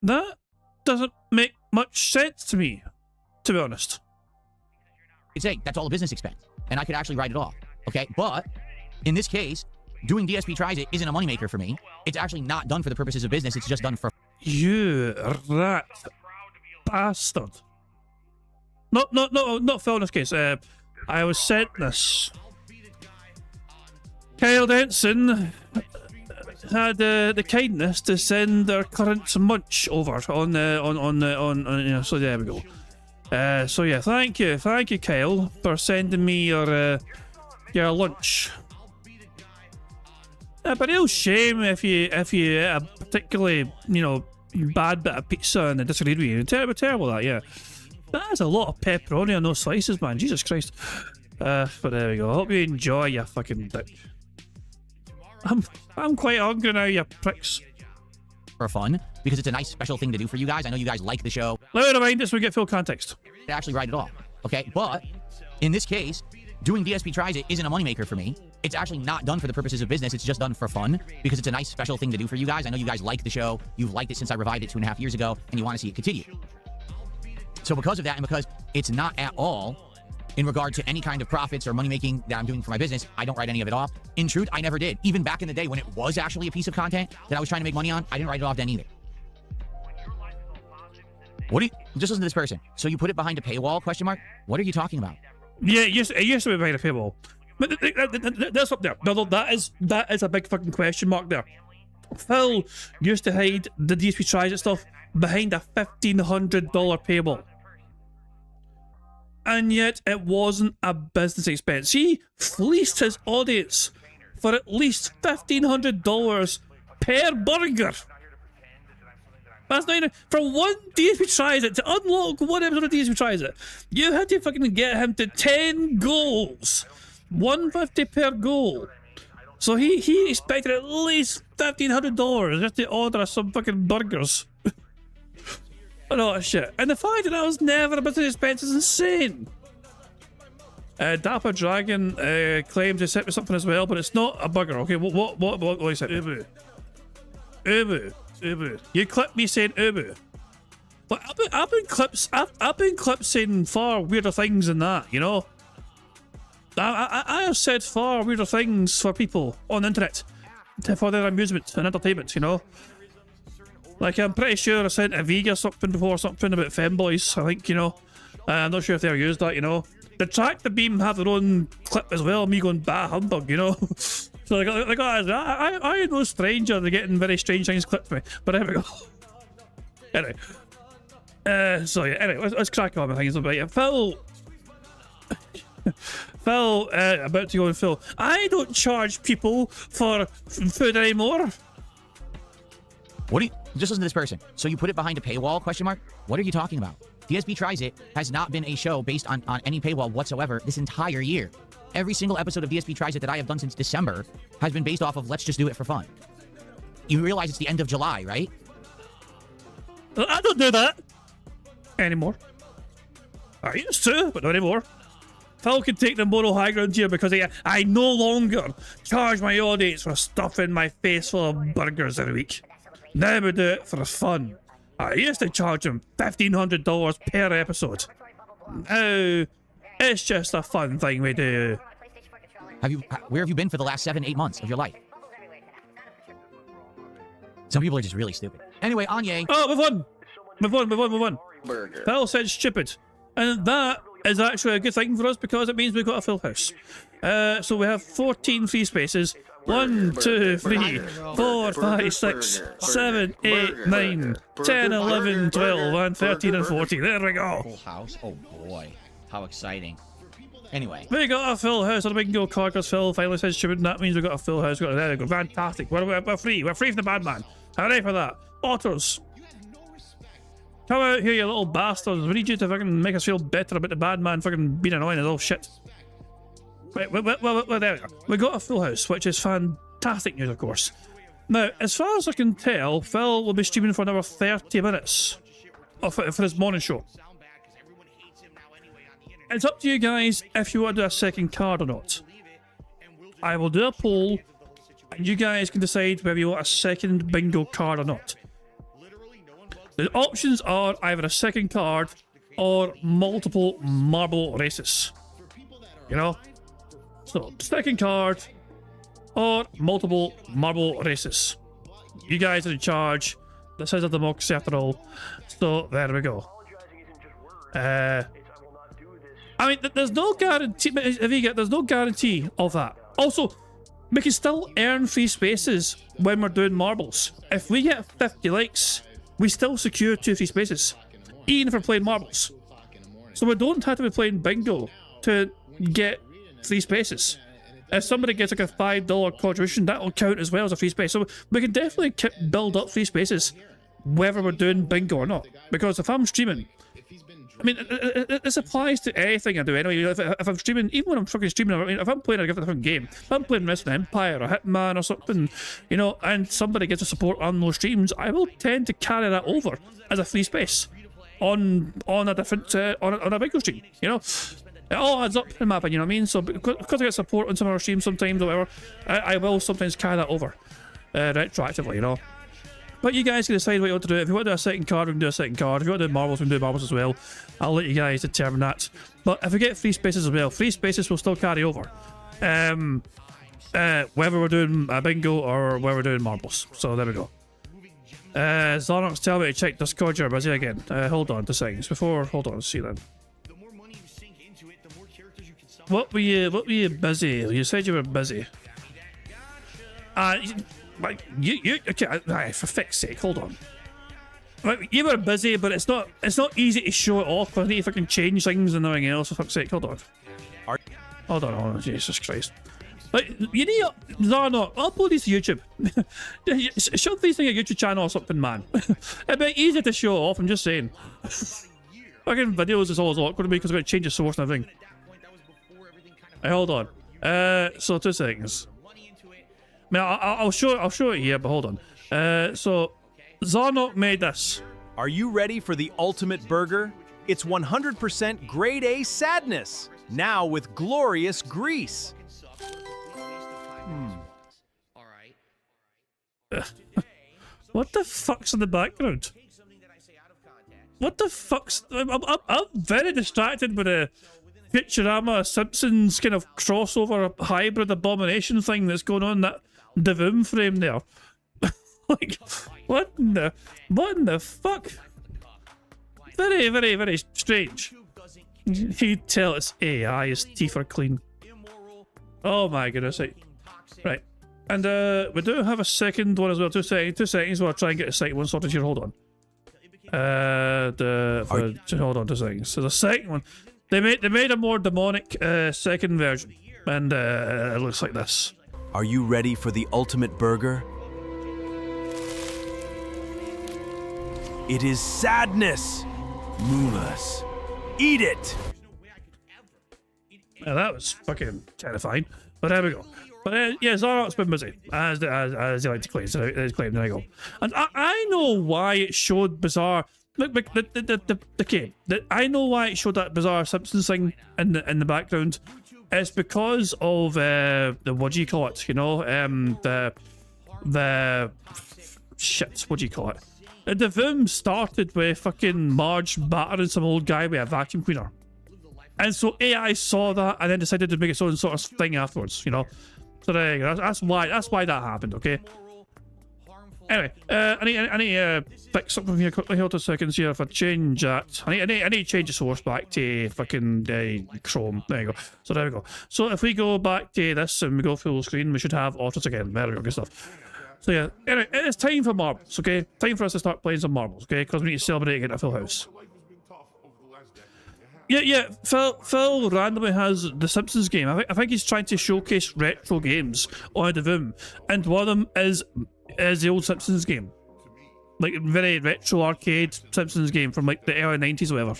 That doesn't make much sense to me, to be honest. I'd say that's all a business expense, and I could actually write it off, okay? But in this case, doing DSP Tries It isn't a moneymaker for me. It's actually not done for the purposes of business. It's just done for... You rat bastard. Not Phil in this case. I was sent this. Kyle Denson had the kindness to send their current munch over on you know, so there we go. So yeah, thank you Kyle for sending me your lunch. But real shame if you ate a particularly, you know, bad bit of pizza and they disagreed with you. Terrible that, yeah. That's a lot of pepperoni on those slices, man. Jesus Christ. But there we go. I hope you enjoy your fucking dick. I'm quite hungry now, you pricks. For fun, because it's a nice special thing to do for you guys. I know you guys like the show. Let me remind us we get full context. Actually write it off, okay? But in this case, doing DSP Tries It isn't a moneymaker for me. It's actually not done for the purposes of business. It's just done for fun, because it's a nice special thing to do for you guys. I know you guys like the show. You've liked it since I revived it 2.5 years ago, and you want to see it continue. So because of that, and because it's not at all in regard to any kind of profits or money making that I'm doing for my business, I don't write any of it off. In truth, I never did. Even back in the day when it was actually a piece of content that I was trying to make money on, I didn't write it off then either. What do you... Just listen to this person. So you put it behind a paywall, question mark? What are you talking about? Yeah, it used to be behind a paywall. But that's up there. No, that is a big fucking question mark there. Phil used to hide the DSP Tries It stuff behind a $1,500 paywall. And yet it wasn't a business expense. He fleeced his audience for at least $1,500 per burger. That's not even... For one DSP Tries It, to unlock one episode of DSP Tries It, you had to fucking get him to 10 goals. $150 per goal. So he expected at least $1,500 just to order some fucking burgers. And all that shit. And the fact that was never a business expense is insane. Dapper Dragon claims he sent me something as well, but it's not a burger. Okay, what is it? Ubu. Ubu. You clipped me saying Ubu. But I've been clipped saying far weirder things than that, you know? I have said far weirder things for people on the internet for their amusement and entertainment, you know? Like, I'm pretty sure I sent a Vega something before, something about femboys, I think, you know? I'm not sure if they ever used that, you know? The Tractor Beam have their own clip as well, me going bah humbug, you know? So like I know stranger, they're getting very strange things clipped for me. But there we go. Anyway. So yeah, anyway, let's crack on with things about it. Phil, about to go and Phil. I don't charge people for food anymore. What do you, just listen to this person. So you put it behind a paywall, question mark? What are you talking about? DSP Tries It has not been a show based on any paywall whatsoever this entire year. Every single episode of DSP Tries It that I have done since December has been based off of let's just do it for fun. You realize it's the end of July, right? I don't do that anymore. I used to, but not anymore. Phil can take the moral high ground here because I no longer charge my audience for stuffing my face full of burgers every week. Now we do it for fun. I used to charge them $1,500 per episode. Now, it's just a fun thing we do. Where have you been for the last 7-8 months of your life? Some people are just really stupid. Anyway, Anye. Oh, move on. Phil said stupid. And that is actually a good thing for us because it means we've got a full house. So we have 14 free spaces. 1, 2, 3, 4, 5, 6, 7, 8, 9, 10, 11, 12, and 13 and 14. There we go. Full house? Oh boy. How exciting. Anyway. We got a full house on the Bingo card because Phil finally said stupid, and that means we got a full house. There we go. Fantastic. We're free. We're free from the bad man. Hooray for that. Otters. Come out here, you little bastards. We need you to fucking make us feel better about the bad man fucking being annoying as all shit. Well, there we go. We got a full house, which is fantastic news, of course. Now, as far as I can tell, Phil will be streaming for another 30 minutes for his morning show. It's up to you guys if you want to do a second card or not. I will do a poll, and you guys can decide whether you want a second bingo card or not. The options are either a second card or multiple marble races. You know? So, second card or multiple marble races. You guys are in charge. This is a democracy after all. So, there we go. I mean, there's no guarantee. There's no guarantee of that. Also, we can still earn free spaces when we're doing marbles. If we get 50 likes, we still secure 2 free spaces, even if we're playing marbles. So we don't have to be playing bingo to get free spaces. If somebody gets like a $5 contribution, that will count as well as a free space. So we can definitely build up free spaces whether we're doing bingo or not. Because if I'm streaming, I mean, this applies to anything I do anyway. If I'm streaming, even when I'm fucking streaming, I mean, if I'm playing a different game, if I'm playing Resident Empire or Hitman or something, you know, and somebody gets a support on those streams, I will tend to carry that over as a free space on a different on a bingo stream. You know, it all adds up in my opinion. You know what I mean? So because I get support on some of our streams sometimes or whatever, I will sometimes carry that over retroactively. You know. But you guys can decide what you want to do. If you want to do a second card, we can do a second card. If you want to do marbles, we can do marbles as well. I'll let you guys determine that. But if we get free spaces as well, free spaces will still carry over. Whether we're doing a bingo or whether we're doing marbles. So there we go. Zonox, tell me to check Discord. You're busy again. Hold on 2 seconds. Hold on, see then. What were you busy? You said you were busy. Like okay, for fuck's sake, hold on. Like, you were busy, but it's not easy to show it off. I need to fucking change things and everything else. For fuck's sake, hold on. Hold on, Jesus Christ. Like, you need no, upload these to YouTube. Shove these things on your YouTube channel or something, man. It'd be easy to show off. I'm just saying. Fucking videos is always awkward to me because I've got to change the source and everything. Hey, hold on. So 2 seconds. I mean, I'll show it here, but hold on. So Zarnok made this. Are you ready for the ultimate burger? It's 100% grade A sadness, now with glorious grease. What the fuck's in the background? What the fuck's... I'm very distracted with a Futurama Simpsons kind of crossover hybrid abomination thing that's going on, that Devoom frame there. Like, what in the fuck? Very, very, very strange. He'd tell it's AI, his teeth are clean. Oh my goodness. Right. And we do have a second one as well. 2 seconds while I try and get a second one sorted here. Hold on. Hold on 2 seconds. So the second one, they made a more demonic second version, and it looks like this. Are you ready for the ultimate burger? It is sadness. Mulas. Eat it. Yeah, that was fucking terrifying. But there we go. But yeah, Zarok's been busy, as they like to claim. So there you go. And I know why it showed bizarre. Look, I know why it showed that bizarre Simpsons thing in the background. It's because of the what do you call it? You know, the shit. What do you call it? The film started with fucking Marge battering some old guy with a vacuum cleaner. And so AI saw that and then decided to make its own sort of thing afterwards, you know? So there you go. That's why that happened, okay? Anyway, I need to fix something here quickly. Hold on a second here. If I change that, I need to change the source back to fucking Chrome. There you go. So there we go. So if we go back to this and we go full screen, we should have autos again. There we go. Good stuff. So yeah, anyway, it's time for marbles, okay? Time for us to start playing some marbles, okay? Because we need to celebrate getting a full house. Yeah, Phil randomly has the Simpsons game. I think he's trying to showcase retro games on the Vim, and one of them is the old Simpsons game. Like, very retro arcade Simpsons game from like the early 90s or whatever.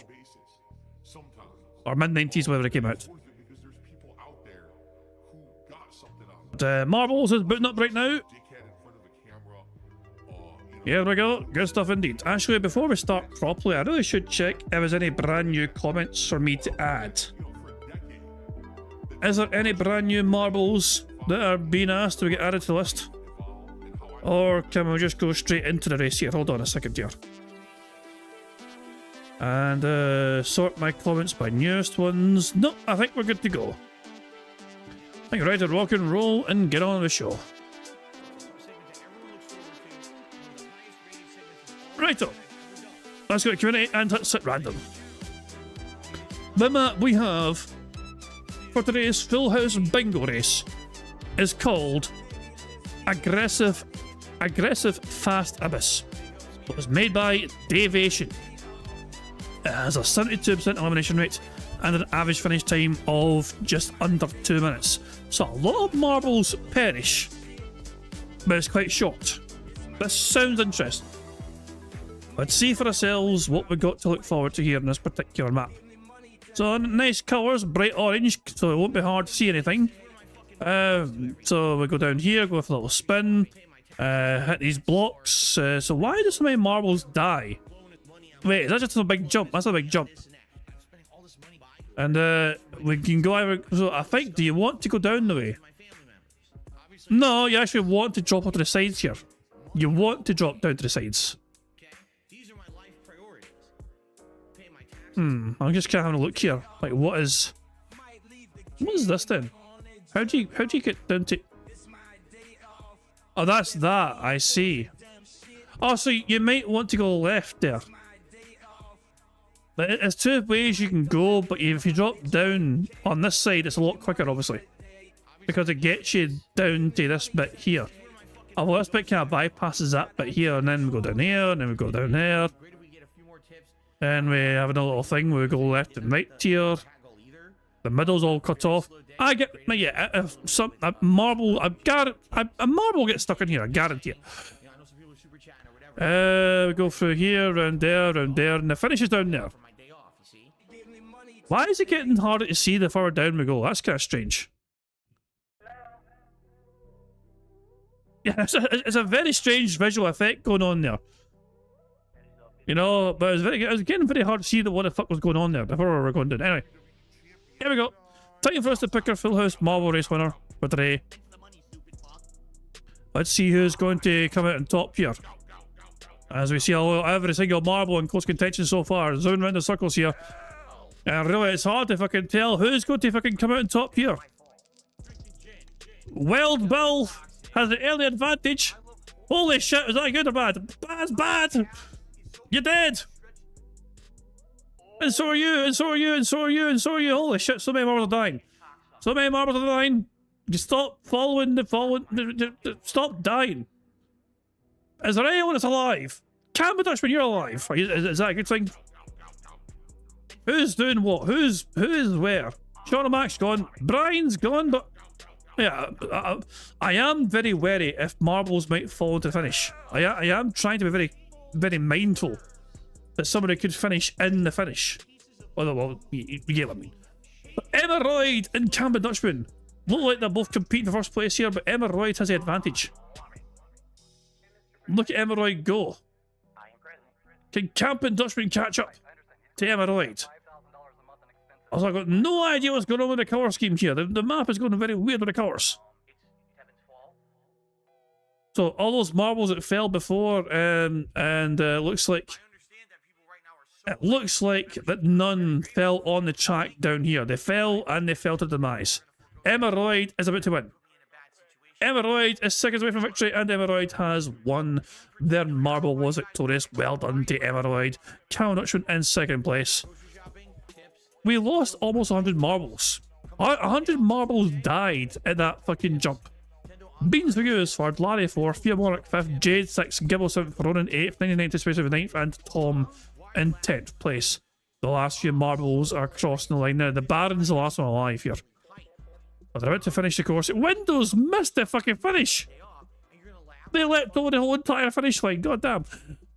Or mid-90s, whatever it came out. But, Marbles is booting up right now. Here we go. Good stuff indeed. Actually, before we start properly, I really should check if there's any brand new comments for me to add. Is there any brand new marbles that are being asked to get added to the list? Or can we just go straight into the race here? Hold on a second here. And sort my comments by newest ones. No, I think we're good to go. I think we're ready to rock and roll and get on with the show. Righto, let's go to Q&A and let's hit random. The map we have for today's Full House Bingo race is called Aggressive Fast Abyss. It was made by Davation. It has a 72% elimination rate and an average finish time of just under 2 minutes. So a lot of marbles perish, but it's quite short. This sounds interesting. Let's see for ourselves what we've got to look forward to here in this particular map. So nice colours, bright orange, so it won't be hard to see anything. So we go down here, go for a little spin, hit these blocks. So why do so many marbles die? Wait, is that just a big jump? That's a big jump. And we can go either. So I think, do you want to go down the way? No, you actually want to drop onto the sides here. You want to drop down to the sides. I'm just kind of having a look here. Like, what is this then? How do you get down to? Oh, that's that. I see. Oh, so you might want to go left there. But there's 2 ways you can go, but if you drop down on this side, it's a lot quicker, obviously, because it gets you down to this bit here. Oh, well, this bit kind of bypasses that bit here, and then we go down here, and then we go down there. And we have another little thing where we go left and right here. The middle's all cut off. I get, yeah, a marble gets stuck in here, I guarantee it. We go through here, round there, and the finish is down there. Why is it getting harder to see the further down we go? That's kind of strange. Yeah, it's a very strange visual effect going on there. You know, but it was getting very hard to see what the fuck was going on there before we were going down. Anyway, here we go. Time for us to pick our Full House marble race winner for today. Let's see who's going to come out on top here. As we see every single marble in close contention so far. Zooming around the circles here. And really, it's hard to fucking tell who's going to fucking come out on top here. Wild Bill has the early advantage. Holy shit, is that good or bad? That's bad! You're dead! And so are you, and so are you, and so are you, and so are you. Holy shit, so many marbles are dying. So many marbles are dying. Just stop stop dying. Is there anyone that's alive? Camber Dutchman, you're alive. Is that a good thing? Who's doing what? Who's where? Sean O'Mac's gone. Brian's gone, but yeah, I am very wary if marbles might fall to finish. I am trying to be very, very mindful that somebody could finish in the finish. Well, you get what I mean. But Emma Royd and Camber Dutchman look like they're both competing for first place here, but Emma Royd has the advantage. Look at Emma Royd go. Can Camber Dutchman catch up to Emma Royd? Also, I've got no idea what's going on with the colour scheme here. The map is going very weird with the colours. So all those marbles that fell before, and looks like that none fell on the track down here. They fell and they fell to demise. Emma Royd is about to win. Emma Royd is seconds away from victory, and Emma Royd has won. Their marble was victorious. Well done to Emma Royd. Camber Dutchman in second place. We lost almost 100 marbles. 100 marbles died in that fucking jump. Beans for you is third, Larry 4th, Fear Monarch 5th, Jade 6th, Gibble 7th, Ronan 8th, 99 Space 9th, and Tom in 10th place. The last few marbles are crossing the line now. The Baron's the last one alive here. But they're about to finish the course. Windows missed the fucking finish! They let go of the whole entire finish line, goddamn.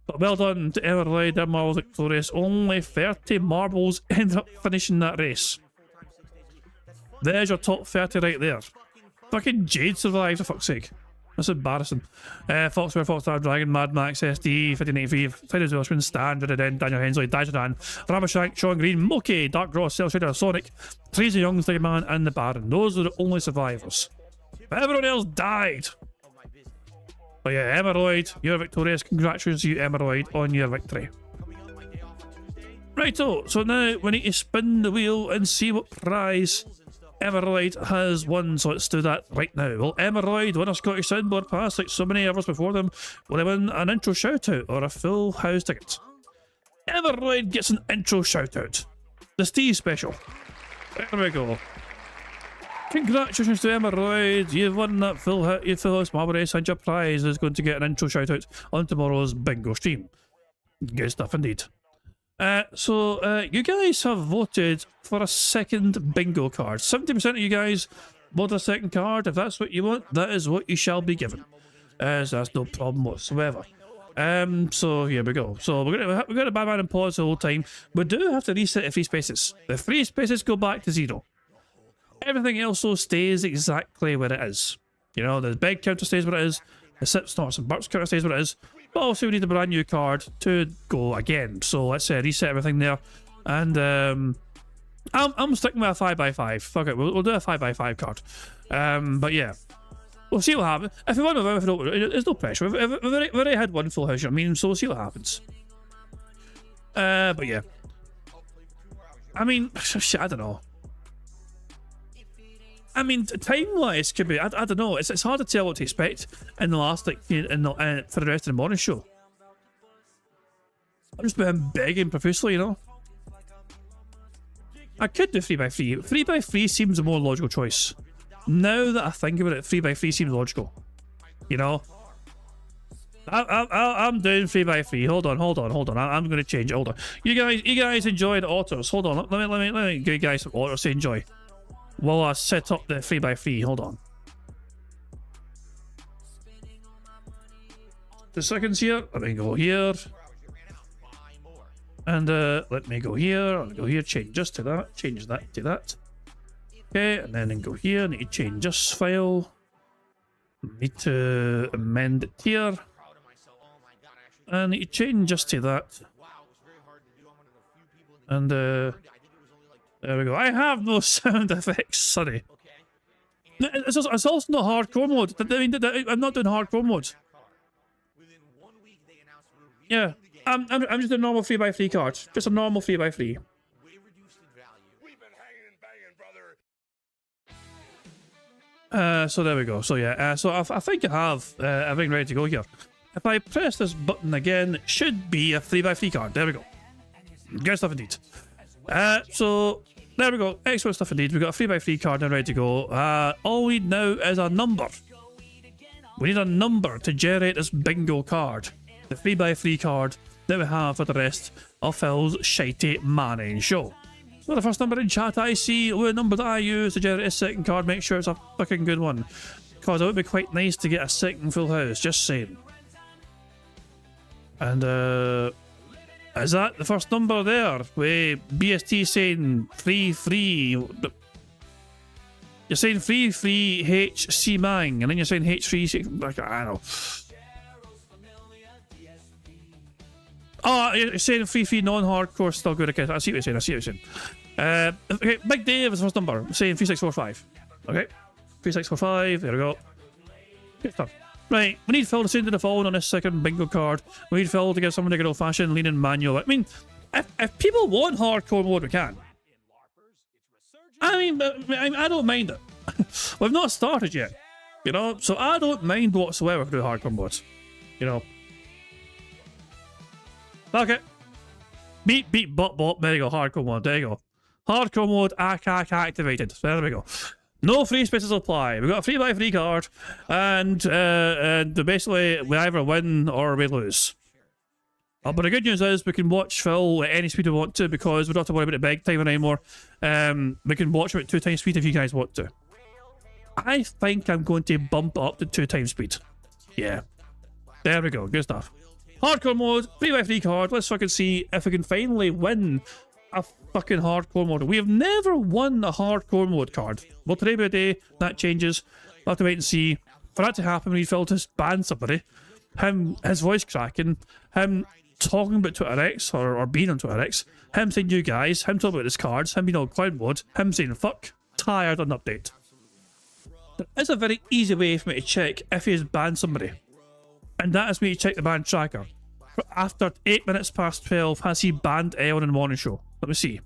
But well done to Emma Royd, their marbles victorious. Only 30 marbles ended up finishing that race. There's your top 30 right there. Fucking Jade survived, for fuck's sake. That's embarrassing. Foxware, Foxstar, Dragon, Mad Max, SD, 59V, Tidal Welshman, Stan, Redden, Daniel Hensley, Dajadan, Rabashank, Sean Green, Moki, Dark Gross, Cell Shader, Sonic, Tracy Young, Sticky Man, and the Baron. Those are the only survivors. But everyone else died. But yeah, Emma Royd, you're victorious. Congratulations to you, Emma Royd, on your victory. Righto, so now we need to spin the wheel and see what prize Emma Royd has won, so let's do that right now. Will Emma Royd win a Scottish Soundboard Pass like so many others before them? Will they win an intro shout-out or a full house ticket? Emma Royd gets an intro shout-out. The Steve special. There we go. Congratulations to Emma Royd, you've won that full house marble race, and your prize is going to get an intro shout-out on tomorrow's bingo stream. Good stuff indeed. So you guys have voted for a second bingo card. 70% of you guys want a second card. If that's what you want, that is what you shall be given. So that's no problem whatsoever. So here we go. So we're gonna Batman and pause the whole time. We do have to reset the free spaces. The free spaces go back to 0. Everything else though stays exactly where it is. You know, the big counter stays where it is. The sips, snorts, and burps counter stays where it is. But also we need a brand new card to go again. So let's reset everything there. And I'm sticking with a 5x5. Fuck it, we'll do a 5x5 card. But yeah, we'll see what happens. If we want to, if we don't, there's no pressure. We've already had one full house, I mean, so we'll see what happens. But yeah, I mean, I don't know. I mean, time-wise could be. I don't know. It's hard to tell what to expect in the last for the rest of the morning show. I've just been begging profusely, you know. I could do 3x3. 3x3 seems a more logical choice. Now that I think about it, 3x3 seems logical. You know. I'm doing 3x3. Hold on. I'm going to change it. Hold on. You guys enjoy the autos. Hold on. Let me give you guys some autos to enjoy. While I set up the 3x3, hold on. 2 seconds here. Let me go here. And let me go here. I'll go here. Change just to that. Change that to that. Okay, and then go here. Need to change this file. Need to amend it here. And need to change just to that. And there we go. I have no sound effects, sorry. It's also not hardcore mode. I mean, I'm not doing hardcore mode. Yeah, I'm just a normal 3x3 card. Just a normal 3x3. So there we go. So yeah, so I think I have everything ready to go here. If I press this button again, it should be a 3x3 card. There we go. Good stuff indeed. So there we go. Excellent stuff indeed. We've got a 3x3 card now ready to go. All we need now is a number. We need a number to generate this bingo card. the 3x3 card that we have for the rest of Phil's shitey Manning show. So the first number in chat I see, the number that I use to generate a second card, make sure it's a fucking good one. Because it would be quite nice to get a second full house, just saying. And is that the first number there? With BST saying 3-3. You're saying 3-3 HC Mang, and then you're saying H3, like, I don't know. Oh, you're saying 3-3 non-hardcore, still good. Okay, I see what you're saying. Okay, Big Dave is the first number. I'm saying 3645. Okay, 3645. There we go. Good stuff. Right, we need Phil to send to the phone on this second bingo card. We need Phil to give someone a good old-fashioned leaning manual. I mean, if people want hardcore mode, we can. I mean, I don't mind it. We've not started yet, you know, so I don't mind whatsoever if we do hardcore modes, you know. Okay. Beat, bot, there you go, hardcore mode, there you go. Hardcore mode, activated. There we go. No free spaces apply. We've got a 3x3 card, and basically we either win or we lose. But the good news is we can watch Phil at any speed we want to, because we don't have to worry about the beg timer anymore. We can watch him at 2 times speed if you guys want to. I think I'm going to bump up to 2 times speed. Yeah. There we go, good stuff. Hardcore mode, 3x3 card. Let's fucking see if we can finally win a fucking hardcore mode. We have never won a hardcore mode card. Well, today be a day, that changes. We'll have to wait and see. For that to happen, we need Phil to ban somebody. His voice cracking, him talking about Twitter X or being on Twitter X, him saying you guys, him talking about his cards, him being on cloud mode, him saying fuck, tired on update. There is a very easy way for me to check if he has banned somebody, and that is me to check the ban tracker. After 8 minutes past 12, has he banned Ellen in the morning show? Let me see.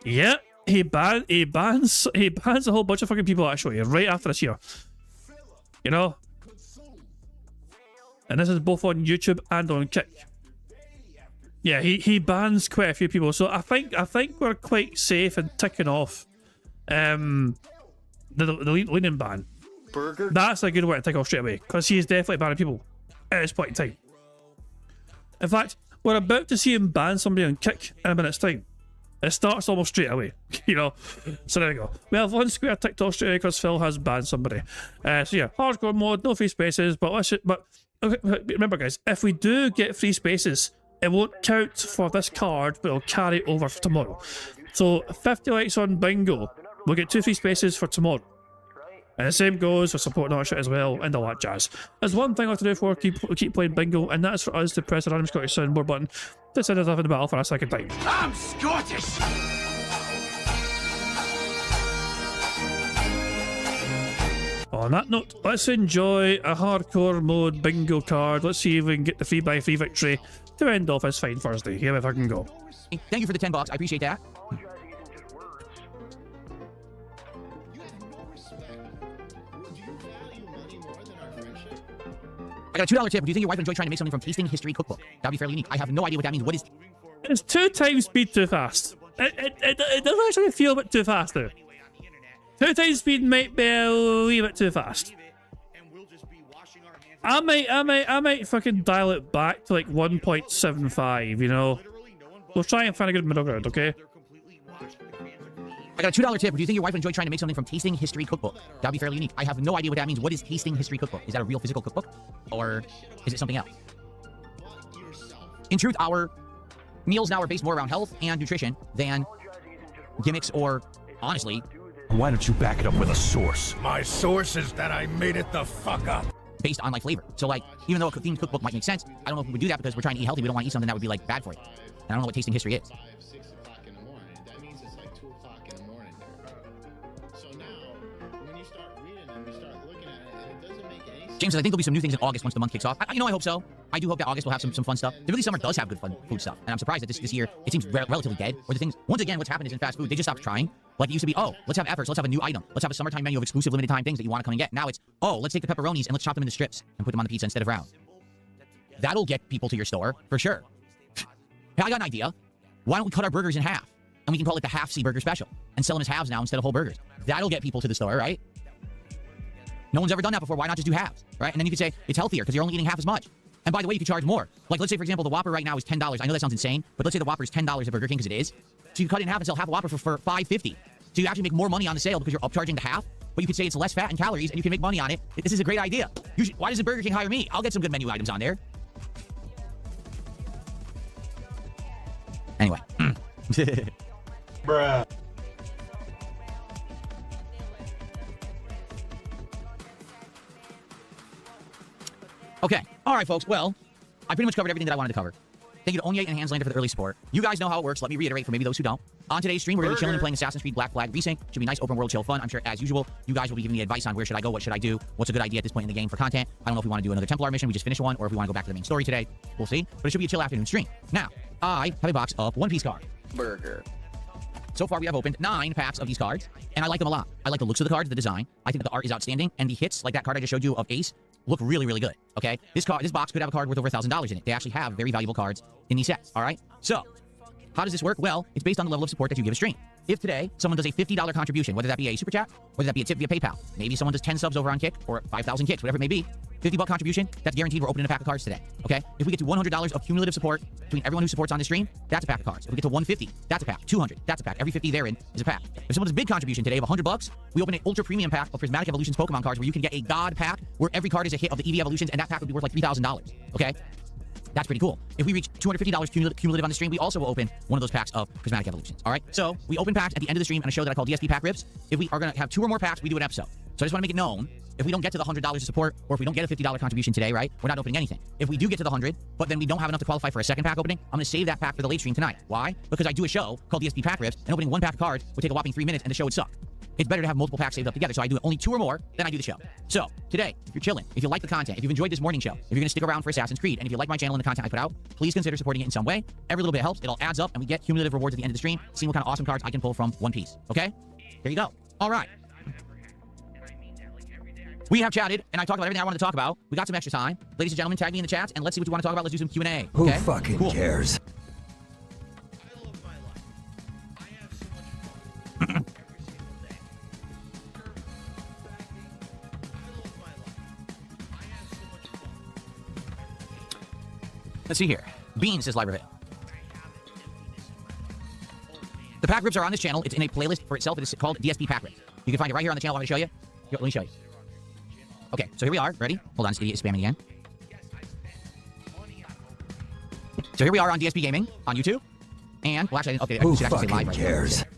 Yeah, he bans a whole bunch of fucking people actually right after this here. You know? And this is both on YouTube and on Kick. Yeah, he bans quite a few people, so I think we're quite safe in ticking off the leaning ban. Burger? That's a good way to tick off straight away, because he is definitely banning people at this point in time. In fact, we're about to see him ban somebody on Kick in a minute's time. It starts almost straight away, you know. So there we go. We have 1 square ticked off straight away because Phil has banned somebody. So yeah, hardcore mode, no free spaces, but okay, remember guys, if we do get free spaces, it won't count for this card, but it'll carry over for tomorrow. So 50 likes on bingo, we'll get 2 free spaces for tomorrow. And the same goes for supporting our shit as well, and all that jazz. There's one thing I have to do before we keep playing bingo, and that's for us to press the random Scottish soundboard button to send us off in the battle for a second time. I'm Scottish! On that note, let's enjoy a hardcore mode bingo card. Let's see if we can get the 3x3 victory to end off this fine Thursday. Here if I can go. Thank you for the $10. I appreciate that. I got a $2 tip. Do you think your wife would enjoy trying to make something from Tasting History Cookbook? That'd be fairly unique. I have no idea what that means. What is... It's 2 times speed too fast. It does actually feel a bit too fast though. 2 times speed might be a wee bit too fast. I might fucking dial it back to like 1.75, you know? We'll try and find a good middle ground, okay? I got a $2 tip. Do you think your wife would enjoy trying to make something from Tasting History Cookbook? That'd be fairly unique. I have no idea what that means. What is Tasting History Cookbook? Is that a real physical cookbook? Or is it something else? In truth, our meals now are based more around health and nutrition than gimmicks or, honestly... Why don't you back it up with a source? My source is that I made it the fuck up. Based on like flavor. So like, even though a themed cookbook might make sense, I don't know if we would do that because we're trying to eat healthy. We don't want to eat something that would be like bad for you. And I don't know what tasting history is. James says, I think there'll be some new things in August once the month kicks off. I hope so. I do hope that August will have some fun stuff. The really summer does have good fun food stuff. And I'm surprised that this year, it seems relatively dead. Or the things, once again, what's happened is in fast food, they just stopped trying. Like it used to be, oh, let's have efforts, let's have a new item. Let's have a summertime menu of exclusive limited time things that you want to come and get. Now it's, oh, let's take the pepperonis and let's chop them into strips and put them on the pizza instead of round. That'll get people to your store, for sure. Hey, I got an idea. Why don't we cut our burgers in half? And we can call it the half-C burger special. And sell them as halves now instead of whole burgers. That'll get people to the store, right? No one's ever done that before. Why not just do halves, right? And then you could say, it's healthier because you're only eating half as much. And by the way, you can charge more. Like, let's say, for example, the Whopper right now is $10. I know that sounds insane, but let's say the Whopper is $10 at Burger King, because it is. So you cut it in half and sell half a Whopper for $5.50. So you actually make more money on the sale because you're upcharging the half, but you could say it's less fat and calories, and you can make money on it. This is a great idea. Why doesn't Burger King hire me? I'll get some good menu items on there. Anyway. Bruh. Okay. All right, folks. Well, I pretty much covered everything that I wanted to cover. Thank you to Onyate and Hanslander for the early support. You guys know how it works. Let me reiterate for maybe those who don't. On today's stream, we're going to be chilling and playing Assassin's Creed Black Flag Resync. Should be nice open world chill fun. I'm sure, as usual, you guys will be giving me advice on where should I go, what should I do, what's a good idea at this point in the game for content. I don't know if we want to do another Templar mission. We just finished one, or if we want to go back to the main story today. We'll see. But it should be a chill afternoon stream. Now, I have a box of One Piece cards. Burger. So far, we have opened 9 packs of these cards, and I like them a lot. I like the looks of the cards, the design. I think that the art is outstanding, and the hits, like that card I just showed you of Ace, look really, really good. Okay, this box could have a card worth over $1,000 in it. They actually have very valuable cards in these sets. All right. So, how does this work? Well, it's based on the level of support that you give a stream. If today someone does a $50 contribution, whether that be a super chat, whether that be a tip via PayPal, maybe someone does 10 subs over on Kick or 5,000 kicks, whatever it may be, $50 contribution, that's guaranteed we're opening a pack of cards today. Okay? If we get to $100 of cumulative support between everyone who supports on the stream, that's a pack of cards. If we get to 150, that's a pack. 200, that's a pack. Every 50 therein is a pack. If someone does a big contribution today of $100, we open an ultra premium pack of Prismatic Evolutions Pokemon cards where you can get a God pack where every card is a hit of the EV Evolutions, and that pack would be worth like $3,000. Okay? That's pretty cool. If we reach $250 cumulative on the stream, we also will open one of those packs of Prismatic Evolutions. All right? So we open packs at the end of the stream on a show that I call DSP Pack Rips. If we are going to have 2 or more packs, we do an episode. So I just want to make it known, if we don't get to the $100 of support, or if we don't get a $50 contribution today, right, we're not opening anything. If we do get to the 100, but then we don't have enough to qualify for a second pack opening, I'm going to save that pack for the late stream tonight. Why? Because I do a show called DSP Pack Rips, and opening 1 pack of cards would take a whopping 3 minutes, and the show would suck. It's better to have multiple packs saved up together, so I do only 2 or more, then I do the show. So, today, if you're chilling, if you like the content, if you've enjoyed this morning show, if you're going to stick around for Assassin's Creed, and if you like my channel and the content I put out, please consider supporting it in some way. Every little bit helps, it all adds up, and we get cumulative rewards at the end of the stream, seeing what kind of awesome cards I can pull from One Piece. Okay? There you go. All right. We have chatted, and I talked about everything I wanted to talk about. We got some extra time. Ladies and gentlemen, tag me in the chats, and let's see what you want to talk about. Let's do some Q&A. Okay? Who fucking cares? Let's see here. Bean says live reveal. The pack rips are on this channel. It's in a playlist for itself. It is called DSP Pack Rips. You can find it right here on the channel. I'm going to show you. Here, let me show you. Okay, so here we are. Ready? Hold on, this idiot is spamming again. So here we are on DSP Gaming on YouTube. And, well, actually, okay, I should actually say live right cares? Here.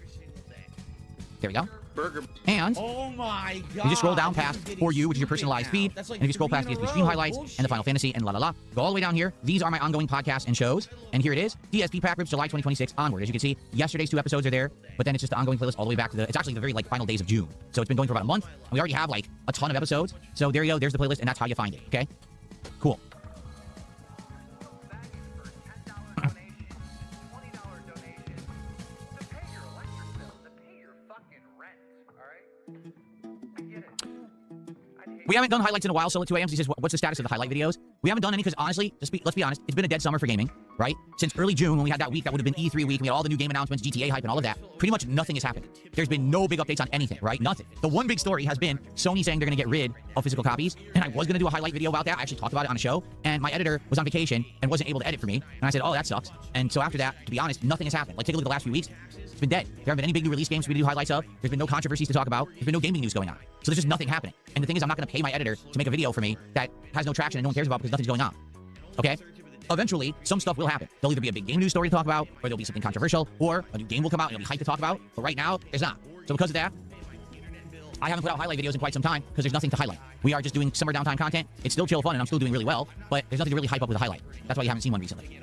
There we go. Burger. And oh my God, you just scroll down past For You, which is your personalized feed. And if you scroll past DSP Stream Highlights and the Final Fantasy and la la la, go all the way down here. These are my ongoing podcasts and shows. And here it is, DSP Pack Rips July 2026 onward. As you can see, yesterday's 2 episodes are there, but then it's just the ongoing playlist all the way back to it's actually the very final days of June. So it's been going for about a month. And we already have like a ton of episodes. So there you go, there's the playlist, and that's how you find it. Okay? Cool. We haven't done highlights in a while, so at 2 a.m. he says, what's the status of the highlight videos? We haven't done any because, honestly, let's be honest, it's been a dead summer for gaming, right? Since early June, when we had that week, that would have been E3 week, we had all the new game announcements, GTA hype, and all of that. Pretty much nothing has happened. There's been no big updates on anything, right? Nothing. The one big story has been Sony saying they're going to get rid of physical copies, and I was going to do a highlight video about that. I actually talked about it on a show, and my editor was on vacation and wasn't able to edit for me, and I said, oh, that sucks. And so after that, to be honest, nothing has happened. Like, take a look at the last few weeks. It's been dead. There haven't been any big new release games for me to do highlights of. There's been no controversies to talk about. There's been no gaming news going on. So there's just nothing happening. And the thing is, I'm not going to pay my editor to make a video for me that has no traction and no one cares about because nothing's going on. Okay? Eventually, some stuff will happen. There'll either be a big game news story to talk about, or there'll be something controversial, or a new game will come out and it'll be hyped to talk about. But right now, there's not. So because of that, I haven't put out highlight videos in quite some time because there's nothing to highlight. We are just doing summer downtime content. It's still chill fun and I'm still doing really well, but there's nothing to really hype up with a highlight. That's why you haven't seen one recently.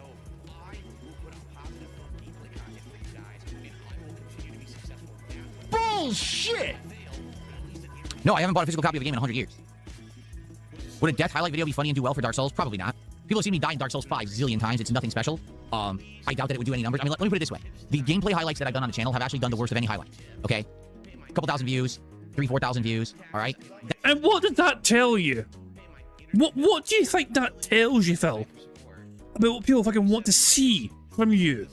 Bullshit! No, I haven't bought a physical copy of a game in 100 years. Would a death highlight video be funny and do well for Dark Souls? Probably not. People have seen me die in Dark Souls 5 zillion times. It's nothing special. I doubt that it would do any numbers. I mean, let me put it this way. The gameplay highlights that I've done on the channel have actually done the worst of any highlight. Okay? A couple thousand views. 3,000-4,000 views. All right? And what did that tell you? What do you think that tells you, Phil? About what people fucking want to see from you?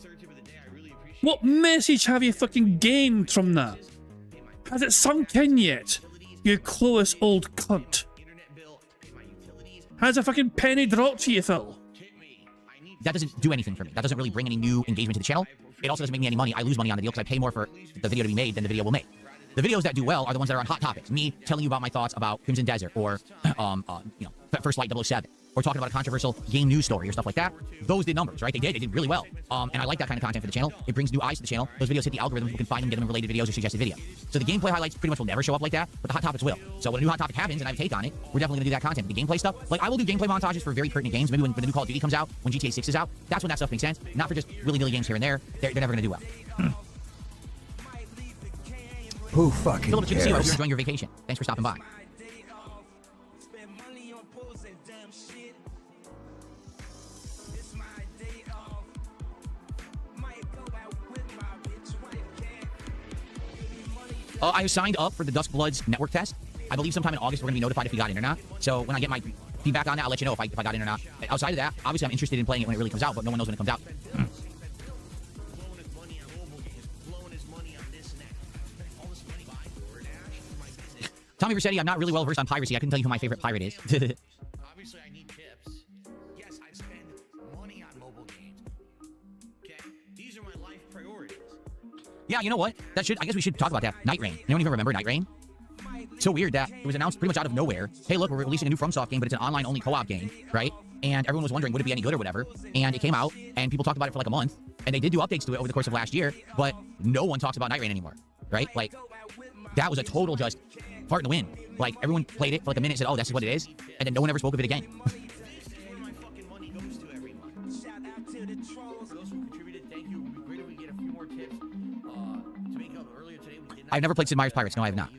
What message have you fucking gained from that? Has it sunk in yet? You clueless old cunt. Has a fucking penny dropped to you, Phil? That doesn't do anything for me. That doesn't really bring any new engagement to the channel. It also doesn't make me any money. I lose money on the deal because I pay more for the video to be made than the video will make. The videos that do well are the ones that are on hot topics. Me telling you about my thoughts about Crimson Desert or, First Light 007, or talking about a controversial game news story or stuff like that. Those did numbers, right? They did really well. And I like that kind of content for the channel. It brings new eyes to the channel. Those videos hit the algorithm. You can find them, get them in related videos or suggested videos. So the gameplay highlights pretty much will never show up like that, but the hot topics will. So when a new hot topic happens and I have a take on it, we're definitely gonna do that content. The gameplay stuff, like I will do gameplay montages for very pertinent games. Maybe when the new Call of Duty comes out, when GTA 6 is out, that's when that stuff makes sense. Not for just willy-nilly games here and there. They're never gonna do well. Who fucking Philip, good to see you. I hope cares? you're enjoying your vacation. Thanks for stopping by. I signed up for the Duskbloods network test. I believe sometime in August we're going to be notified if we got in or not. So when I get my feedback on that, I'll let you know if I got in or not. Outside of that, obviously I'm interested in playing it when it really comes out, but no one knows when it comes out. Tommy Versetti, I'm not really well versed on piracy. I couldn't tell you who my favorite pirate is. Obviously, I need tips. Yes, I spend money on mobile games. Okay? These are my life priorities. Yeah, you know what? I guess we should talk about that. Night Rain. Anyone even remember Night Rain? So weird that it was announced pretty much out of nowhere. Hey, look, we're releasing a new FromSoft game, but it's an online-only co-op game, right? And everyone was wondering, would it be any good or whatever? And it came out, and people talked about it for like a month, and they did do updates to it over the course of last year, but no one talks about Night Rain anymore, right? Like, that was a total just fart in the wind. Like, everyone played it for like a minute and said, oh, that's what it is, and then no one ever spoke of it again. I've never played Sid Meier's Pirates. No, I have not.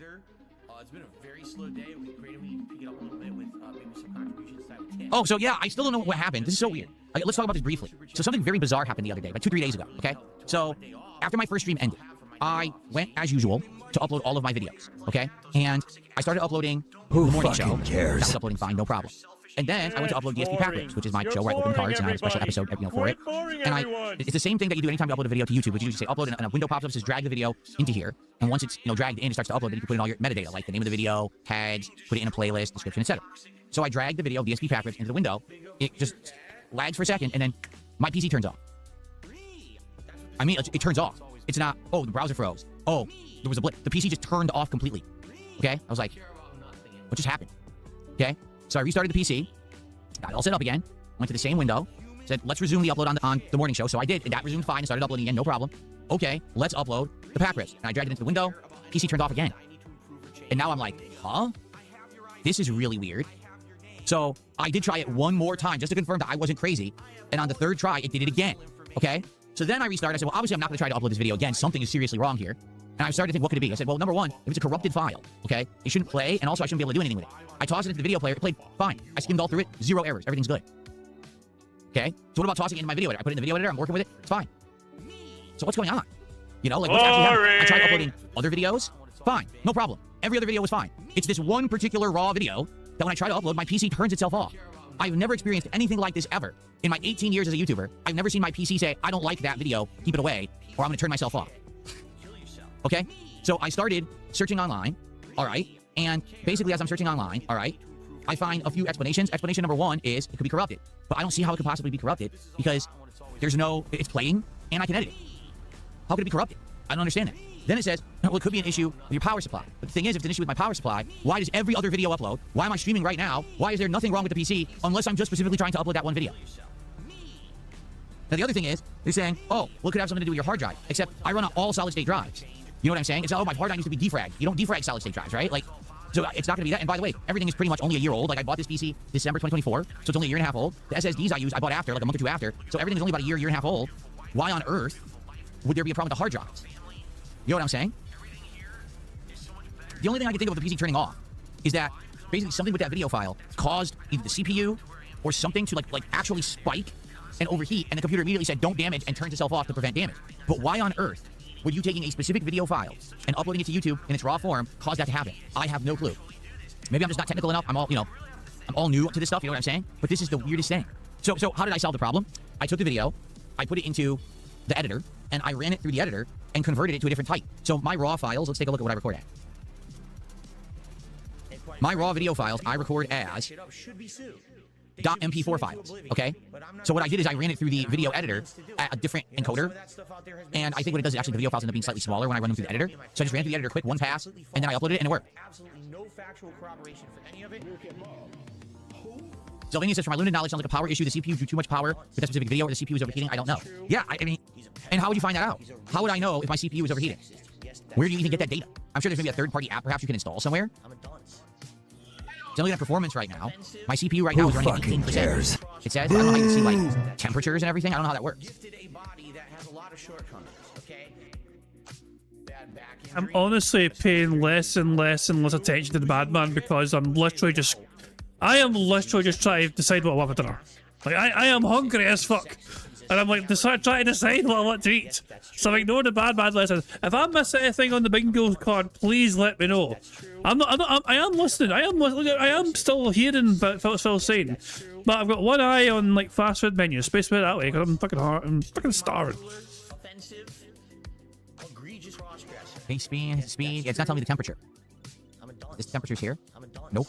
It's been a very slow day. We creatively pick it up a little bit with maybe some contributions with tips. Oh, so yeah, I still don't know what happened. This is so weird. Okay, let's talk about this briefly. So something very bizarre happened the other day, like 2-3 days ago, okay? So after my first stream ended, I went, as usual, to upload all of my videos, okay? And I started uploading the morning show. Cares? That was uploading fine, no problem. And then I went to upload DSP Package, which is my show where I open cards and I have a special episode, for it. And it's the same thing that you do anytime you upload a video to YouTube, which you usually say upload, and a window pops up, says drag the video into here. And once it's dragged in, it starts to upload, then you can put in all your metadata, like the name of the video, tags, put it in a playlist, description, etc. So I dragged the video of DSP Package into the window. It just lags for a second, and then my PC turns off. I mean, it turns off. It's not, oh, the browser froze. Oh, there was a blip. The PC just turned off completely. Okay? I was like, what just happened? Okay? So I restarted the PC, got it all set up again, went to the same window, said, let's resume the upload on the morning show. So I did, and that resumed fine and started uploading again, no problem. Okay, let's upload the pack rips. And I dragged it into the window, PC turned off again. And now I'm like, huh? This is really weird. So I did try it one more time just to confirm that I wasn't crazy. And on the third try, it did it again. Okay? So then I restarted. I said, well, obviously I'm not going to try to upload this video again. Something is seriously wrong here. And I started to think, what could it be? I said, well, number one, if it's a corrupted file, okay, it shouldn't play, and also I shouldn't be able to do anything with it. I tossed it into the video player, it played fine. I skimmed all through it, 0 errors, everything's good. Okay? So what about tossing it into my video editor? I put it in the video editor, I'm working with it, it's fine. So what's going on? You know, like what's actually happening? I tried uploading other videos, fine, no problem. Every other video was fine. It's this one particular raw video that when I try to upload, my PC turns itself off. I've never experienced anything like this ever. In my 18 years as a YouTuber, I've never seen my PC say, I don't like that video, keep it away, or I'm gonna turn myself off. Okay? So I started searching online, all right? And basically as I'm searching online, all right, I find a few explanations. Explanation number one is it could be corrupted. But I don't see how it could possibly be corrupted because there's no, it's playing and I can edit it. How could it be corrupted? I don't understand that. Then it says, well, it could be an issue with your power supply. But the thing is, if it's an issue with my power supply, why does every other video upload? Why am I streaming right now? Why is there nothing wrong with the PC unless I'm just specifically trying to upload that one video? Now the other thing is, they're saying, oh, well, it could have something to do with your hard drive. Except I run on all solid-state drives. You know what I'm saying? It's not, oh, my hard drive needs to be defragged. You don't defrag solid-state drives, right? Like, so it's not going to be that. And by the way, everything is pretty much only a year old. Like, I bought this PC December 2024, so it's only a year and a half old. The SSDs I use, I bought after, like a month or two after. So everything is only about a year and a half old. Why on earth would there be a problem with the hard drives? You know what I'm saying? The only thing I can think of with the PC turning off is that basically something with that video file caused either the CPU or something to like actually spike and overheat, and the computer immediately said, don't damage, and turns itself off to prevent damage. But why on earth would you taking a specific video file and uploading it to YouTube in its raw form cause that to happen? I have no clue. Maybe I'm just not technical enough. I'm all new to this stuff, you know what I'm saying? But this is the weirdest thing. So how did I solve the problem? I took the video, I put it into the editor, and I ran it through the editor and converted it to a different type. So my raw files, let's take a look at what I record at. My raw video files I record as .mp4 files, okay? So what I did is I ran it through the video editor at a different encoder, and I think what it does is actually the video files end up being slightly smaller when I run them through the editor. So I just ran through the editor quick, one pass, and then I uploaded it, and it worked. Absolutely no factual corroboration for any of it. Sylvania says, from my limited knowledge, sounds like a power issue. The CPU drew too much power with that specific video, or the CPU was overheating. I don't know. Yeah, I mean, and how would you find that out? How would I know if my CPU is overheating? Where do you even get that data? I'm sure there's maybe a third-party app perhaps you can install somewhere. So looking at performance right now, my CPU right now is running at 18%. It says, I don't know how you can see like temperatures and everything. I don't know how that works. I'm honestly paying less and less and less attention to the Badman because I am literally just trying to decide what I want for dinner. Like I am hungry as fuck, and I'm like trying to decide what I want to eat. So I'm ignoring the Badman lessons. If I miss anything on the bingo card, please let me know. I am listening. I am still hearing what Phil's saying, but I've got one eye on like fast food menus. Space me that way because I'm fucking starving. Hey, speed. Yeah, it's not telling me the temperature. This temperature's here. Nope.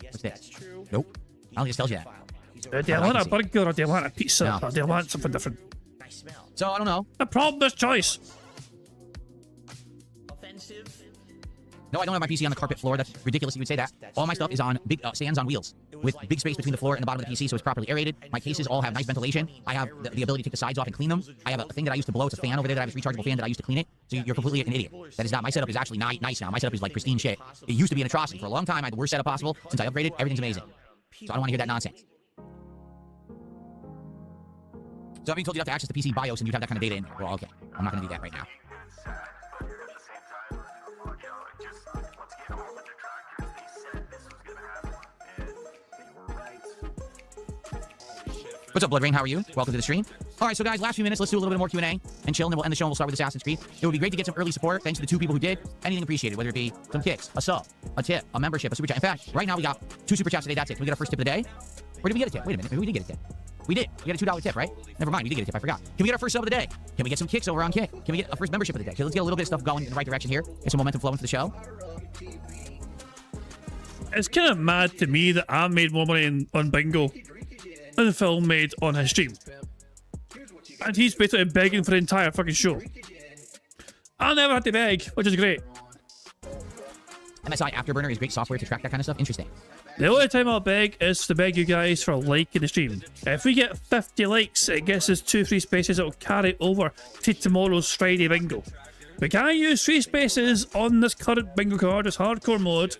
What's this? Nope. I don't think it tells you that. Do you want a burger or do you want a pizza? No. Or do you want something different? So I don't know. The problem is choice. No, I don't have my PC on the carpet floor. That's ridiculous you would say that. All my stuff is on big stands on wheels with big space between the floor and the bottom of the PC, so it's properly aerated. My cases all have nice ventilation. I have the ability to take the sides off and clean them. I have a thing that I used to blow. It's a fan over there that I have this rechargeable fan that I used to clean it. So you're completely an idiot. That is not. My setup is actually nice now. My setup is like pristine shit. It used to be an atrocity. For a long time, I had the worst setup possible. Since I upgraded, everything's amazing. So I don't want to hear that nonsense. So I've been told you have to access the PC BIOS and you have that kind of data in there. Well, okay. I'm not going to do that right now. What's up, Blood Rain? How are you? Welcome to the stream. All right, so guys, last few minutes, let's do a little bit more Q&A and chill, and then we'll end the show and we'll start with Assassin's Creed. It would be great to get some early support. Thanks to the 2 people who did. Anything appreciated, whether it be some kicks, a sub, a tip, a membership, a super chat. In fact, right now we got 2 super chats today. That's it. Can we get our first tip of the day? Or did we get a tip? Wait a minute. Maybe we did get a tip. We did. We got a $2 tip, right? Never mind. We did get a tip. I forgot. Can we get our first sub of the day? Can we get some kicks over on Kick? Can we get a first membership of the day? Okay, let's get a little bit of stuff going in the right direction here. Get some momentum flowing for the show. It's kind of mad to me that I made more money on Bingo than the film made on his stream. And he's basically begging for the entire fucking show. I never had to beg, which is great. MSI Afterburner is great software to track that kind of stuff. Interesting. The only time I'll beg is to beg you guys for a like in the stream. If we get 50 likes, it gets us 2 free spaces that will carry over to tomorrow's Friday bingo. We can't use free spaces on this current bingo card, it's hardcore mode.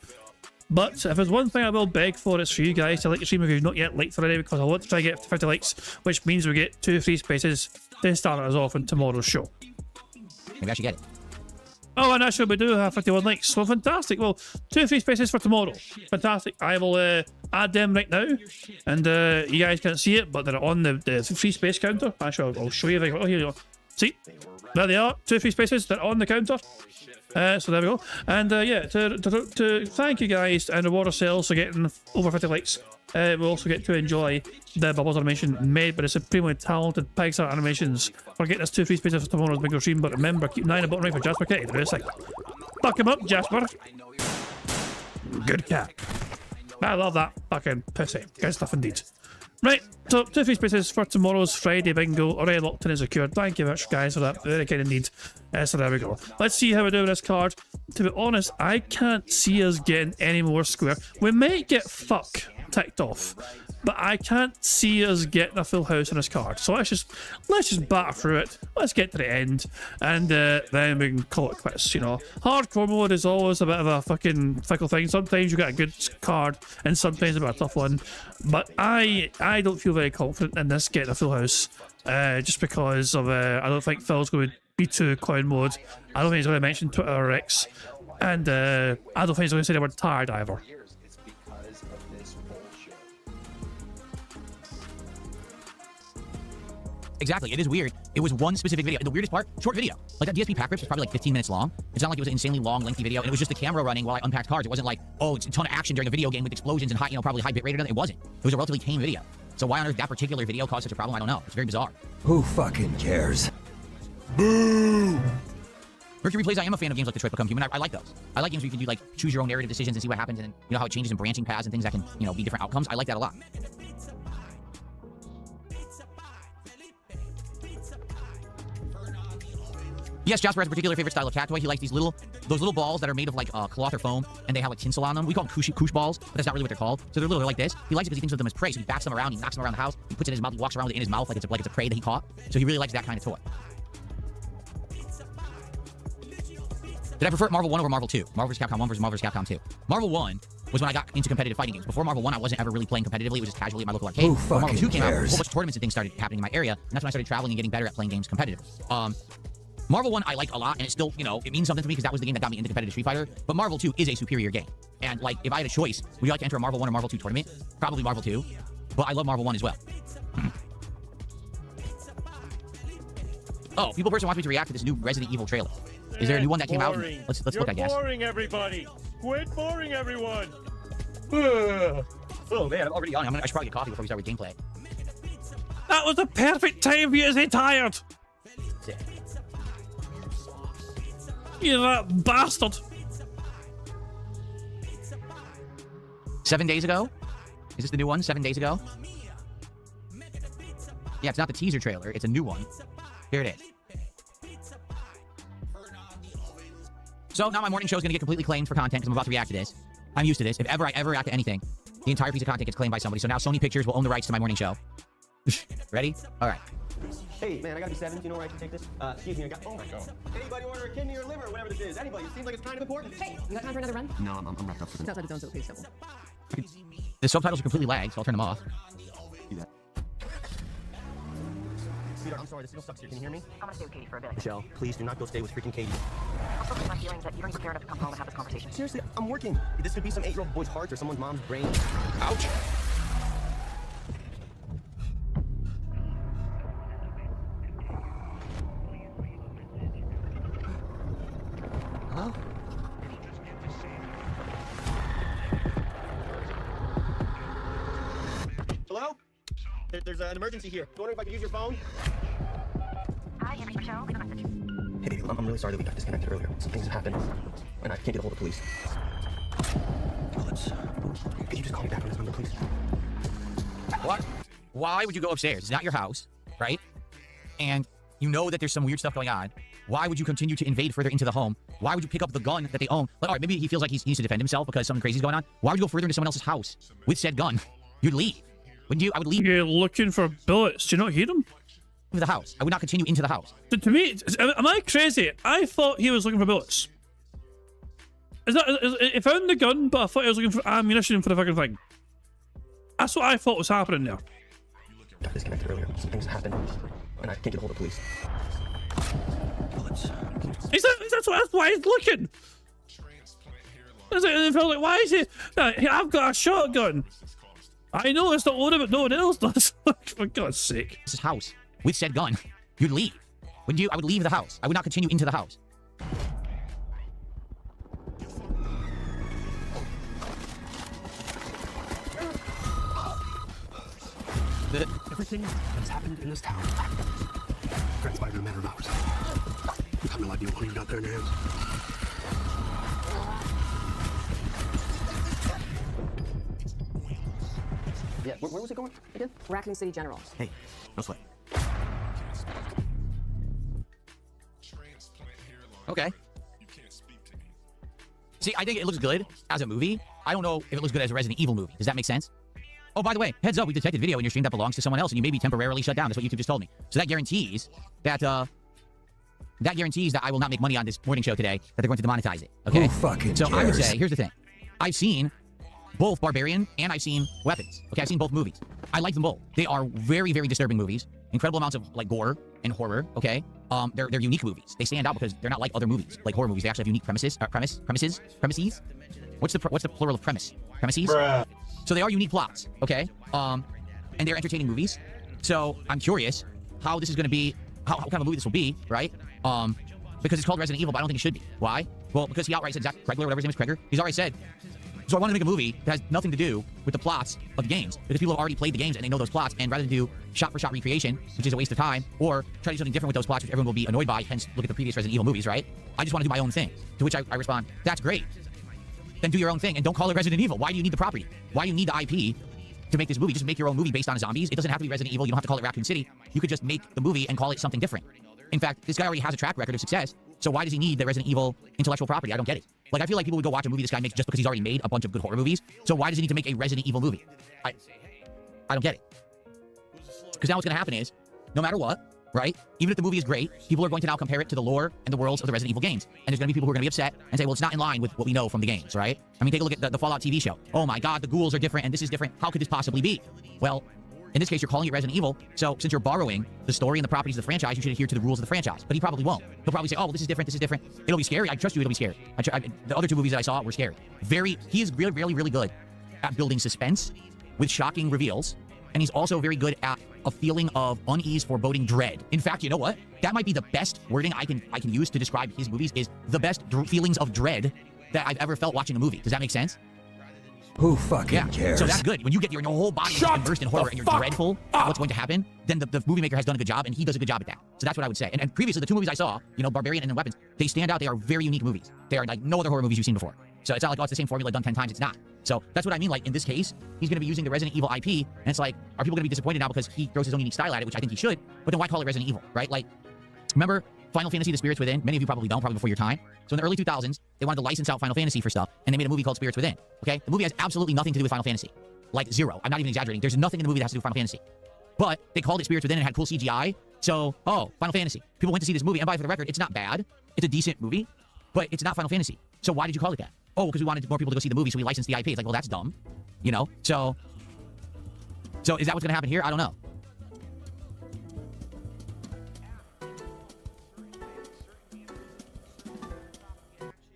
But if there's one thing I will beg for, it's for you guys to like the stream if you've not yet liked already, because I want to try to get 50 likes, which means we get 2 free spaces to start us off on tomorrow's show. Maybe I should get it. Oh, and actually we do have 51 likes. Well, fantastic. Well, 2 free spaces for tomorrow. Fantastic. I will add them right now. And you guys can't see it, but they're on the free space counter. Actually, I'll show you. Oh, here you go. See? There they are. 2 free spaces. They're on the counter. So there we go. And yeah, to thank you guys and reward ourselves for getting over 50 likes, we'll also get to enjoy the Bubbles animation made by the supremely talented Pixar Animations. We're getting us 2 free spaces for tomorrow's bingo stream, but remember, keep 9 in the bottom right for Jasper Kitty. There is a fuck him up, Jasper. Good cat. I love that fucking pussy. Good stuff indeed. Right, so 2 free spaces for tomorrow's Friday bingo already locked in and secured. Thank you very much, guys, for that. Very kind indeed. So there we go. Let's see how we do with this card. To be honest, I can't see us getting any more square. We might get fuck ticked off, but I can't see us getting a full house on this card. So let's just batter through it. Let's get to the end, and then we can call it quits. You know, hardcore mode is always a bit of a fucking fickle thing. Sometimes you get a good card, and sometimes a bit of a tough one. But I don't feel very confident in this getting a full house, just because of I don't think Phil's going to be too coin mode. I don't think he's going to mention Twitter or X, and I don't think he's going to say the word tired either. Exactly, it is weird. It was one specific video. The weirdest part, short video. Like that DSP pack rips was probably like 15 minutes long. It's not like it was an insanely long, lengthy video, and it was just the camera running while I unpacked cards. It wasn't like, oh, it's a ton of action during a video game with explosions and high, probably high bit rate. It wasn't. It was a relatively tame video. So why on earth that particular video caused such a problem, I don't know. It's very bizarre. Who fucking cares? Boo! Mercury Plays, I am a fan of games like Detroit Become Human. I like those. I like games where you can do like choose your own narrative decisions and see what happens, and you know how it changes in branching paths and things that can, be different outcomes. I like that a lot. Yes, Jasper has a particular favorite style of cat toy. He likes those little balls that are made of like cloth or foam, and they have like tinsel on them. We call them koosh balls, but that's not really what they're called. So they're little, they're like this. He likes it because he thinks of them as prey. So he bats them around, he knocks them around the house, he puts it in his mouth, he walks around with it in his mouth like it's a prey that he caught. So he really likes that kind of toy. Did I prefer Marvel 1 over Marvel 2? Marvel vs. Capcom 1 versus Marvel vs. Capcom 2. Marvel 1 was when I got into competitive fighting games. Before Marvel 1, I wasn't ever really playing competitively. It was just casually at my local arcade. Who When Marvel 2 fucking came out, a cares? whole bunch of tournaments and things started happening in my area, and that's when I started traveling and getting better at playing games competitive. Marvel 1 I like a lot, and it's still, you know, it means something to me because that was the game that got me into competitive Street Fighter. But Marvel 2 is a superior game. And, like, if I had a choice, would you like to enter a Marvel 1 or Marvel 2 tournament? Probably Marvel 2. But I love Marvel 1 as well. Oh, people person wants me to react to this new Resident Evil trailer. Is there a new one that came out? Let's look, I guess. Boring everybody. Quit boring everyone. Oh man, I'm already on. I should probably get coffee before we start with gameplay. That was the perfect time for you to say tired. You that bastard. 7 days ago? Is this the new one? 7 days ago? Yeah, it's not the teaser trailer. It's a new one. Here it is. So now my morning show is going to get completely claimed for content because I'm about to react to this. I'm used to this. If ever I ever react to anything, the entire piece of content gets claimed by somebody. So now Sony Pictures will own the rights to my morning show. Ready? All right. Hey, man, I gotta be 7. Do you know where I can take this? Excuse me, I got. Oh my god. Anybody order a kidney or liver or whatever this is? Anybody? It seems like it's kind of important. Hey, you got time for another run? No, I'm wrapped up for the It's outside the zone, so please double. The subtitles are completely lagged, so I'll turn them off. Do that. Sweetheart, I'm sorry, the signal sucks here. Can you hear me? I'm gonna stay with Katie for a bit. Michelle, please do not go stay with freaking Katie. I'm still getting my feelings that you don't even care enough to come home and have this conversation. Seriously, I'm working. This could be some 8-year-old boy's heart or someone's mom's brain. Ouch. Hello? Hello? There's an emergency here. Wondering if I could use your phone? Hi, Henry Michelle. Leave a message. Hey, baby, I'm really sorry that we got disconnected earlier. Some things have happened, and I can't get a hold of the police. Could you just call me back on this number, please? What? Why would you go upstairs? It's not your house, right? And you know that there's some weird stuff going on. Why would you continue to invade further into the home? Why would you pick up the gun that they own? Like, all right, maybe he feels like he needs to defend himself because something crazy is going on. Why would you go further into someone else's house with said gun? You'd leave. Wouldn't you? I would leave. You're looking for bullets. Do you not hear them? The house. I would not continue into the house. To me, am I crazy? I thought he was looking for bullets. He found the gun, but I thought he was looking for ammunition for the fucking thing. That's what I thought was happening there. Got disconnected earlier. Some things have happened, and I can't get a hold of the police. That's why he's looking. And I felt like, why is he? I've got a shotgun. I know it's not loaded, but no one else does. For God's sake. This is house with said gun. You'd leave. Wouldn't you? I would leave the house. I would not continue into the house. Everything that's happened in this town transpired in a matter of hours. You have no idea what you got there in your hands. Yeah, where was it going again? Raccoon City General. Hey, no sweat. Okay. See, I think it looks good as a movie. I don't know if it looks good as a Resident Evil movie. Does that make sense? Oh, by the way, heads up, we detected video in your stream that belongs to someone else, and you may be temporarily shut down. That's what YouTube just told me. So that guarantees that I will not make money on this morning show today, that they're going to demonetize it. Okay? Who fucking So I would cares? say, here's the thing. I've seen both Barbarian and I've seen Weapons. Okay, I've seen both movies. I like them both. They are very, very disturbing movies. Incredible amounts of like gore and horror. Okay, they're unique movies. They stand out because they're not like other movies, like horror movies. They actually have unique premises. Premises. What's the plural of premise? Premises. Bruh. So they are unique plots. Okay, and they're entertaining movies. So I'm curious how this is going to be. How kind of a movie this will be, right? Because it's called Resident Evil, but I don't think it should be. Why? Well, because he outright said, Zach Kregler, whatever his name is, Kreger, he's already said, so I want to make a movie that has nothing to do with the plots of the games, because people have already played the games and they know those plots, and rather than do shot-for-shot recreation, which is a waste of time, or try to do something different with those plots, which everyone will be annoyed by, hence look at the previous Resident Evil movies, right? I just want to do my own thing. To which I respond, that's great. Then do your own thing, and don't call it Resident Evil. Why do you need the property? Why do you need the IP to make this movie? Just make your own movie based on zombies. It doesn't have to be Resident Evil. You don't have to call it Raccoon City. You could just make the movie and call it something different. In fact, this guy already has a track record of success, so why does he need the Resident Evil intellectual property? I don't get it. Like, I feel like people would go watch a movie this guy makes just because he's already made a bunch of good horror movies, so why does he need to make a Resident Evil movie? I don't get it. Because now what's going to happen is, no matter what, right, even if the movie is great, people are going to now compare it to the lore and the worlds of the Resident Evil games. And there's going to be people who are going to be upset and say, well, it's not in line with what we know from the games, right? I mean, take a look at the Fallout TV show. Oh my God, the ghouls are different and this is different. How could this possibly be? Well, in this case, you're calling it Resident Evil, so since you're borrowing the story and the properties of the franchise, you should adhere to the rules of the franchise. But he probably won't. He'll probably say, oh, well, this is different, this is different. It'll be scary. I trust you, it'll be scary. The other two movies that I saw were scary. He is really, really good at building suspense with shocking reveals, and he's also very good at a feeling of unease, foreboding, dread. In fact, you know what? That might be the best wording I can use to describe his movies, is the best feelings of dread that I've ever felt watching a movie. Does that make sense? Who fucking cares? So that's good. When you get your whole body is immersed in horror and you're dreadful at what's going to happen, then the movie maker has done a good job, and he does a good job at that. So that's what I would say. And previously, the two movies I saw, you know, Barbarian and Weapons, they stand out. They are very unique movies. They are like no other horror movies you've seen before. So it's not like, oh, it's the same formula done 10 times. It's not. So that's what I mean. Like, in this case, he's going to be using the Resident Evil IP, and it's like, are people going to be disappointed now because he throws his own unique style at it, which I think he should, but then why call it Resident Evil, right? Like, remember Final Fantasy The Spirits Within? Many of you probably don't, probably before your time. So in the early 2000s, they wanted to license out Final Fantasy for stuff, and they made a movie called Spirits Within, okay? The movie has absolutely nothing to do with Final Fantasy. Like, zero. I'm not even exaggerating. There's nothing in the movie that has to do with Final Fantasy. But they called it Spirits Within and had cool CGI, so, oh, Final Fantasy. People went to see this movie, and for the record, it's not bad. It's a decent movie, but it's not Final Fantasy. So why did you call it that? Oh, because we wanted more people to go see the movie, so we licensed the IP. It's like, well, that's dumb. You know? So is that what's going to happen here? I don't know.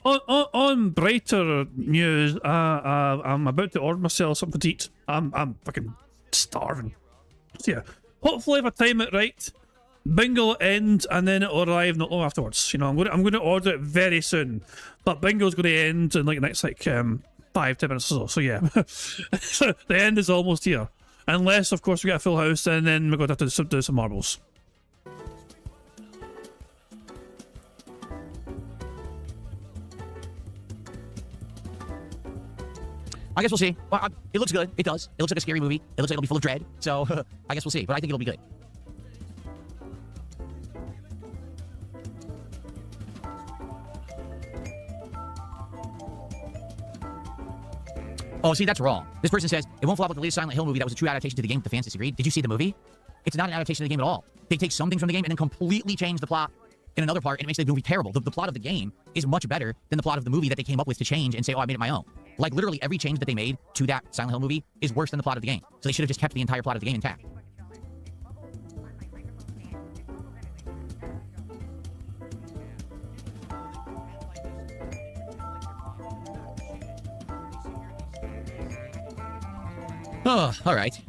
On brighter news, I'm about to order myself something to eat. I'm fucking starving. So yeah, hopefully if I time it right, Bingo will end and then it'll arrive not long afterwards. You know, I'm going to order it very soon, but Bingo's going to end in like the next 5-10 minutes or so. So yeah, the end is almost here, unless of course we get a full house and then we're going to have to do some marbles. I guess we'll see. Well, it looks good. It does. It looks like a scary movie. It looks like it'll be full of dread. So I guess we'll see. But I think it'll be good. Oh, see, that's wrong. This person says, it won't flop with the latest Silent Hill movie that was a true adaptation to the game, but the fans disagreed. Did you see the movie? It's not an adaptation of the game at all. They take some things from the game and then completely change the plot in another part, and it makes the movie terrible. The plot of the game is much better than the plot of the movie that they came up with to change and say, oh, I made it my own. Like, literally every change that they made to that Silent Hill movie is worse than the plot of the game. So they should have just kept the entire plot of the game intact. Oh, all right.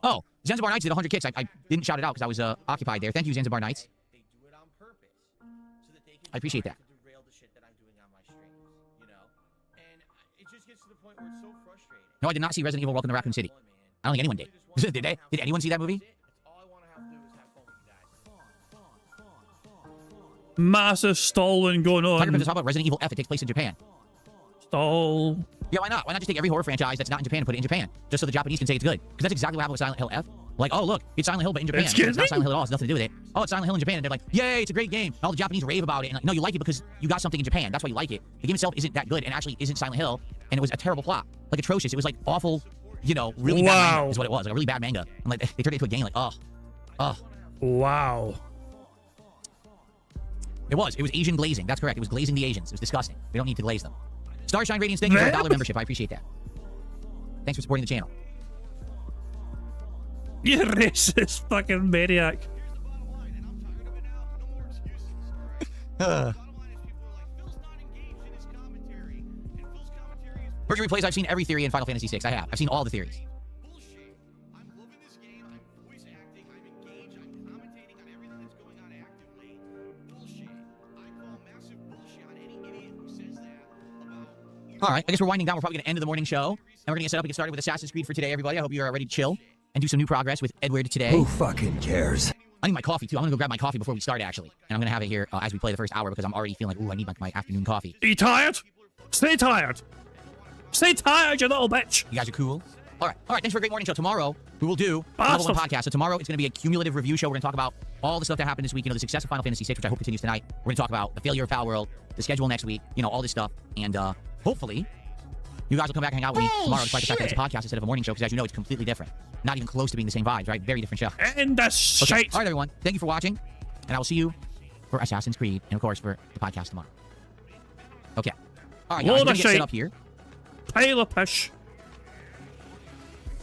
Oh, Zanzibar Nights did 100 kicks. I didn't shout it out because I was occupied there. Thank you, Zanzibar Nights. I appreciate that. No, I did not see Resident Evil Welcome to Raccoon City. I don't think anyone did. Did they? Did anyone see that movie? Massive stalling going on. Talk about Resident Evil F. It takes place in Japan. Stall. Yeah, why not? Why not just take every horror franchise that's not in Japan and put it in Japan? Just so the Japanese can say it's good. Because that's exactly what happened with Silent Hill F. Like, oh, look, it's Silent Hill, but in Japan. It's not Silent Hill at all. It's nothing to do with it. Oh, it's Silent Hill in Japan. And they're like, yay, it's a great game. And all the Japanese rave about it. And like, no, you like it because you got something in Japan. That's why you like it. The game itself isn't that good and actually isn't Silent Hill. And it was a terrible plot. Like, atrocious. It was like awful, you know, really bad manga is what it was. Like a really bad manga. And like, they turned it into a game like, oh. Wow. It was Asian glazing. That's correct. It was glazing the Asians. It was disgusting. We don't need to glaze them. Starshine Radiance, thank you for a $1 membership. I appreciate that. Thanks for supporting the channel. You racist fucking maniac. Virgin Replays, I've seen every theory in Final Fantasy VI. I have. I've seen all the theories. All right, I guess we're winding down. We're probably going to end the morning show. And we're going to get set up and get started with Assassin's Creed for today, everybody. I hope you're ready to chill and do some new progress with Edward today. Who fucking cares? I need my coffee, too. I'm going to go grab my coffee before we start, actually. And I'm going to have it here as we play the first hour because I'm already feeling like, ooh, I need my afternoon coffee. Are you tired? Stay tired. Stay tired, you little bitch. You guys are cool? All right. Thanks for a great morning show. Tomorrow we will do the level 1 podcast. So tomorrow it's going to be a cumulative review show. We're going to talk about all the stuff that happened this week. You know, the success of Final Fantasy VI, which I hope continues tonight. We're going to talk about the failure of Foul World, the schedule next week. You know, all this stuff, and hopefully you guys will come back and hang out with me tomorrow, despite the fact that it's a podcast instead of a morning show. Because as you know, it's completely different. Not even close to being the same vibes, right? Very different show. And that's okay. shite. All right, everyone. Thank you for watching, and I will see you for Assassin's Creed, and of course for the podcast tomorrow. Okay. All right, guys. We're going to get set up here. Pile of pish.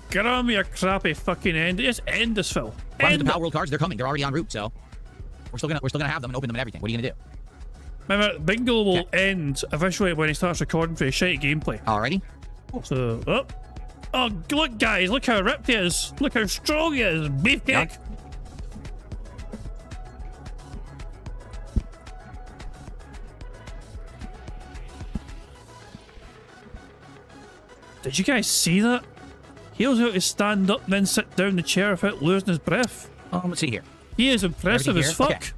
Get on me a crappy fucking end. Just end this film. The Power World cards, they're coming. They're already en route, so we're still gonna have them and open them and everything. What are you gonna do? Remember, Bingo will end officially when he starts recording for his shitty gameplay. Alrighty. So, oh, look, guys, look how ripped he is. Look how strong he is. Beefcake. Yeah. Did you guys see that? He was able to stand up and then sit down in the chair without losing his breath. Let's see here. He is impressive as fuck. Okay.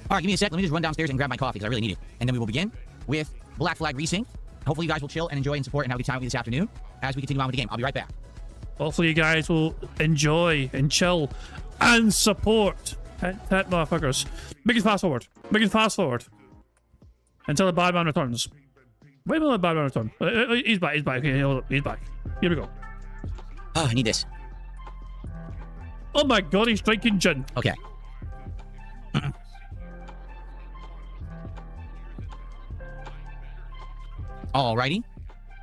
All right, give me a sec. Let me just run downstairs and grab my coffee because I really need it. And then we will begin with Black Flag Resync. Hopefully you guys will chill and enjoy and support and have a good time with me this afternoon as we continue on with the game. I'll be right back. Hopefully you guys will enjoy and chill and support. That motherfuckers. We can fast forward. We can fast forward. Until the bad man returns. Wait until the bad man returns. He's back. He's back. Okay, hold up. He's back. Here we go. Oh, I need this. Oh my god, he's drinking gin. Okay. Alrighty.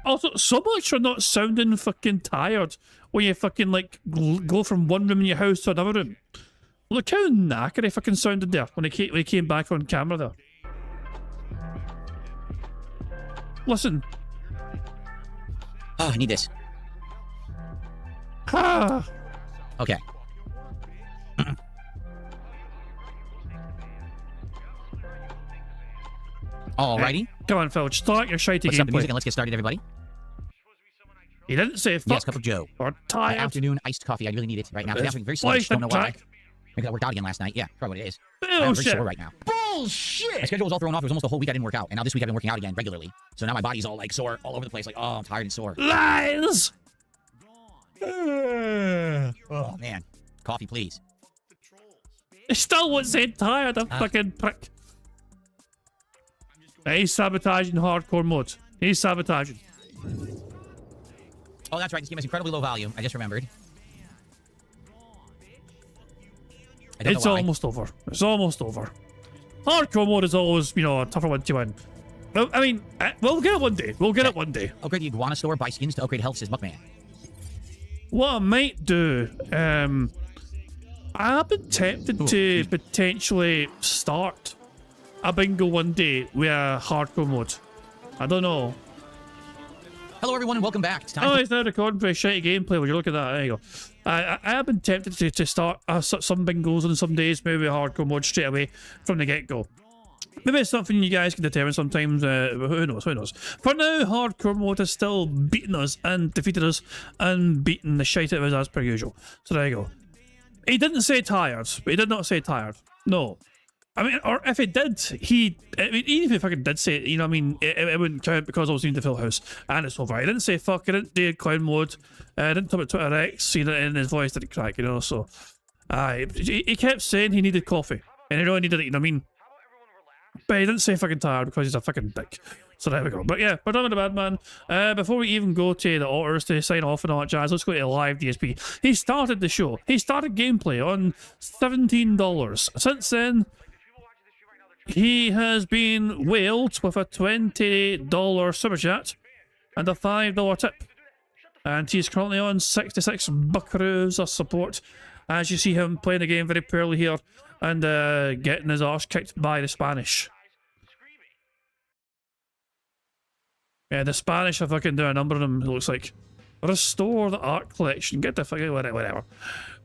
Also, so much for not sounding fucking tired when you fucking like go from one room in your house to another room. Look how knackered he fucking sounded there when he came back on camera there. Listen. Oh, I need this. Ah. Okay. Alrighty. Come on, Phil. Start your shitey Let's stop the gameplay. music and let's get started, everybody. He didn't say fuck. Yes, cup of Joe. Or My tired. afternoon iced coffee. I really need it right now. I'm very sluggish. Don't know why. Maybe I worked out again last night. Yeah, probably what it is. I'm very sore right now. Bullshit. My schedule was all thrown off. It was almost the whole week I didn't work out. And now this week I've been working out again regularly. So now my body's all like sore all over the place. Like, oh, I'm tired and sore. Lies. Oh, man. Coffee, please. He still won't say tired, a fucking prick. He's sabotaging hardcore mode. He's sabotaging. Oh, that's right. This game has incredibly low volume. I just remembered. It's almost over. It's almost over. Hardcore mode is always, you know, a tougher one to win. I mean, we'll get it one day. We'll get it one day. Upgrade the iguana store, buy skins to upgrade health, says Muckman. What I might do, I've been tempted to potentially start a bingo one day with a hardcore mode. I don't know. Hello, everyone, and welcome back. It's time. Oh, it's now recording for a shitty gameplay. When you look at that, there you go. I have been tempted to start some bingos on some days, maybe a hardcore mode straight away from the get-go. Maybe it's something you guys can determine sometimes. Who knows? Who knows? For now, hardcore mode has still beaten us and defeated us and beaten the shite out of us as per usual. So there you go. He didn't say tired, but he did not say tired. No. I mean, or if it did, I mean, even if he fucking did say it, you know what I mean, it wouldn't count because I was in the full house and it's over. He didn't say fuck, he didn't do clown mode, didn't talk about Twitter X, he didn't, and his voice didn't crack, you know, so. He kept saying he needed coffee, and he really needed it, you know what I mean? But he didn't say fucking tired because he's a fucking dick. So there we go. But yeah, we're done with the bad man. Before we even go to the orders to sign off and all that jazz, let's go to live DSP. He started the show. He started gameplay on $17. Since then, he has been whaled with a $20 super chat and a $5 tip. And he's currently on 66 buckaroos of support. As you see him playing the game very poorly here and getting his arse kicked by the Spanish. Yeah, the Spanish are fucking doing a number of them, it looks like. Restore the art collection. Get the fucking whatever.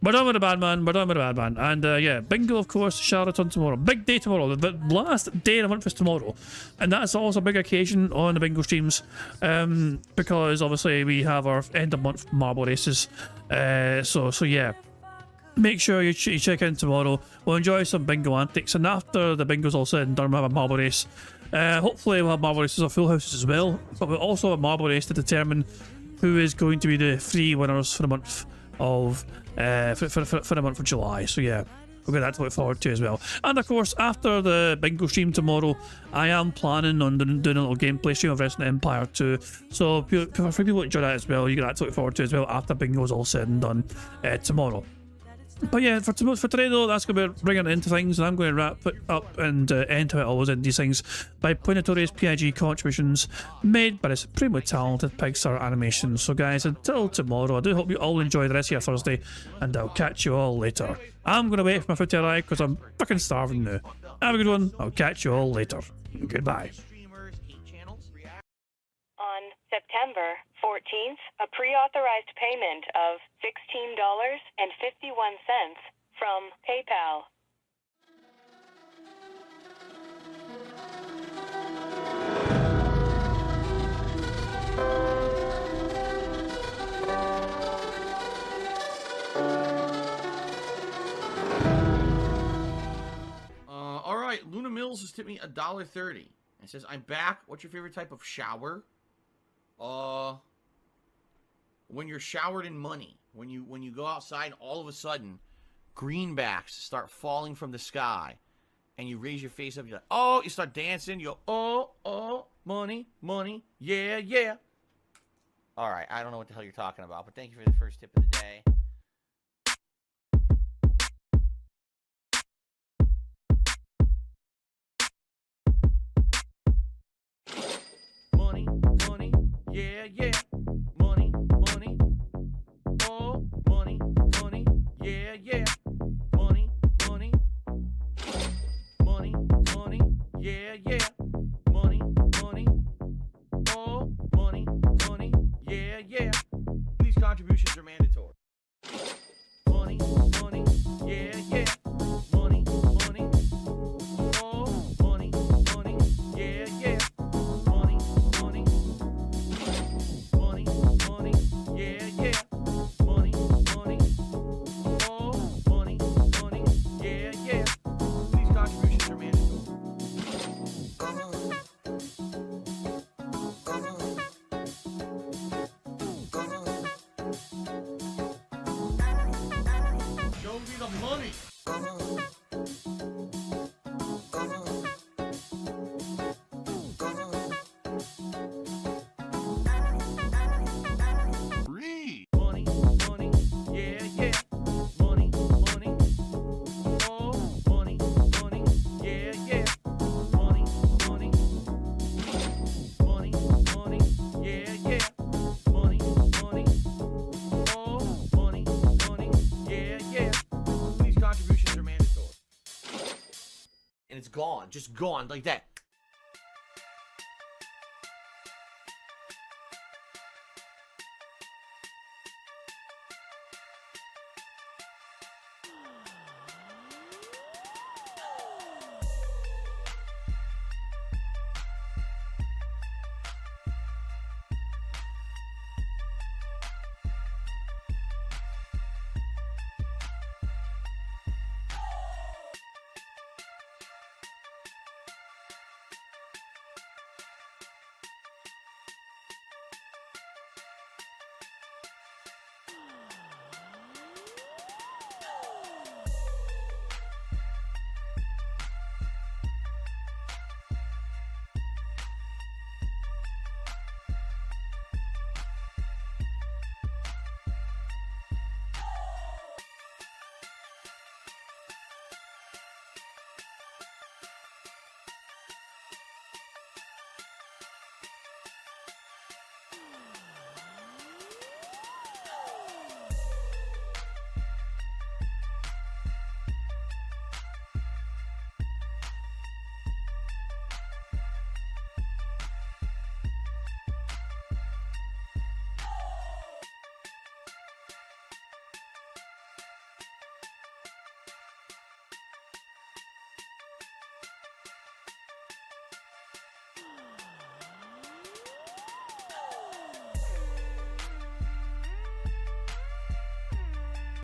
We're done with the bad man. We're done with the bad man. And yeah, bingo, of course, Sheraton tomorrow. Big day tomorrow. The last day of the month is tomorrow. And that's also a big occasion on the bingo streams. Because obviously we have our end of month marble races. So yeah. Make sure you check in tomorrow. We'll enjoy some bingo antics. And after the bingo's all said and done, we'll have a marble race. Hopefully we'll have marble races or full houses as well. But we'll also have a marble race to determine who is going to be the 3 winners for the month of for the month of July. So yeah, we've got that to look forward to as well. And of course, after the bingo stream tomorrow, I am planning on doing a little gameplay stream of Resident Empire 2. So for people who enjoy that as well, you got that to look forward to as well after bingo's all said and done tomorrow. But yeah, for today though, that's going to be bringing it into things, and I'm going to wrap it up and end how it always ends these things by playing notorious PIG contributions made by the supremely talented Pixar Animation. So guys, until tomorrow, I do hope you all enjoy the rest of your Thursday, and I'll catch you all later. I'm going to wait for my food to arrive because I'm fucking starving now. Have a good one. I'll catch you all later. Goodbye. On September 14th, a pre-authorized payment of $16.51 from PayPal. All right, Luna Mills has tipped me $1.30. It says, "I'm back. What's your favorite type of shower?" When you're showered in money. When you go outside and all of a sudden greenbacks start falling from the sky and you raise your face up, you're like, oh, you start dancing, you go, oh, money, money, yeah, yeah. All right, I don't know what the hell you're talking about, but thank you for the first tip of the day. Money, money, yeah, yeah. Money, money, oh, money, money, yeah, yeah. Money, money, money, money, yeah, yeah. Money, money, oh, money, money, yeah, yeah. These contributions are mandatory. Money, money, yeah, yeah. Money, money, oh, money, money, yeah, yeah. Money, money, money, money, yeah, yeah. Money, money, oh, money, money, yeah, yeah. These contributions are mandatory. Show me the money. Money, money, yeah, yeah. Money, money, oh, money, money, yeah, yeah. Money, money, money, money, yeah, yeah. Money, money, oh, money, money, yeah, yeah. These contributions are mandatory. And it's gone, just gone like that.